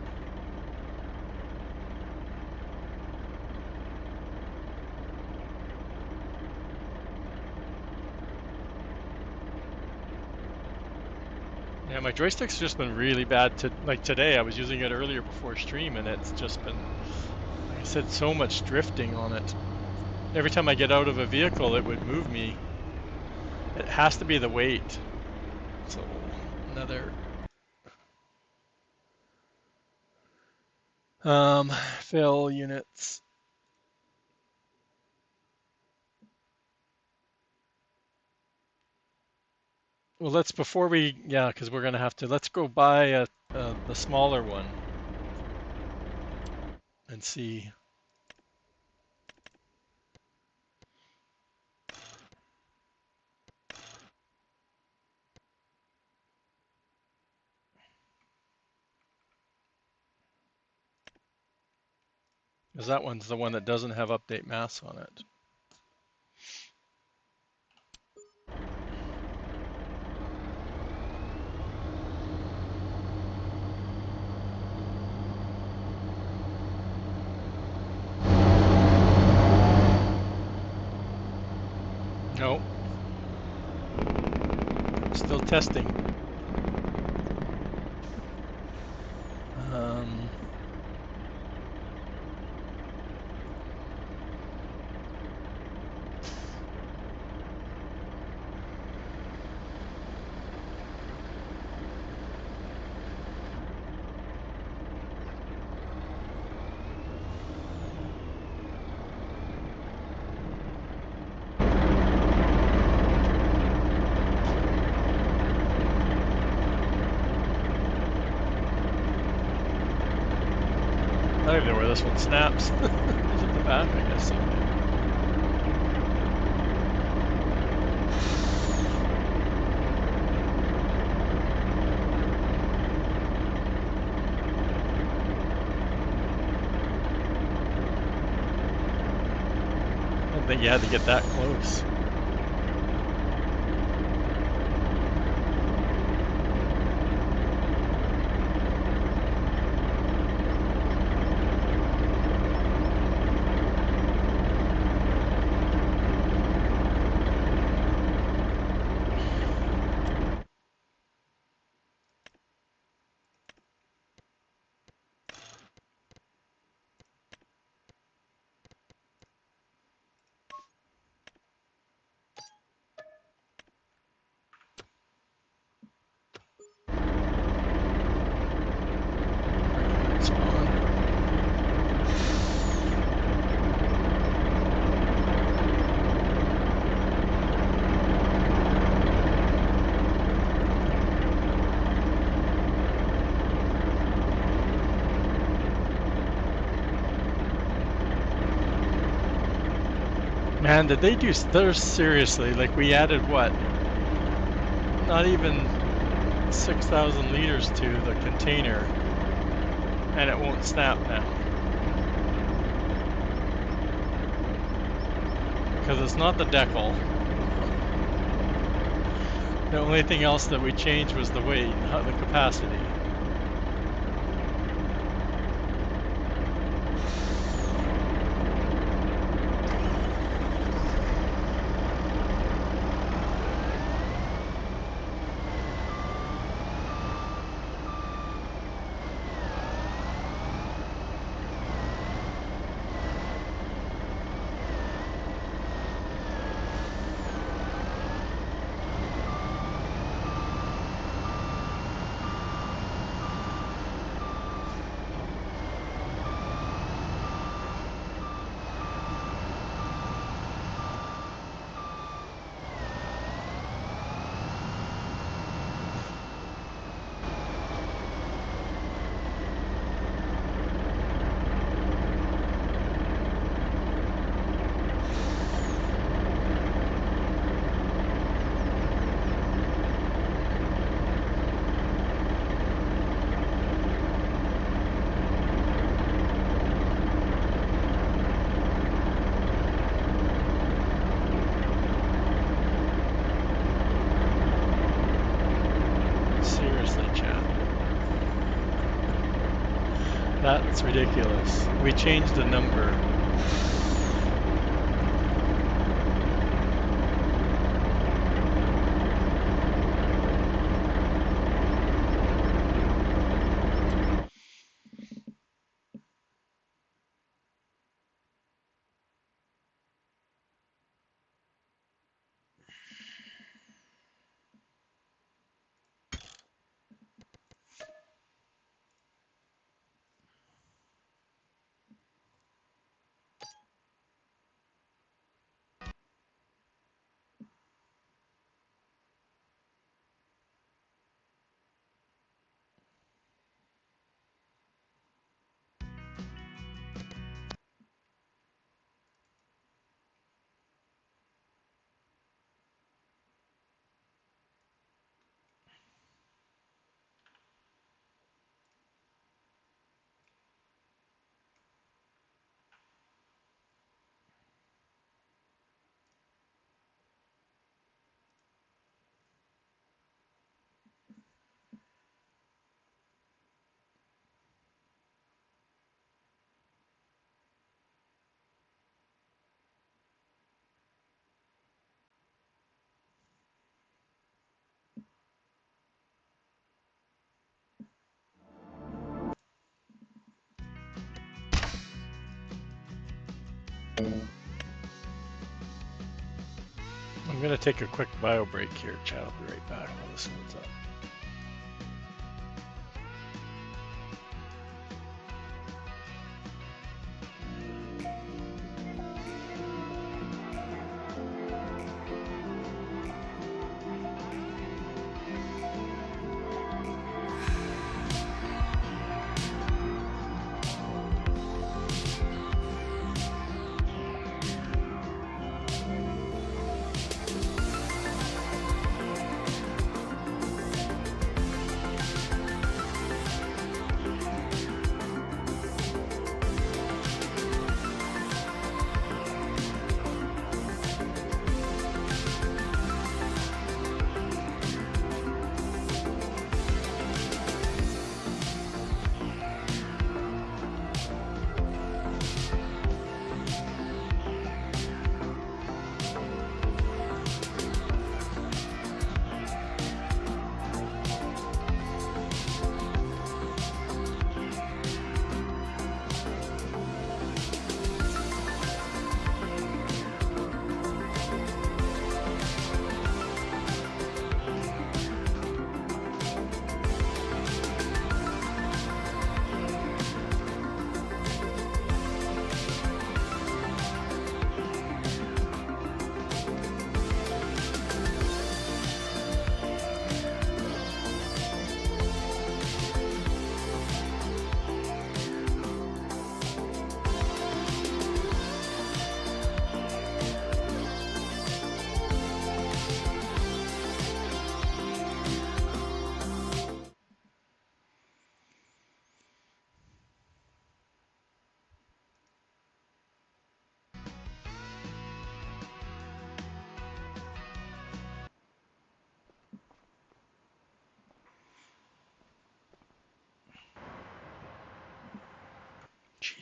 Yeah, my joystick's just been really bad. Like today, I was using it earlier before stream, and it's just been, like I said, so much drifting on it. Every time I get out of a vehicle, it would move me. It has to be the weight. So another fill units. Well, let's before we because we're gonna have to. Let's go buy the smaller one and see. Because that one's the one that doesn't have update mass on it. No. Still testing. I don't even know where this one snaps. Is it the back? I guess so. that you had to get that close. Man, did they do theirs seriously? Like, we added what? Not even 6,000 liters to the container, and it won't snap now. Because it's not the decal. The only thing else that we changed was the weight, the capacity. That's ridiculous. We changed the number. I'm going to take a quick bio break here, chat. I'll be right back while this loads up.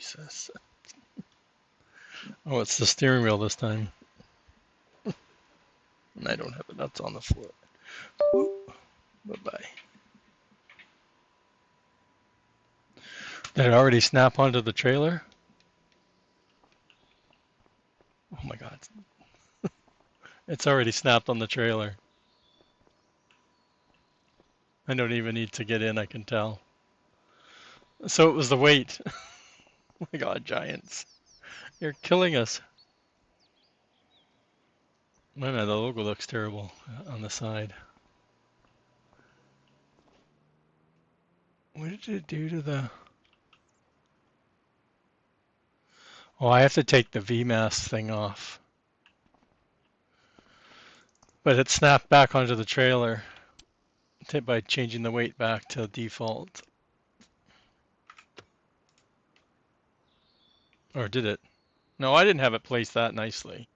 Jesus. Oh, it's the steering wheel this time. And I don't have the nuts on the floor. Bye-bye. Did it already snap onto the trailer? Oh my God. It's already snapped on the trailer. I don't even need to get in, I can tell. So it was the weight. Oh my God, giants. You're killing us. Man, the logo looks terrible on the side. What did it do to the... Oh, I have to take the VMAS thing off. But it snapped back onto the trailer by changing the weight back to default. Or did it? No, I didn't have it placed that nicely.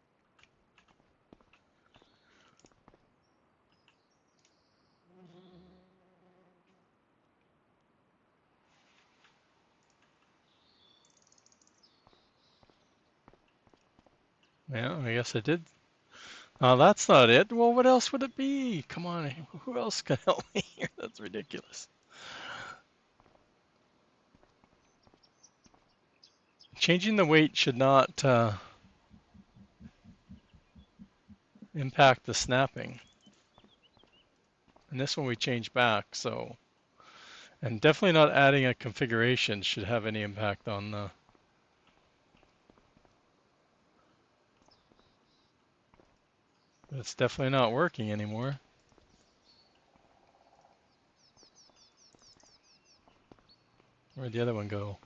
Yeah, I guess I did. That's not it. Well, what else would it be? Come on, who else can help me here? That's ridiculous. Changing the weight should not impact the snapping. And this one we changed back, so... And definitely not adding a configuration should have any impact on the... It's definitely not working anymore. Where'd the other one go?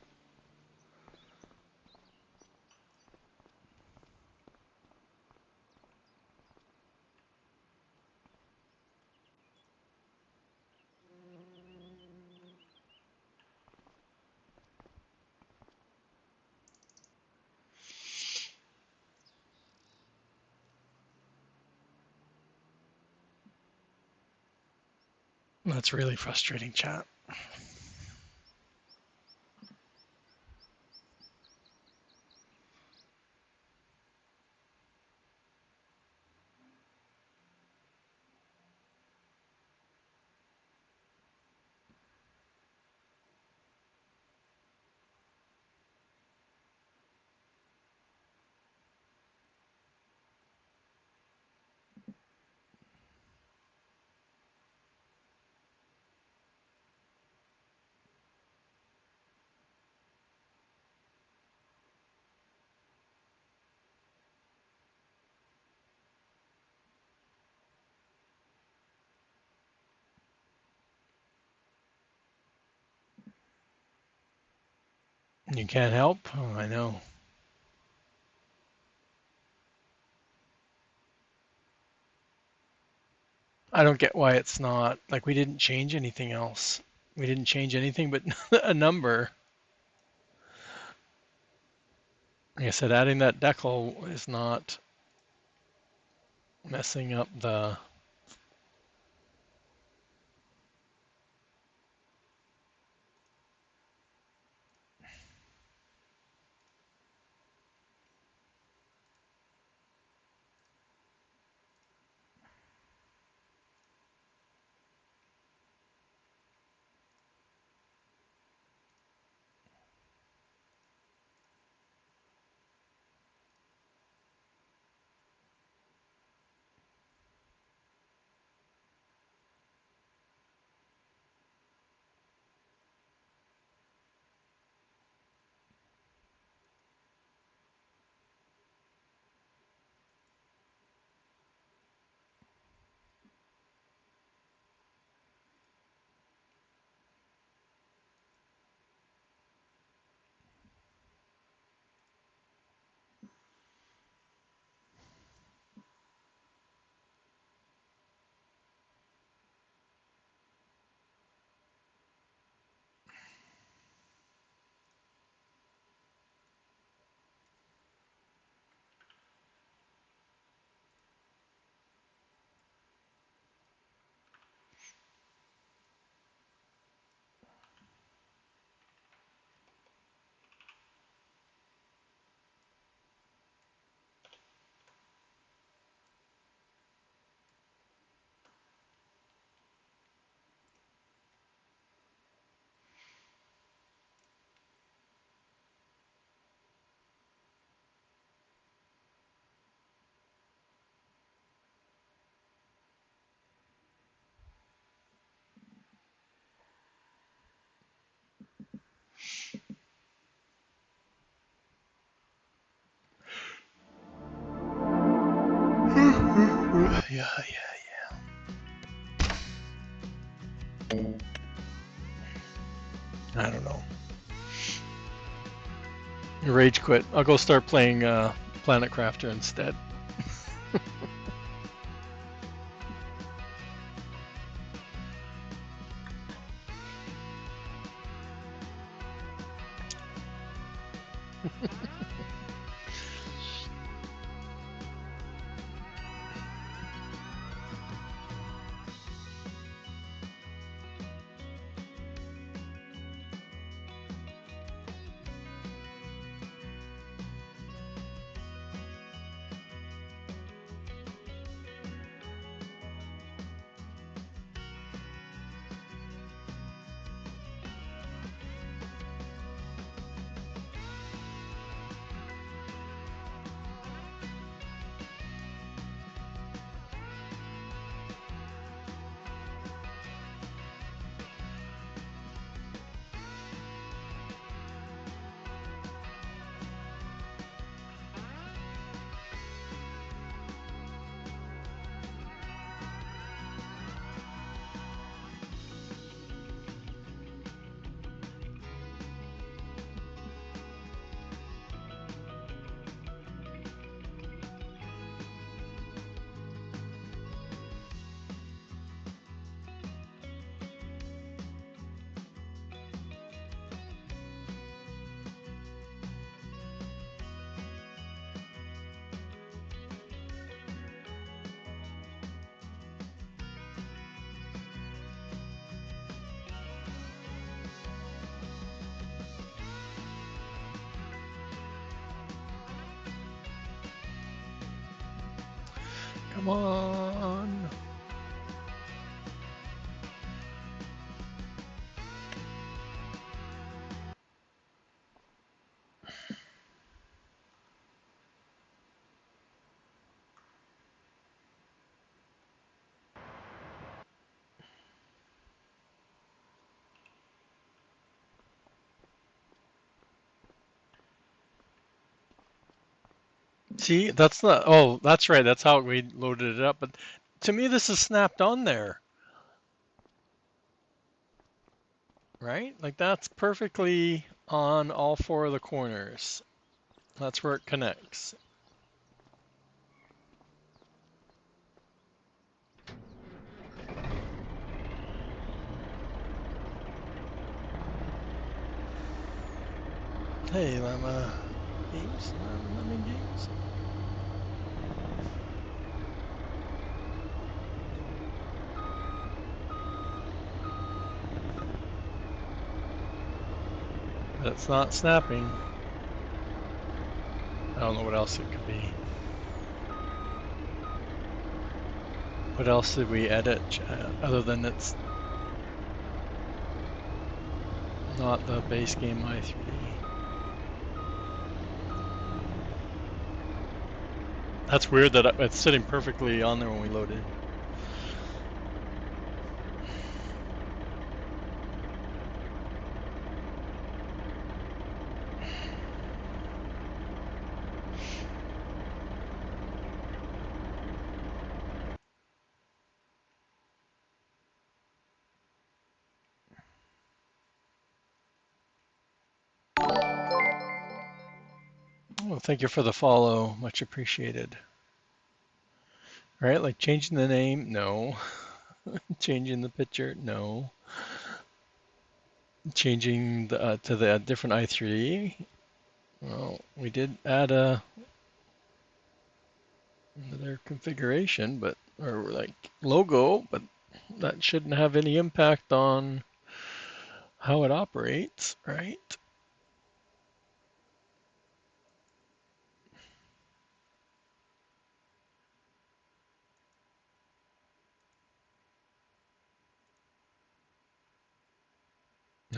That's really frustrating, chat. You can't help? Oh, I know. I don't get why it's not. Like, we didn't change anything else. We didn't change anything but a number. Like I said, adding that decal is not messing up the... yeah. I don't know. Rage quit. I'll go start playing Planet Crafter instead. Come on. See, that's not. Oh, that's right. That's how we loaded it up. But to me, this is snapped on there, right? Like that's perfectly on all four of the corners. That's where it connects. Hey, Llama Games, Llama Games. But it's not snapping. I don't know what else it could be. What else did we edit other than it's not the base game i3D? That's weird that it's sitting perfectly on there when we loaded. Well, thank you for the follow. Much appreciated. All right, like changing the name? No. Changing the picture? No. Changing to the different i3D? Well, we did add another configuration, but or like logo, but that shouldn't have any impact on how it operates, right?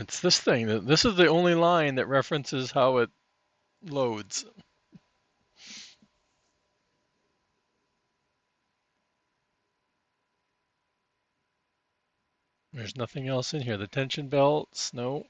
It's this thing. This is the only line that references how it loads. There's nothing else in here. The tension belts, no.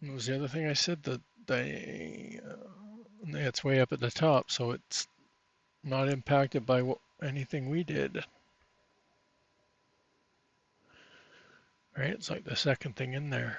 What was the other thing I said? That it's way up at the top, so it's not impacted by anything we did. Right? It's like the second thing in there.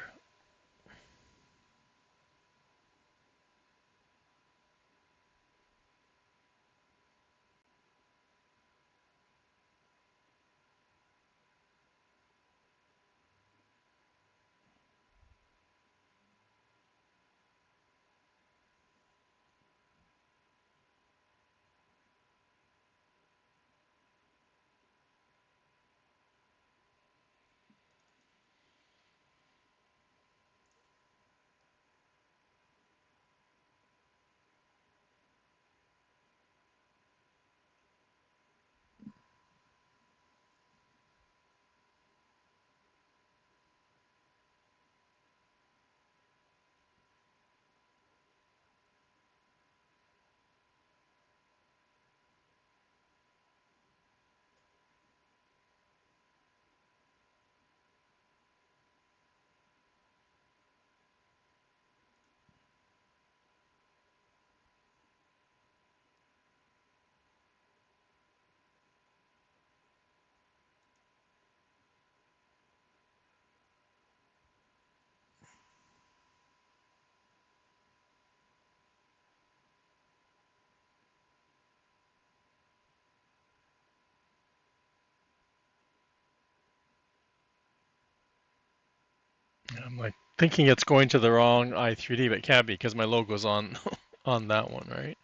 I'm like thinking it's going to the wrong i3D, but it can't be because my logo's on on that one, right?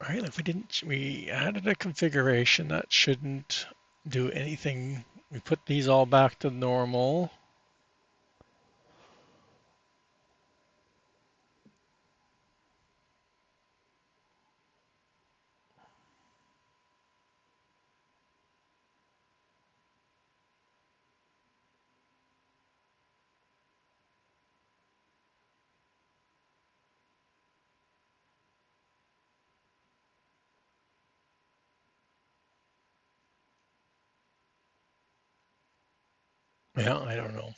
All right, if we added a configuration that shouldn't do anything. We put these all back to normal. Yeah, I don't know.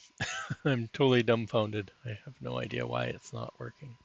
I'm totally dumbfounded. I have no idea why it's not working.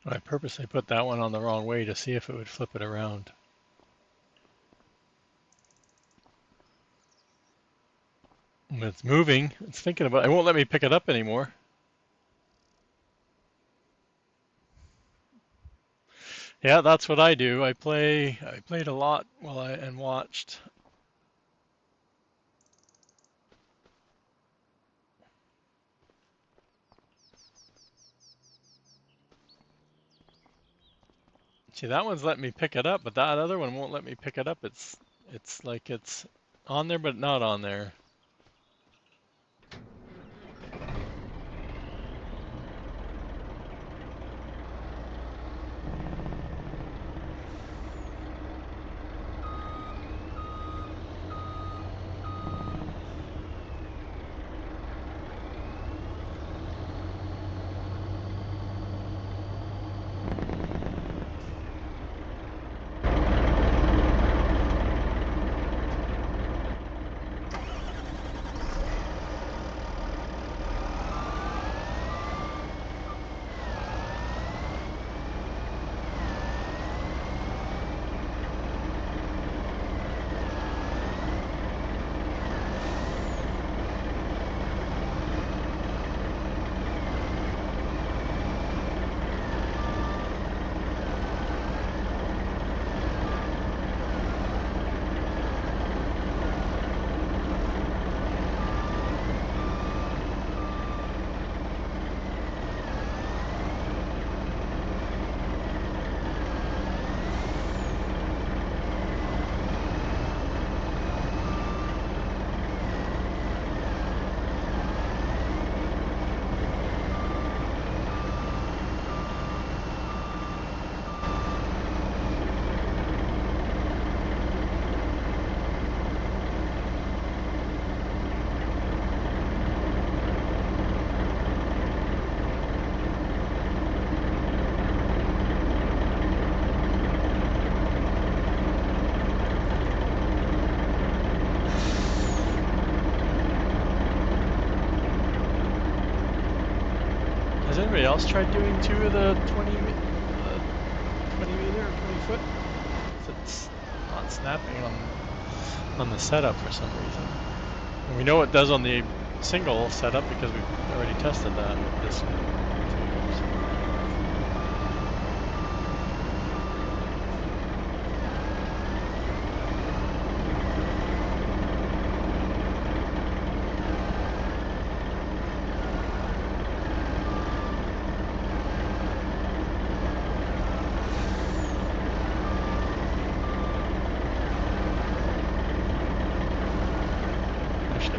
I purposely put that one on the wrong way to see if it would flip it around. And it's moving. It's thinking about it. It won't let me pick it up anymore. Yeah, that's what I do. I played a lot and watched. See, that one's letting me pick it up, but that other one won't let me pick it up. It's like it's on there but not on there. anybody else tried doing 2 of the 20 meter or 20 foot? It's not snapping on the setup for some reason. And we know it does on the single setup because we've already tested that with this one.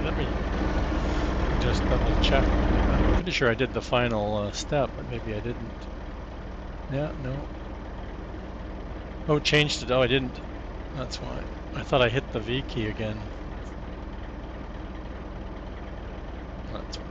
Let me just double check. I'm pretty sure I did the final step, but maybe I didn't. Yeah, no. Oh, changed it. Oh, I didn't. That's why. I thought I hit the V key again. That's why.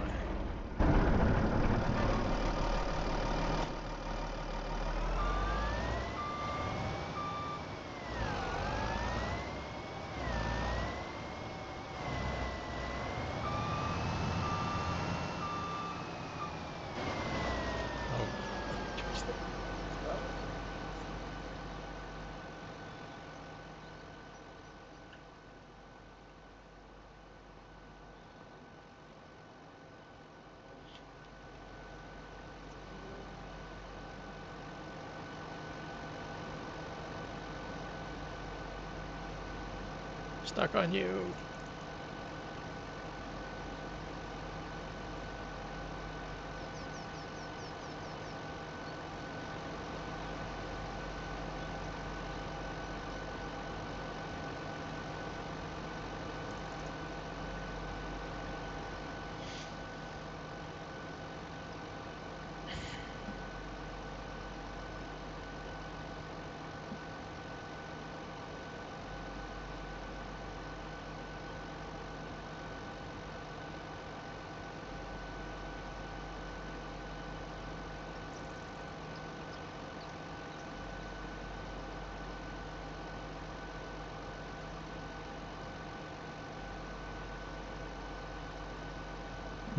Stuck on you.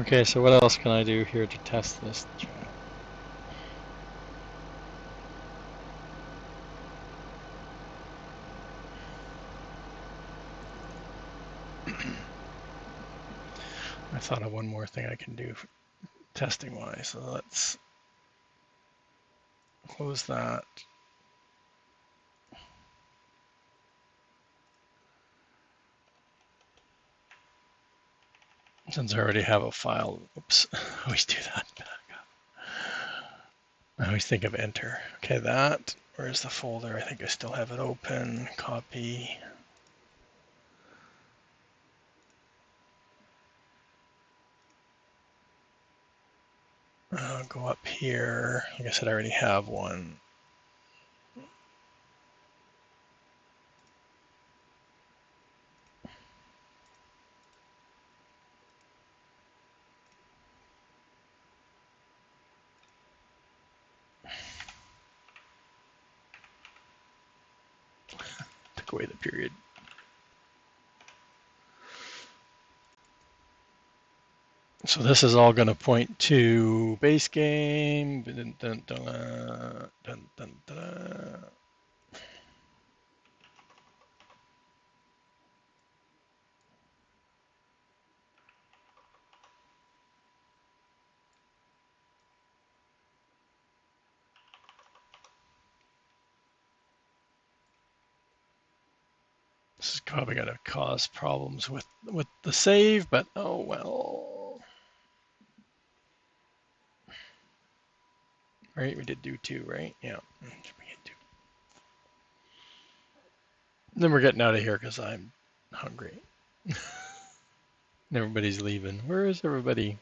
Okay, so what else can I do here to test this job? I thought of one more thing I can do testing wise. So let's close that. Since I already have a file, oops, I always do that. I always think of enter. Okay, that, where's the folder? I think I still have it open. Copy. Go up here. Like I said, I already have one. Took away the period. So this is all going to point to base game. Dun, dun, dun, dun, dun, dun. This is probably going to cause problems with the save, but oh well. Right, we did do 2, right? Yeah. Then we're getting out of here because I'm hungry. Everybody's leaving. Where is everybody?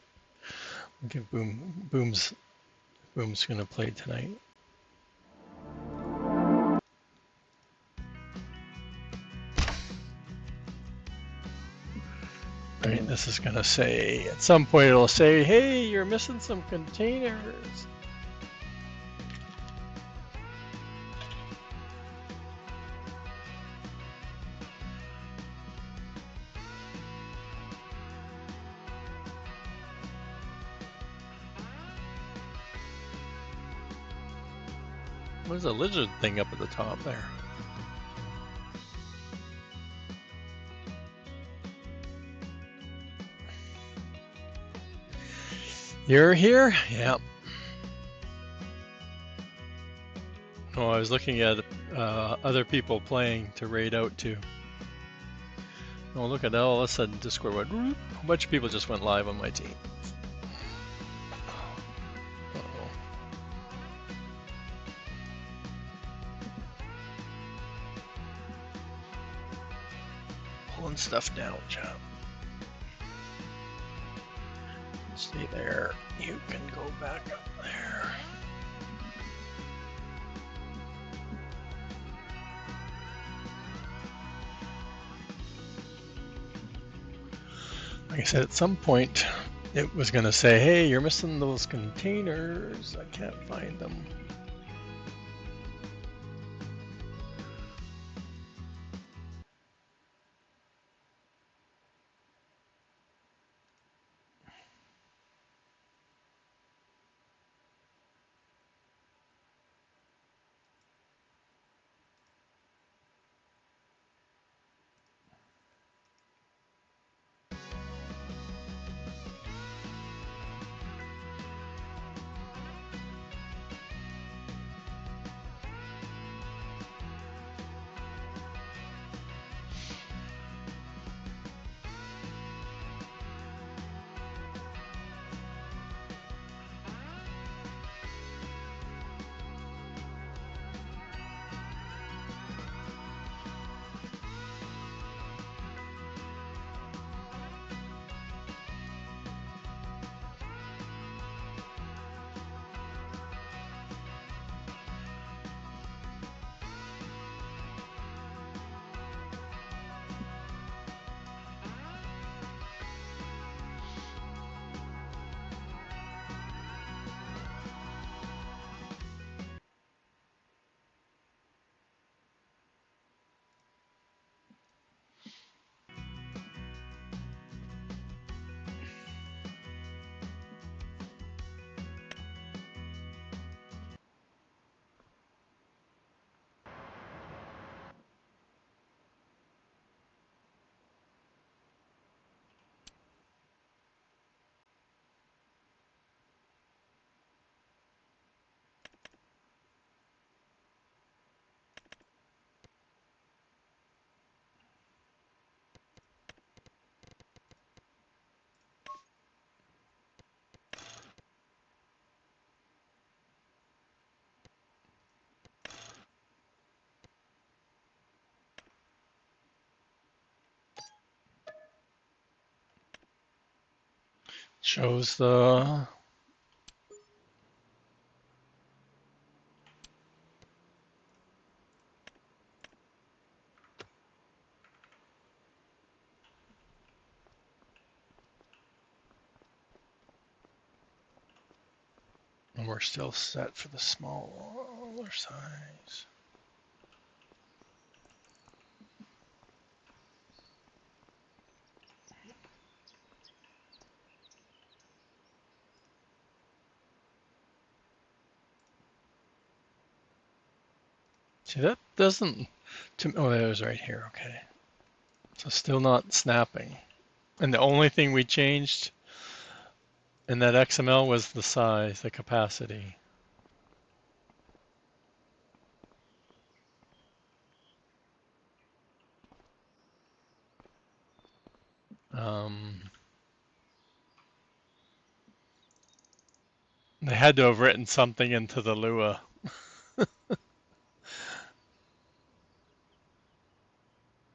Okay, Boom's gonna play tonight. Right, this is gonna say, at some point it'll say, hey, you're missing some containers. There's a lizard thing up at the top there. You're here? Yeah. Oh, I was looking at other people playing to raid out to. Oh, look at that. All of a sudden, Discord went, whoop. A bunch of people just went live on my team. Uh-oh. Pulling stuff down, chat. Stay there. You can go back up there. Like I said, at some point, it was going to say, hey, you're missing those containers. I can't find them. Shows the... And we're still set for the smaller size. See, that doesn't... Oh, it was right here. Okay. So still not snapping. And the only thing we changed in that XML was the size, the capacity. They had to have written something into the Lua.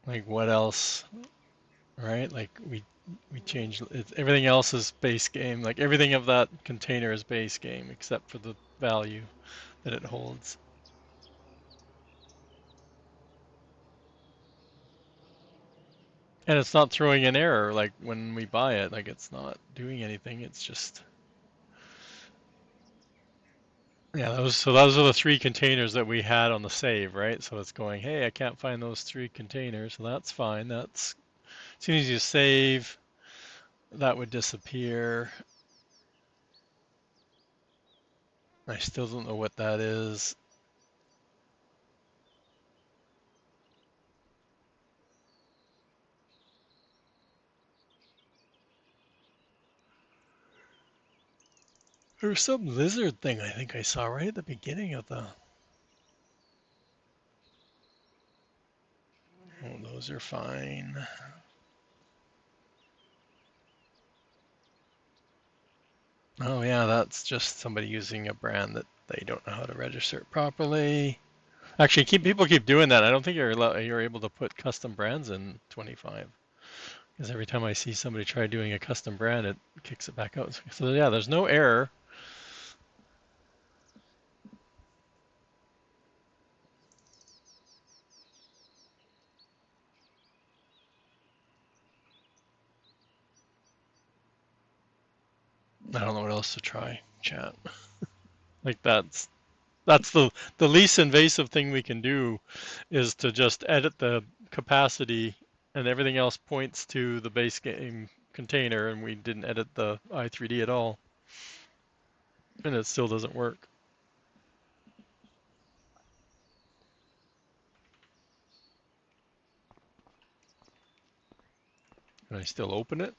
Like what else, right? Like we changed it, everything else is base game. Like everything of that container is base game except for the value that it holds. And it's not throwing an error like when we buy it. Like it's not doing anything. It's just yeah. Those are the three containers that we had on the save, right? So it's going, hey, I can't find those three containers, so that's fine. That's as soon as you save, that would disappear. I still don't know what that is. There was some lizard thing I think I saw right at the beginning of the. Oh, those are fine. Oh yeah, that's just somebody using a brand that they don't know how to register it properly. Actually, people keep doing that. I don't think you're able to put custom brands in 25 because every time I see somebody try doing a custom brand, it kicks it back out. So yeah, there's no error. I don't know what else to try. Chat. Like that's the least invasive thing we can do is to just edit the capacity and everything else points to the base game container and we didn't edit the i3D at all and it still doesn't work. Can I still open it?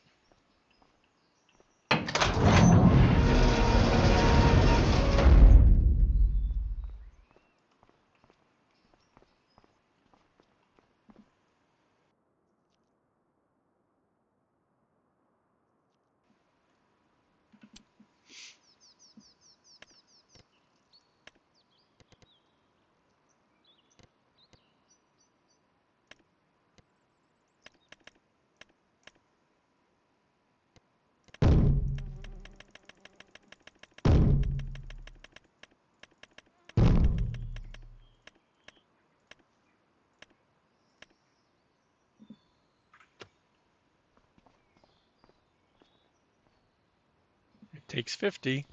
It takes 50.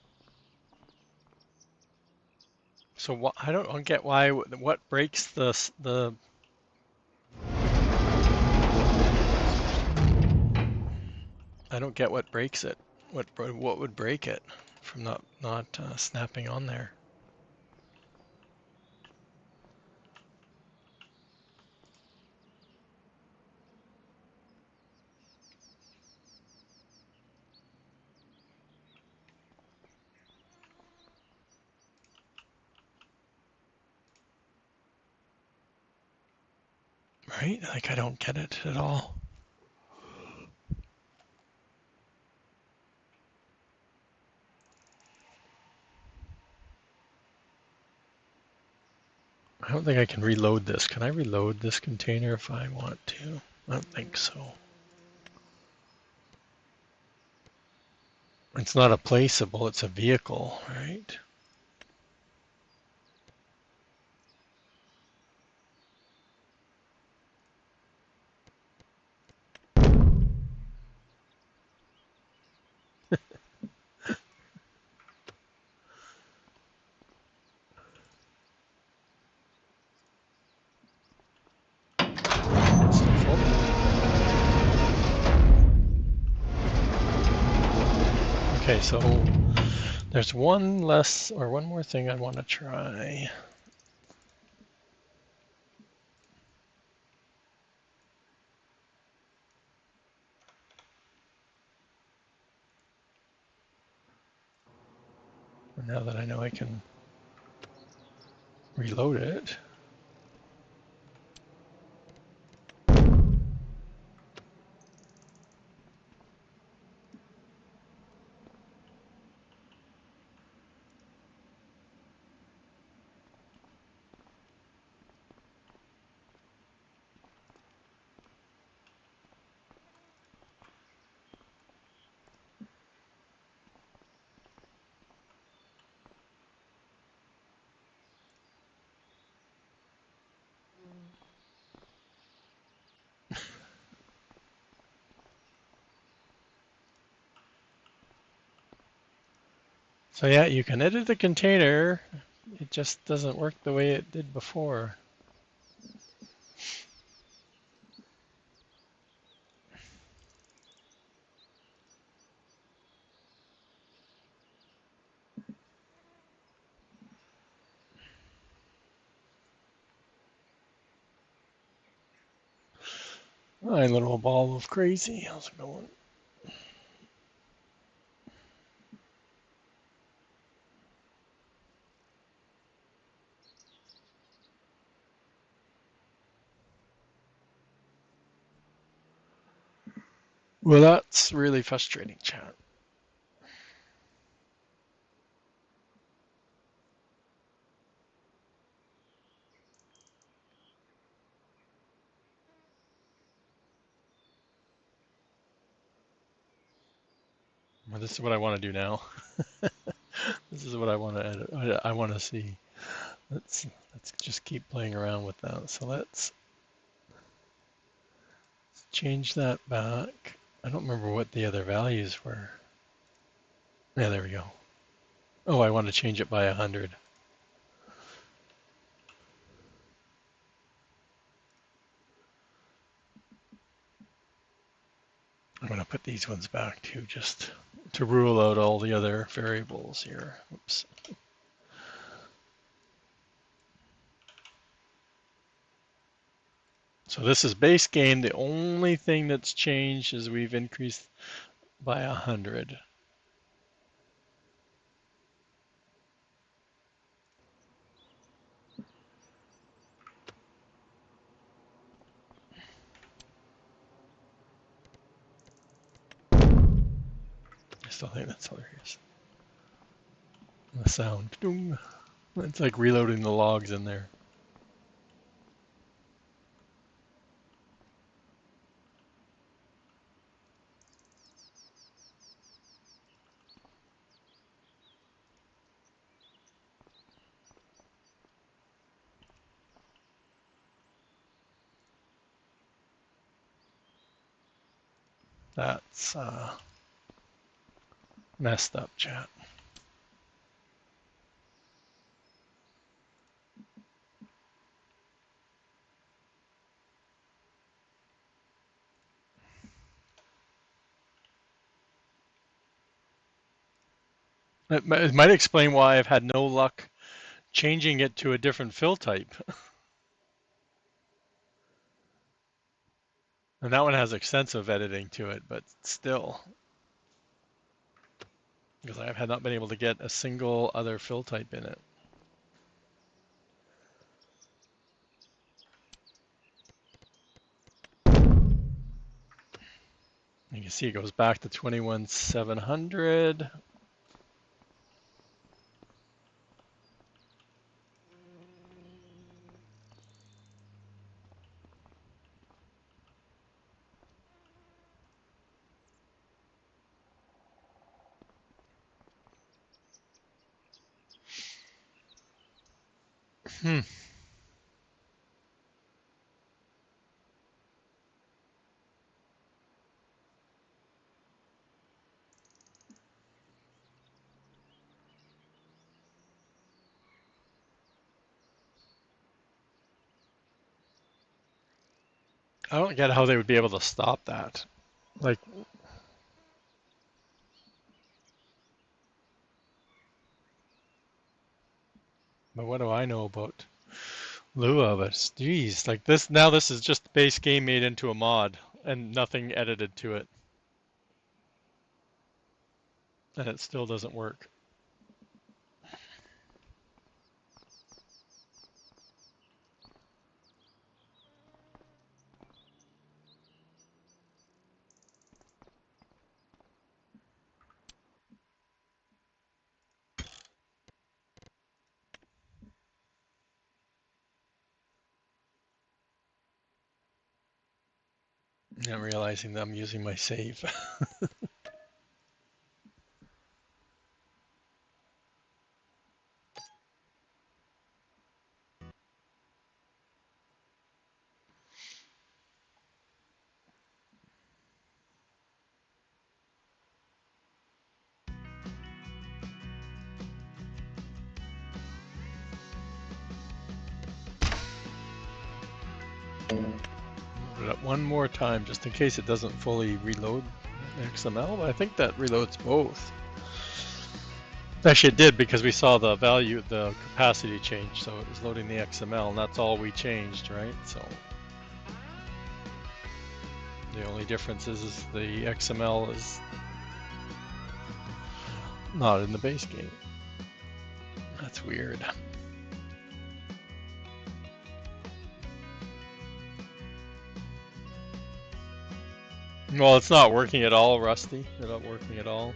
So what, I don't get why, what breaks the I don't get what breaks it. What would break it from not snapping on there? Right? Like I don't get it at all. I don't think I can reload this. Can I reload this container if I want to? I don't think so. It's not a placeable, it's a vehicle, right? Still full. Okay, so there's one more thing I want to try. Now that I know I can reload it. So yeah, you can edit the container. It just doesn't work the way it did before. My little ball of crazy. How's it going? Well, that's really frustrating, chat. Well, this is what I want to do now. This is what I want to edit. I want to see. Let's just keep playing around with that. So let's change that back. I don't remember what the other values were. Yeah, there we go. Oh, I want to change it by 100. I'm going to put these ones back too, just to rule out all the other variables here. Oops. So this is base gain. The only thing that's changed is we've increased by 100. I still think that's hilarious. The sound. It's like reloading the logs in there. That's messed up, chat. It might explain why I've had no luck changing it to a different fill type. And that one has extensive editing to it, but still, because I have not been able to get a single other fill type in it. You can see it goes back to 21,700. Hmm. I don't get how they would be able to stop that. Like, but what do I know about Lua? But geez, like this now, this is just the base game made into a mod and nothing edited to it, and it still doesn't work. I'm realizing that I'm using my save. Load it up one more time just in case it doesn't fully reload XML. But I think that reloads both. Actually, it did because we saw the value, the capacity change. So it was loading the XML, and that's all we changed, right? So the only difference is the XML is not in the base game. That's weird. Well, it's not working at all, Rusty. They're not working at all.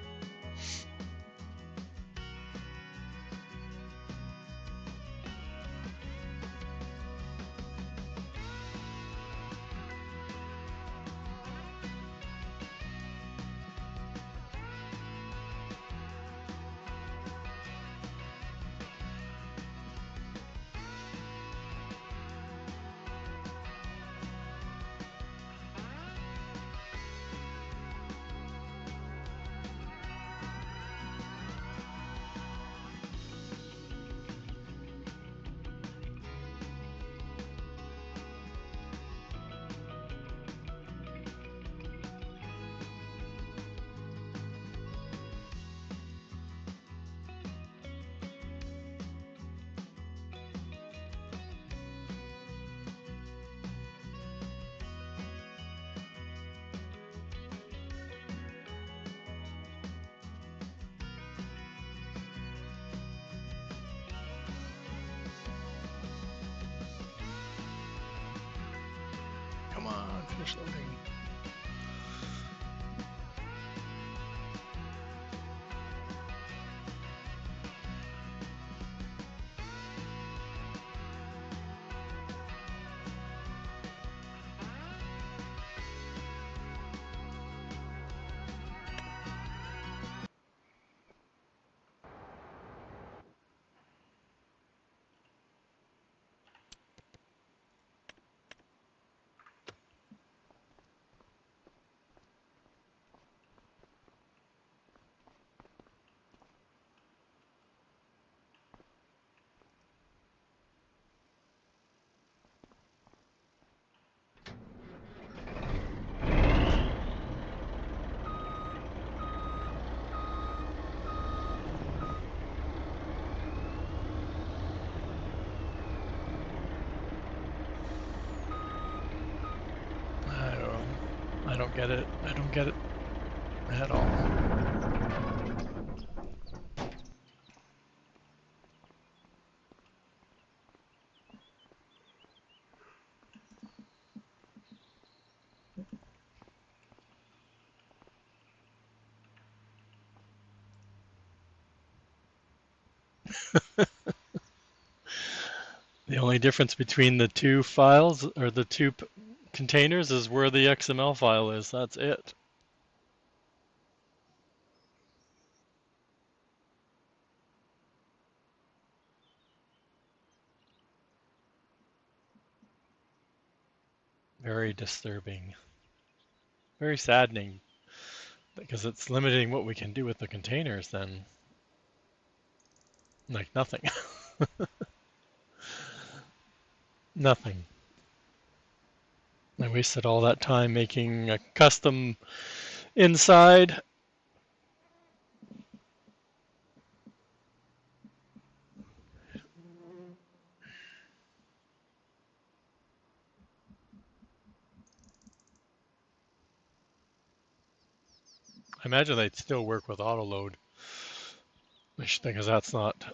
Come on, finish loading. I don't know. I don't get it. I don't get it at all. The only difference between the two files or the two containers is where the XML file is. That's it. Very disturbing. Very saddening because it's limiting what we can do with the containers then. Like nothing. Nothing. I wasted all that time making a custom inside. I imagine they'd still work with autoload, because that's not,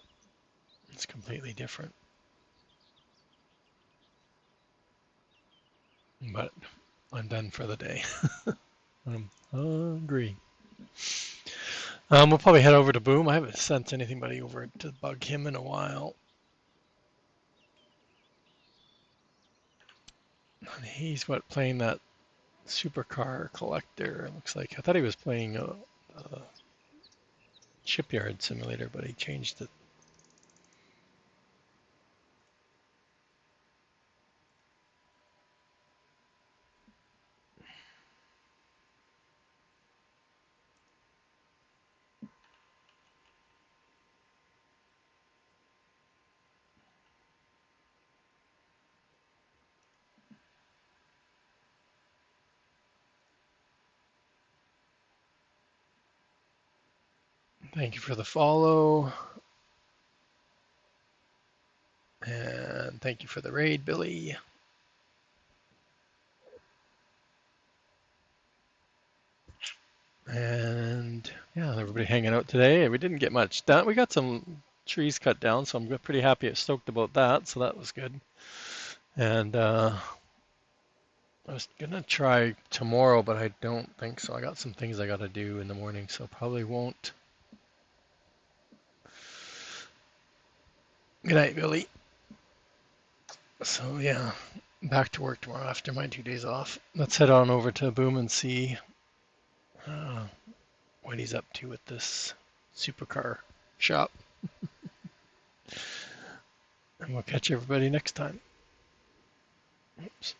it's completely different. But I'm done for the day. I'm hungry. We'll probably head over to Boom. I haven't sent anybody over to bug him in a while. And he's playing that supercar collector. Looks like I thought he was playing a shipyard simulator, but he changed it. Thank you for the follow. And thank you for the raid, Billy. And yeah, everybody hanging out today. We didn't get much done. We got some trees cut down, so I'm pretty happy, stoked about that. So that was good. And I was gonna try tomorrow, but I don't think so. I got some things I gotta do in the morning, so probably won't. Good night, Billy. So yeah, back to work tomorrow after my 2 days off. Let's head on over to Boom and see uh, what he's up to with this supercar shop. And we'll catch everybody next time. Oops.